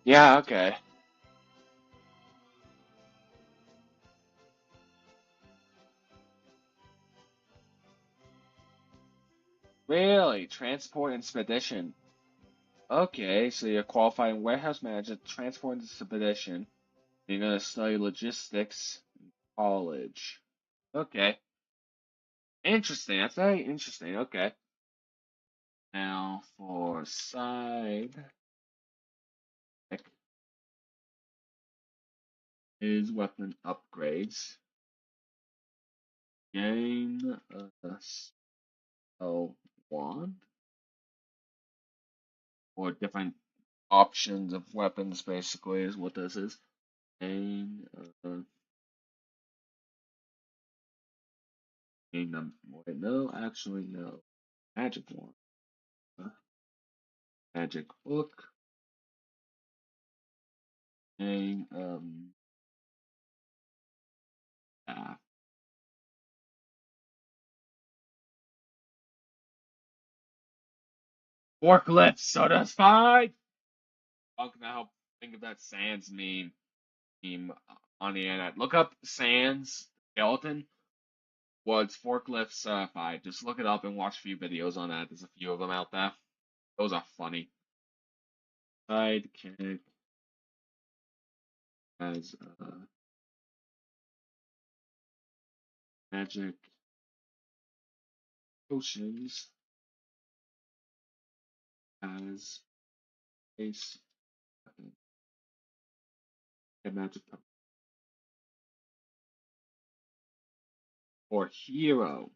Yeah, okay. Really? Transport expedition. Okay, so you're qualifying warehouse manager, transport expedition. You're gonna study logistics in college. Okay. Interesting. That's very interesting. Okay. Now for side is weapon upgrades. Gain a spell wand or different options of weapons basically is what this is. Gain gain them. Wait, no, actually no. Magic wand. Magic book. Gain staff. Forklift, so that's fine. I'm gonna help think of that Sans meme on the internet. Look up Sans skeleton. What's forklift certified? Just look it up and watch a few videos on that. There's a few of them out there. Those are funny. Sidekick has magic potions as base weapon. And magic potion. Or hero.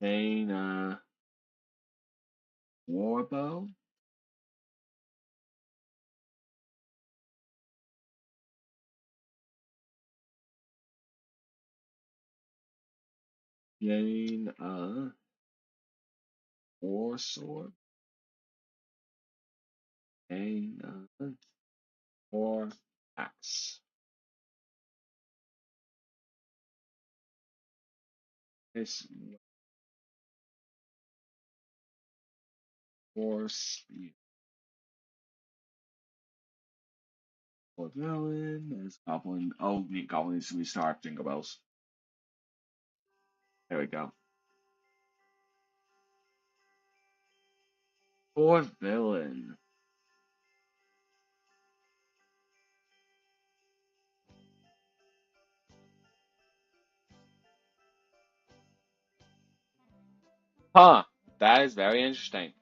Gain warbow. Gain war sword. Gain war axe. This war speed. For villain, there's goblin. Oh, neat goblin needs to restart Jingle Bells. There we go. For villain. Huh. That is very interesting.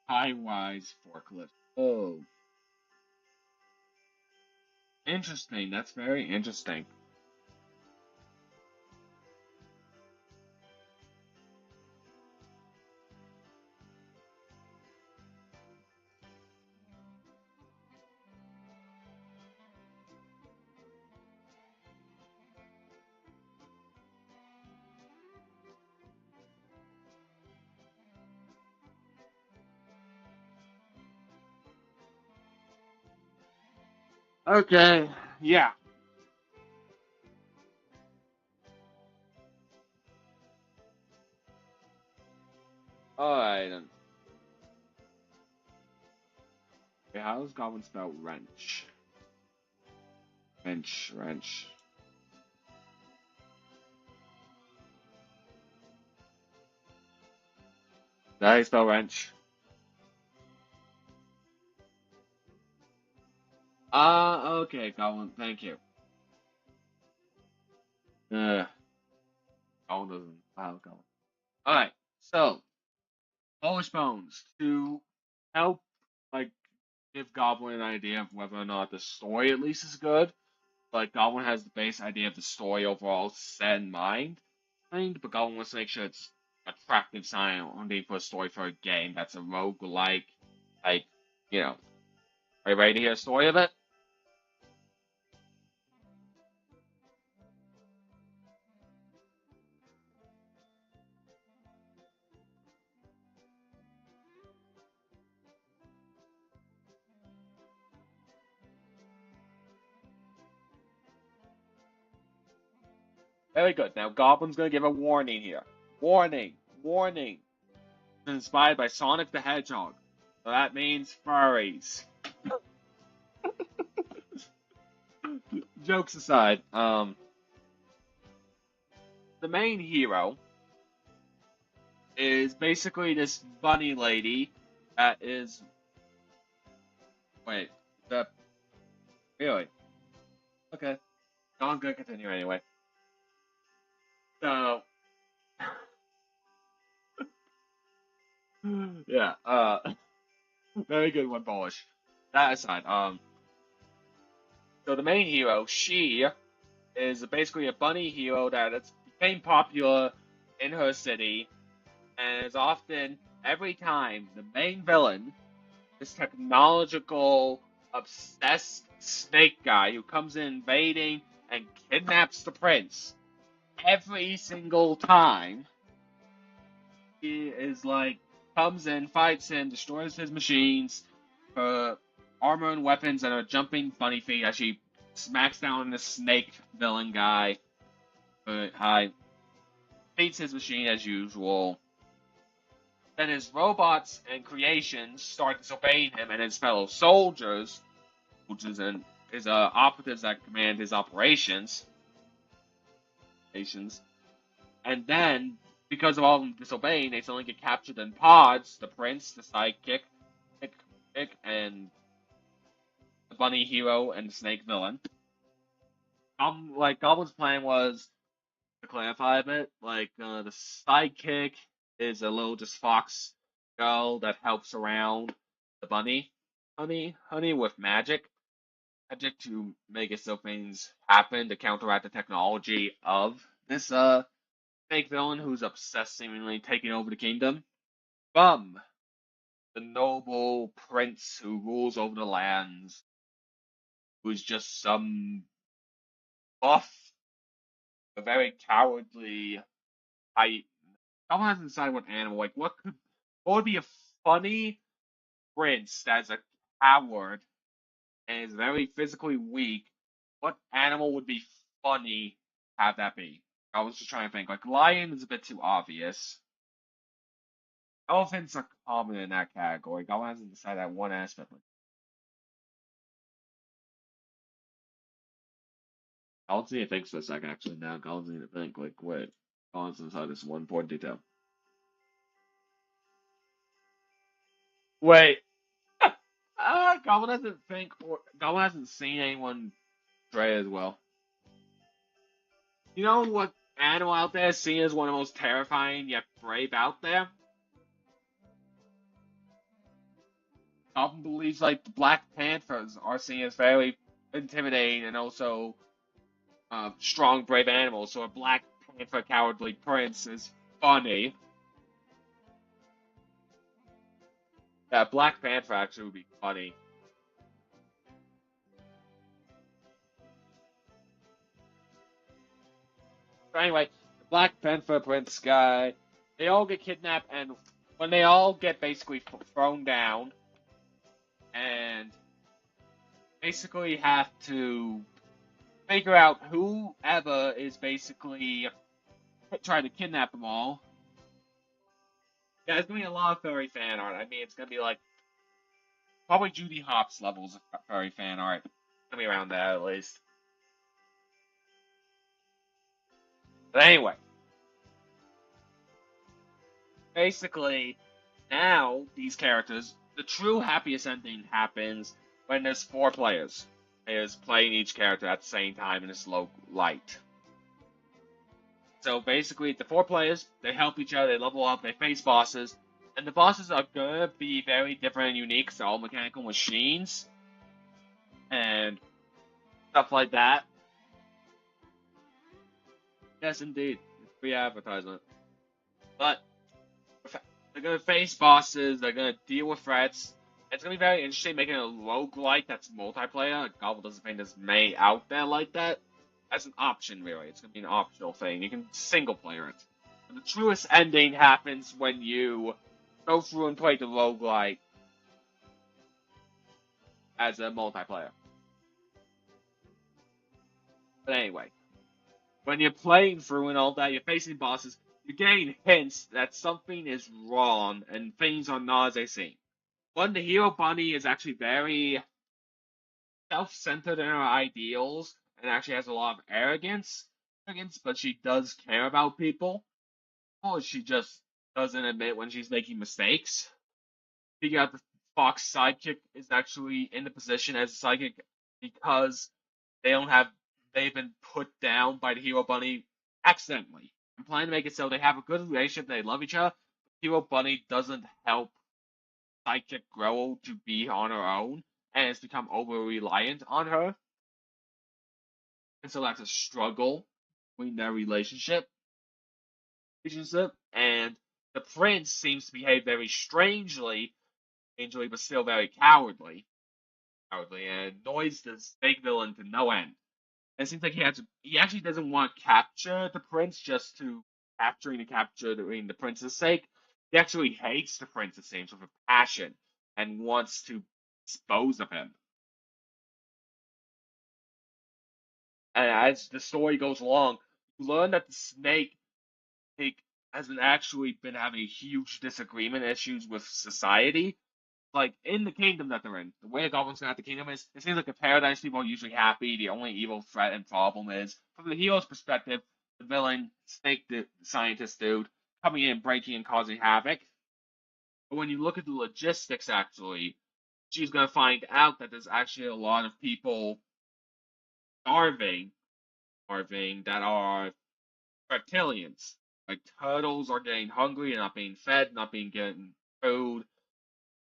High-wise forklift. Oh. Interesting. That's very interesting. Okay, yeah. Alright then. Okay, how does Goblin spell wrench? Wrench. How do you spell wrench? Okay, Goblin, thank you. Goblin doesn't. Wow, Goblin. Alright, so, Polish Bones, to help, like, give Goblin an idea of whether or not the story at least is good. Like, Goblin has the base idea of the story overall set in mind, but Goblin wants to make sure it's attractive sounding for a story for a game that's a roguelike, like, you know. Are you ready to hear a story of it? Very good. Now, Goblin's gonna give a warning here. Warning! Warning! It's inspired by Sonic the Hedgehog. So that means furries. Jokes aside, the main hero is basically this bunny lady that is. Wait, the. Really? Okay. No, I'm gonna continue anyway. So. Yeah, very good one, Polish. That aside, so the main hero, she is basically a bunny hero that became popular in her city, and is often, every time, the main villain, this technological, obsessed snake guy who comes in invading and kidnaps the prince. Every single time, he is like, comes in, fights him, destroys his machines, her armor and weapons, and her jumping bunny feet as she smacks down the snake villain guy. Hi. Beats his machine as usual. Then his robots and creations start disobeying him and his fellow soldiers, which is operatives that command his operations. And then, because of all of them disobeying, they suddenly get captured in pods. The prince, the sidekick, and the bunny hero and the snake villain. Goblin's plan was, to clarify a bit, the sidekick is a little just fox girl that helps around the bunny honey with magic to make it so things happen to counteract the technology of this snake villain who's obsessed seemingly taking over the kingdom. Bum, the noble prince who rules over the lands, who's just some buff, a very cowardly type. Someone has to decide what animal. Like, what would be a funny prince that's a coward and is very physically weak? What animal would be funny to have that be? I was just trying to think. Like, lion is a bit too obvious. Elephants are common in that category. God hasn't decided that one aspect. I'll see if it thinks for a second, actually, now. Collins need to think. Like, wait. Collins inside this one important detail. Wait. Goblin doesn't think, or Goblin hasn't seen anyone stray as well. You know what animal out there is seen as one of the most terrifying yet brave out there? Goblin believes like the Black Panthers are seen as very intimidating and also strong, brave animals. So a Black Panther cowardly prince is funny. Yeah, Black Panther actually would be funny. But anyway, the Black Panther Prince guy, they all get kidnapped, and when they all get basically thrown down, and basically have to figure out whoever is basically trying to kidnap them all. Yeah, there's gonna be a lot of furry fan art. I mean, it's gonna be like probably Judy Hopps levels of furry fan art. It's gonna be around that at least. But anyway, basically, now these characters, the true happiest ending happens when there's 4 players. Players playing each character at the same time in a slow light. So basically, the 4 players, they help each other, they level up, they face bosses, and the bosses are gonna be very different and unique, so all mechanical machines, and stuff like that. Yes, indeed. Free advertisement. But they're gonna face bosses, they're gonna deal with threats. It's gonna be very interesting making a roguelike that's multiplayer. Goblin doesn't think there's many out there like that. As an option, really. It's gonna be an optional thing. You can single player it. And the truest ending happens when you go through and play the roguelike as a multiplayer. But anyway, when you're playing through and all that, you're facing bosses, you're getting hints that something is wrong and things are not as they seem. One, the hero bunny is actually very self-centered in her ideals and actually has a lot of arrogance, but she does care about people. Or she just doesn't admit when she's making mistakes. Figure out the Fox sidekick is actually in the position as a sidekick because they've been put down by the hero bunny accidentally. I'm planning to make it so they have a good relationship, they love each other. Hero bunny doesn't help sidekick grow to be on her own and has become over reliant on her. And so that's a struggle between their relationship. And the prince seems to behave very strangely, but still very cowardly, and annoys the snake villain to no end. And it seems like he actually doesn't want to capture the prince just to capturing the prince's sake. He actually hates the prince, it seems, with a passion and wants to dispose of him. And as the story goes along, you learn that the snake has actually been having huge disagreement issues with society. Like, in the kingdom that they're in, the way the goblins got the kingdom is, it seems like a paradise people are usually happy. The only evil threat and problem is, from the hero's perspective, the villain, Snake the scientist dude, coming in, breaking and causing havoc. But when you look at the logistics, actually, she's going to find out that there's actually a lot of people starving that are reptilians. Like, turtles are getting hungry and not being fed, not being getting food.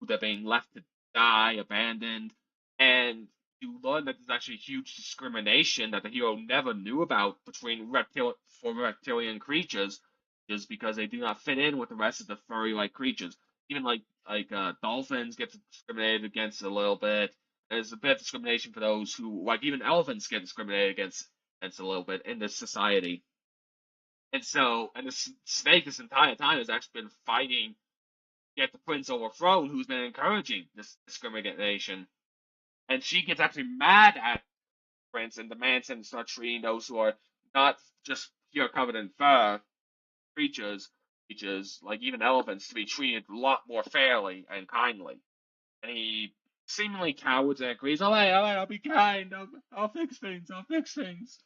They're being left to die, abandoned, and you learn that there's actually huge discrimination that the hero never knew about between reptilian creatures, just because they do not fit in with the rest of the furry-like creatures. Even like dolphins get discriminated against a little bit. There's a bit of discrimination for those who, like, even elephants get discriminated against a little bit in this society. And so, and the snake this entire time has actually been fighting to get the prince overthrown, who's been encouraging this discrimination. And she gets actually mad at the prince and demands him to start treating those who are not just pure covered in fur creatures, like even elephants, to be treated a lot more fairly and kindly. And he seemingly cowards and agrees, all right, I'll be kind, I'll fix things.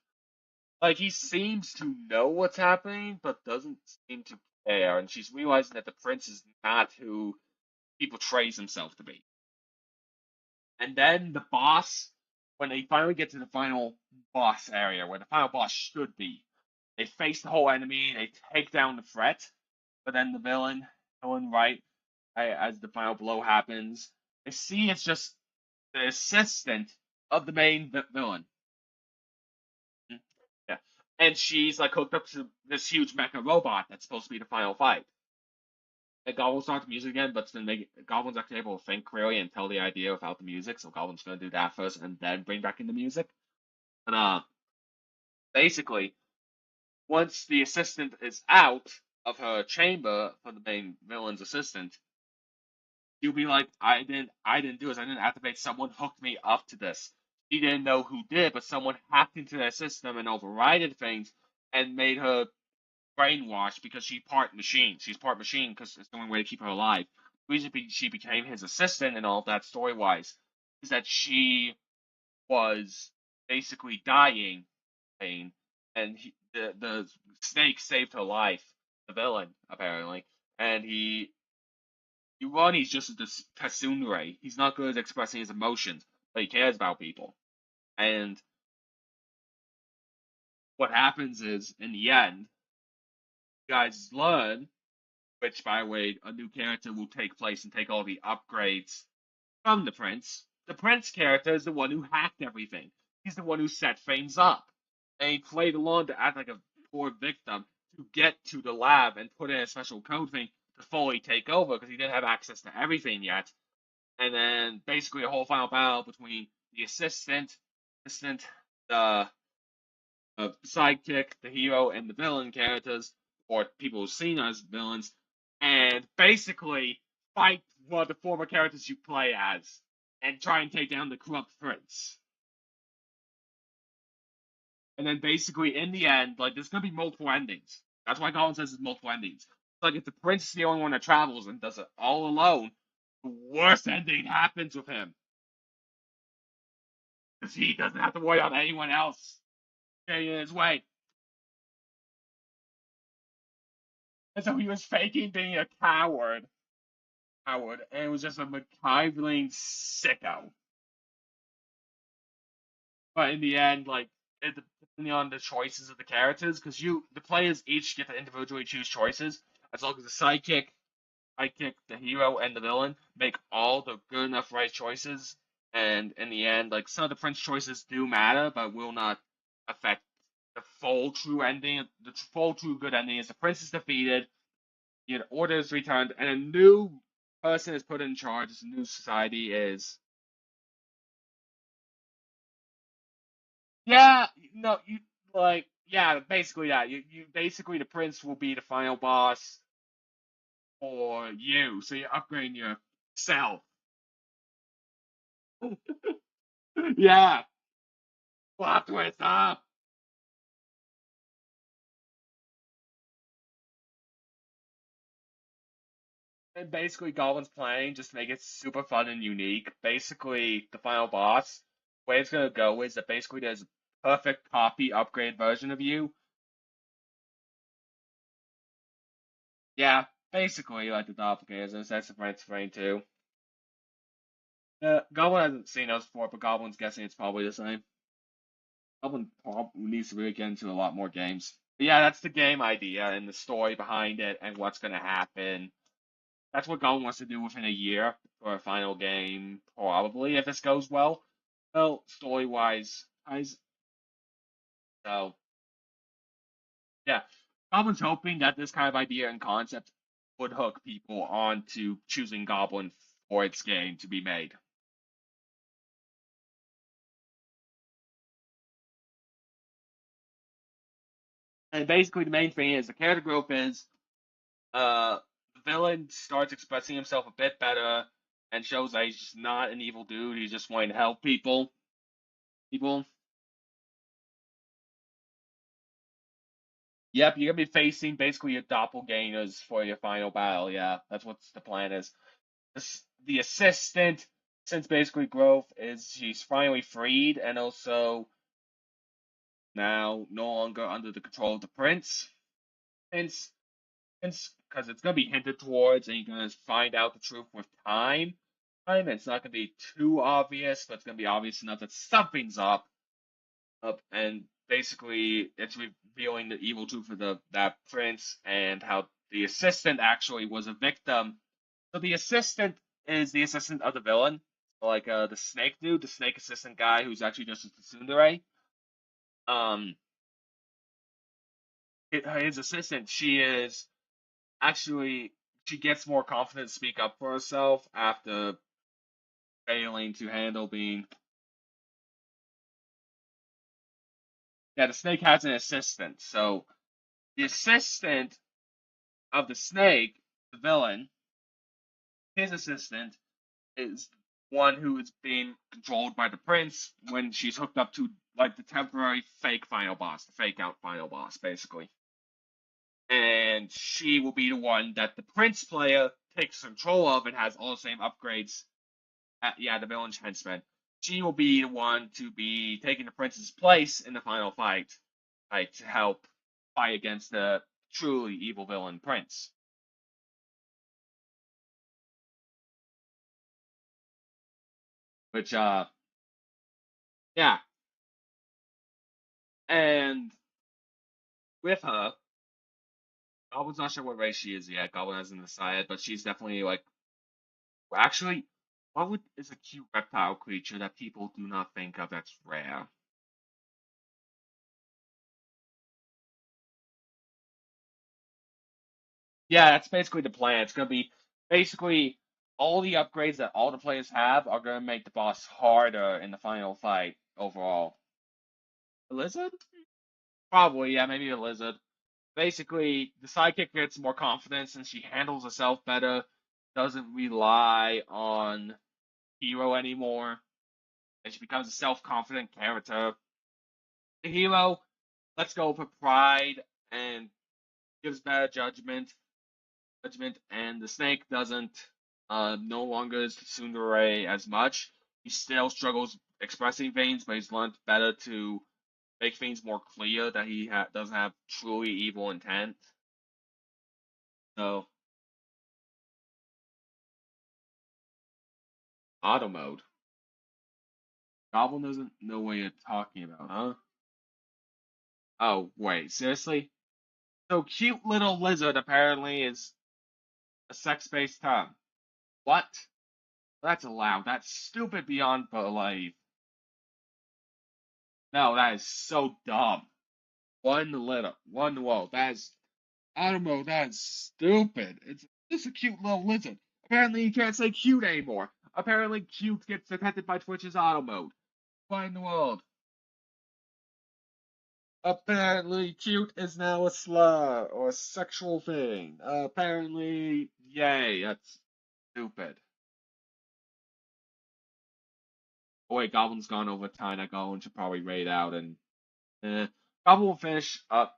Like, he seems to know what's happening, but doesn't seem to care, and she's realizing that the prince is not who he portrays himself to be. And then the boss, when they finally get to the final boss area, where the final boss should be, they face the whole enemy, they take down the threat, but then the villain, right, as the final blow happens, they see it's just the assistant of the main villain. Yeah. And she's like hooked up to this huge mecha robot that's supposed to be the final fight. And Goblin starts the music again, but then Goblin's actually able to think clearly and tell the idea without the music, so Goblin's gonna do that first and then bring back in the music. But basically, once the assistant is out of her chamber for the main villain's assistant, you'll be like, I didn't do this, I didn't activate, someone hooked me up to this. She didn't know who did, but someone hacked into their system and overrided things and made her brainwashed because she's part machine. She's part machine because it's the only way to keep her alive. The reason she became his assistant and all of that story wise is that she was basically dying, and the snake saved her life. The villain apparently, and he's just a tsundere. He's not good at expressing his emotions, but he cares about people. And what happens is, in the end, you guys learn, which, by the way, a new character will take place and take all the upgrades from the prince. The prince character is the one who hacked everything. He's the one who set things up. And he played along to act like a poor victim to get to the lab and put in a special code thing to fully take over because he didn't have access to everything yet. And then basically a whole final battle between the assistant, the sidekick, the hero, and the villain characters, or people who've seen as villains, and basically fight one of the former characters you play as, and try and take down the corrupt prince. And then basically in the end, like there's gonna be multiple endings. That's why Colin says there's multiple endings. Like if the prince is the only one that travels and does it all alone, the worst ending happens with him. Because he doesn't have to worry about anyone else getting in his way. And so he was faking being a coward, and was just a McIvering sicko. But in the end, like, it depending on the choices of the characters, because the players each get to individually choose choices, as long as the sidekick, the hero, and the villain make all the good enough right choices. And in the end, like, some of the prince choices do matter, but will not affect the full true ending. The full true good ending is the prince is defeated, order is returned, and a new person is put in charge. This new society is. Yeah, no, basically that. You basically the prince will be the final boss for you, so you're upgrading yourself. Yeah, plot twist, huh? And basically, Goblin's planning just to make it super fun and unique. Basically, the final boss, the way it's gonna go is that basically there's a perfect copy upgrade version of you. Yeah, basically like the doppelgangers. That's the Prince Brain too. Goblin hasn't seen those before, but Goblin's guessing it's probably the same. Goblin probably needs to really get into a lot more games. But yeah, that's the game idea and the story behind it and what's gonna happen. That's what Goblin wants to do within a year for a final game, probably, if this goes well. Well, story-wise, so yeah. Goblin's hoping that this kind of idea and concept would hook people on to choosing Goblin for its game to be made. And basically, the main thing is the character growth is the villain starts expressing himself a bit better and shows that he's just not an evil dude. He's just wanting to help people. Yep, you're gonna be facing basically your doppelgangers for your final battle. Yeah, that's what the plan is. The assistant, since basically growth is she's finally freed and also now no longer under the control of the prince. Since because it's gonna be hinted towards, and you're gonna find out the truth with time. It's not gonna be too obvious, but it's gonna be obvious enough that something's up. And basically, it's revealing the evil truth of that prince and how the assistant actually was a victim. So the assistant is the assistant of the villain, like the snake dude, the snake assistant guy who's actually just a tsundere. Um, his assistant, she gets more confident to speak up for herself after failing to handle being. Yeah, the snake has an assistant. So the assistant of the snake, the villain, his assistant is one who is being controlled by the prince when she's hooked up to like the temporary fake final boss, the fake out final boss, basically. And she will be the one that the prince player takes control of and has all the same upgrades. The villain's henchman. She will be the one to be taking the prince's place in the final fight, like to help fight against the truly evil villain prince. Which, yeah. And with her, Goblin's not sure what race she is yet. Goblin hasn't decided, but she's definitely like. Actually, what is a cute reptile creature that people do not think of that's rare? Yeah, that's basically the plan. It's gonna be basically all the upgrades that all the players have are gonna make the boss harder in the final fight overall. A lizard? Probably, yeah, maybe a lizard. Basically, the sidekick gets more confidence and she handles herself better, doesn't rely on hero anymore, and she becomes a self-confident character. The hero lets go of her pride and gives better judgment, and the snake doesn't no longer is tsundere as much. He still struggles expressing things, but he's learned better to make things more clear that he doesn't have truly evil intent. So, auto mode. Goblin doesn't know what you're talking about, huh? Oh, wait, seriously? So, cute little lizard apparently is a sex-based term. What? That's allowed. That's stupid beyond belief. No, that is so dumb. One letter, one whoa. That is Automo. That is stupid. It's just a cute little lizard. Apparently, you can't say cute anymore. Apparently, cute gets detected by Twitch's auto mode. Why in the world? Apparently, cute is now a slur or a sexual thing. Apparently, yay. That's stupid. Oh wait, Goblin's gone over time. That Goblin should probably raid out and. Goblin will finish up.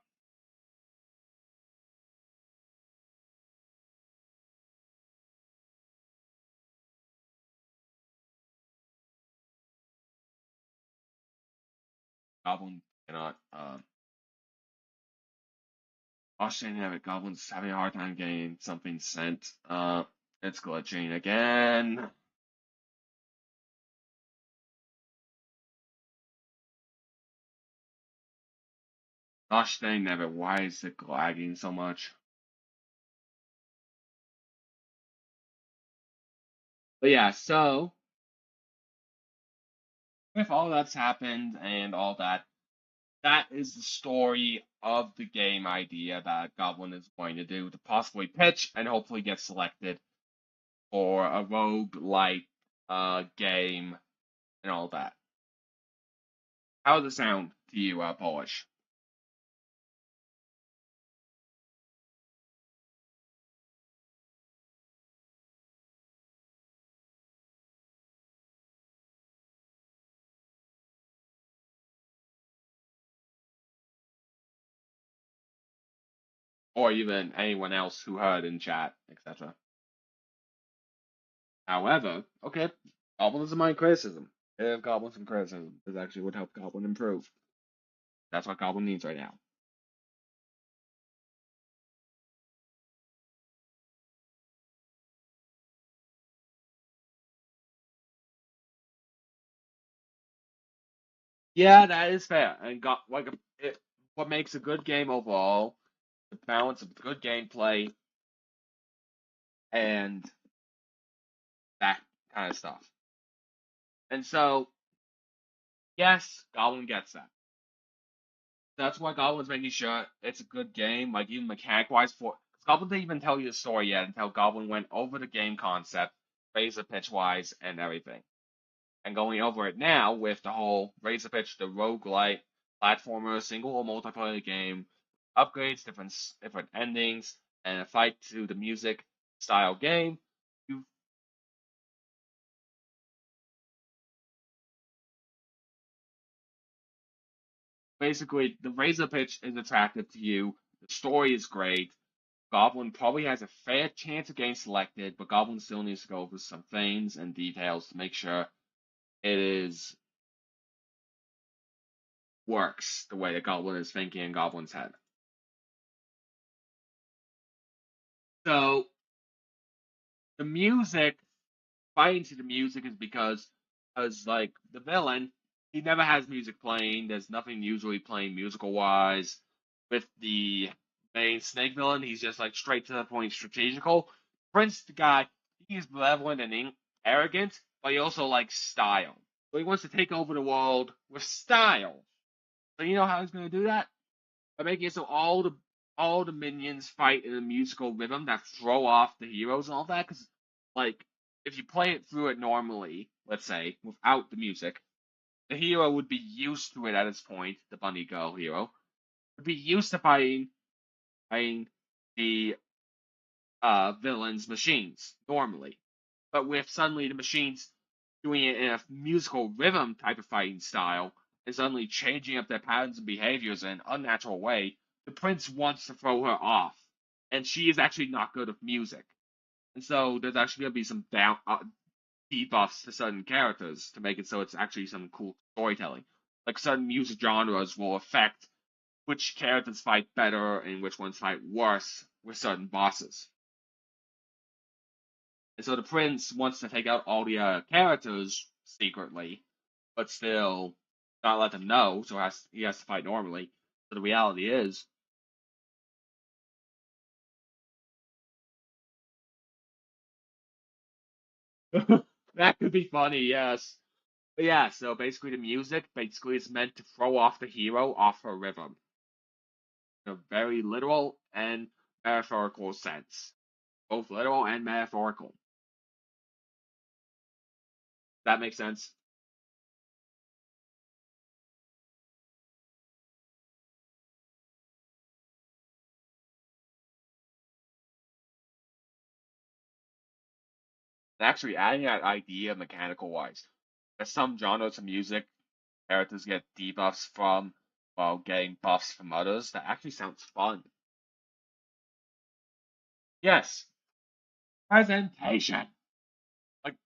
Goblin cannot. Australian have it. Goblin's having a hard time getting something sent. It's glitching again. Gosh dang never. Why is it lagging so much? But yeah, so with all that's happened and all that, that is the story of the game idea that Goblin is going to do to possibly pitch and hopefully get selected for a rogue-like game and all that. How does it sound to you, Polish? Or even anyone else who heard in chat, etc. However, okay, Goblin doesn't mind criticism. Give Goblin some criticism. This actually would help Goblin improve. That's what Goblin needs right now. Yeah, that is fair. And got like what makes a good game overall, the balance of good gameplay and that kind of stuff. And so, yes, Goblin gets that. That's why Goblin's making sure it's a good game, like even mechanic wise. For Goblin didn't even tell you the story yet until Goblin went over the game concept, razor pitch wise, and everything. And going over it now with the whole razor pitch, the roguelite platformer, single or multiplayer game, upgrades, different endings, and a fight to the music style game. You basically, the razor pitch is attractive to you. The story is great. Goblin probably has a fair chance of getting selected, but Goblin still needs to go over some things and details to make sure it is works the way that Goblin is thinking in Goblin's head. So the music, fighting to the music is because like the villain, he never has music playing. There's nothing usually playing musical wise. With the main snake villain, he's just like straight to the point, strategical. Prince, the guy, he's malevolent and arrogant, but he also likes style. So he wants to take over the world with style. So you know how he's gonna do that? By making it so all the minions fight in a musical rhythm that throw off the heroes and all that. Because like if you play it through it normally, let's say without the music, the hero would be used to it at this point. The bunny girl hero would be used to fighting the villains' machines normally. But with suddenly the machines doing it in a musical rhythm type of fighting style and suddenly changing up their patterns and behaviors in an unnatural way, the prince wants to throw her off. And she is actually not good with music. And so there's actually going to be some debuffs to certain characters to make it so it's actually some cool storytelling. Like certain music genres will affect which characters fight better and which ones fight worse with certain bosses. And so the prince wants to take out all the characters secretly, but still not let them know, so he has to fight normally. So the reality is, that could be funny, yes. But yeah, so basically the music basically is meant to throw off the hero off her rhythm. In a very literal and metaphorical sense. Both literal and metaphorical. That makes sense? Actually, adding that idea mechanical wise. There's some genres of music characters get debuffs from while getting buffs from others. That actually sounds fun. Yes, presentation. Like,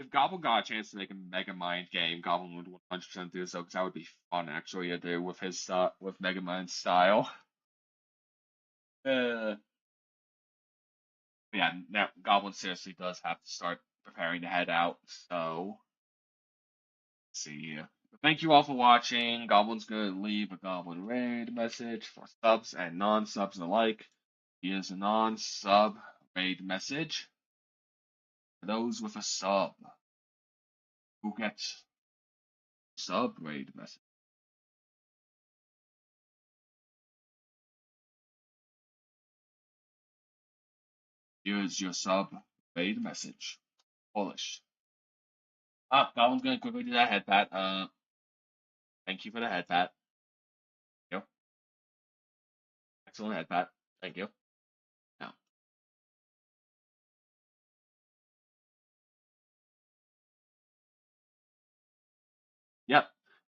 if Goblin got a chance to make a Mega Mind game, Goblin would 100% do so because that would be fun actually to do with his with Mega Mind style. Uh, yeah, now Goblin seriously does have to start preparing to head out. So, let's see here. Thank you all for watching. Goblin's gonna leave a Goblin raid message for subs and non-subs alike. Here's a non-sub raid message for those with a sub who gets sub raid message. Here's your sub raid message. Polish. Goblin's gonna quickly do that head pat. Thank you for the head pat. Thank you. Excellent head pat. Thank you. Now. Yep.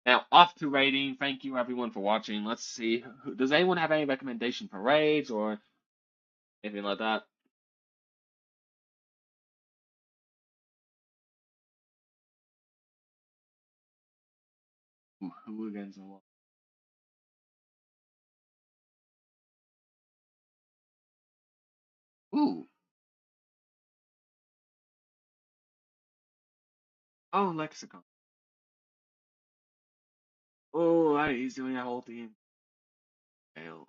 Now, off to raiding. Thank you everyone for watching. Let's see. Does anyone have any recommendation for raids or anything like that? Ooh, hooligans and what? Ooh. Oh, Lexicon. Oh, right, he's doing that whole thing. Fail.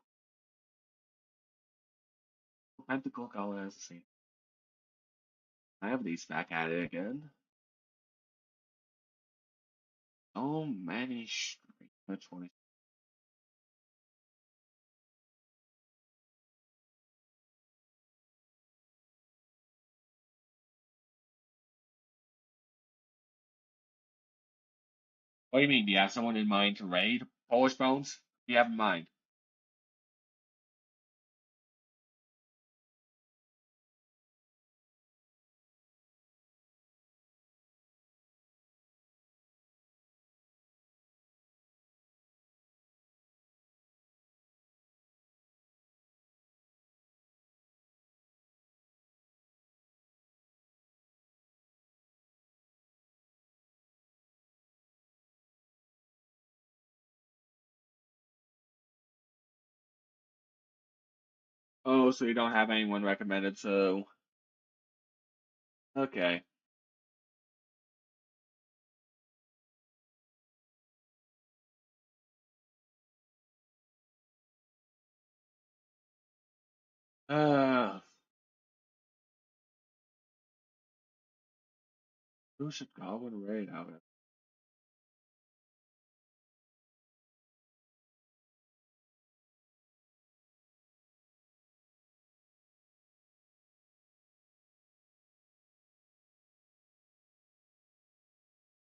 Pentacle color has the same. I have these back at it again. Oh, many which one? What do you mean? Do you have someone in mind to raid? Polish Bones? Do you have in mind? Oh, so you don't have anyone recommended, so okay. Uh, who should Goblin raid out of?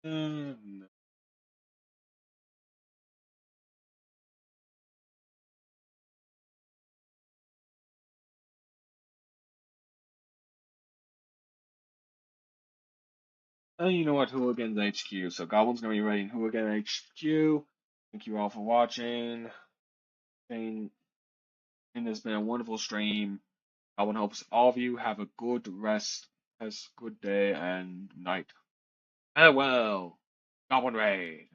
No. You know what? Hooligans HQ. So Goblin's gonna be raiding Hooligan HQ. Thank you all for watching. And it's been a wonderful stream. Goblin hopes all of you have a good rest, has a good day and night. Farewell. Goblin raid.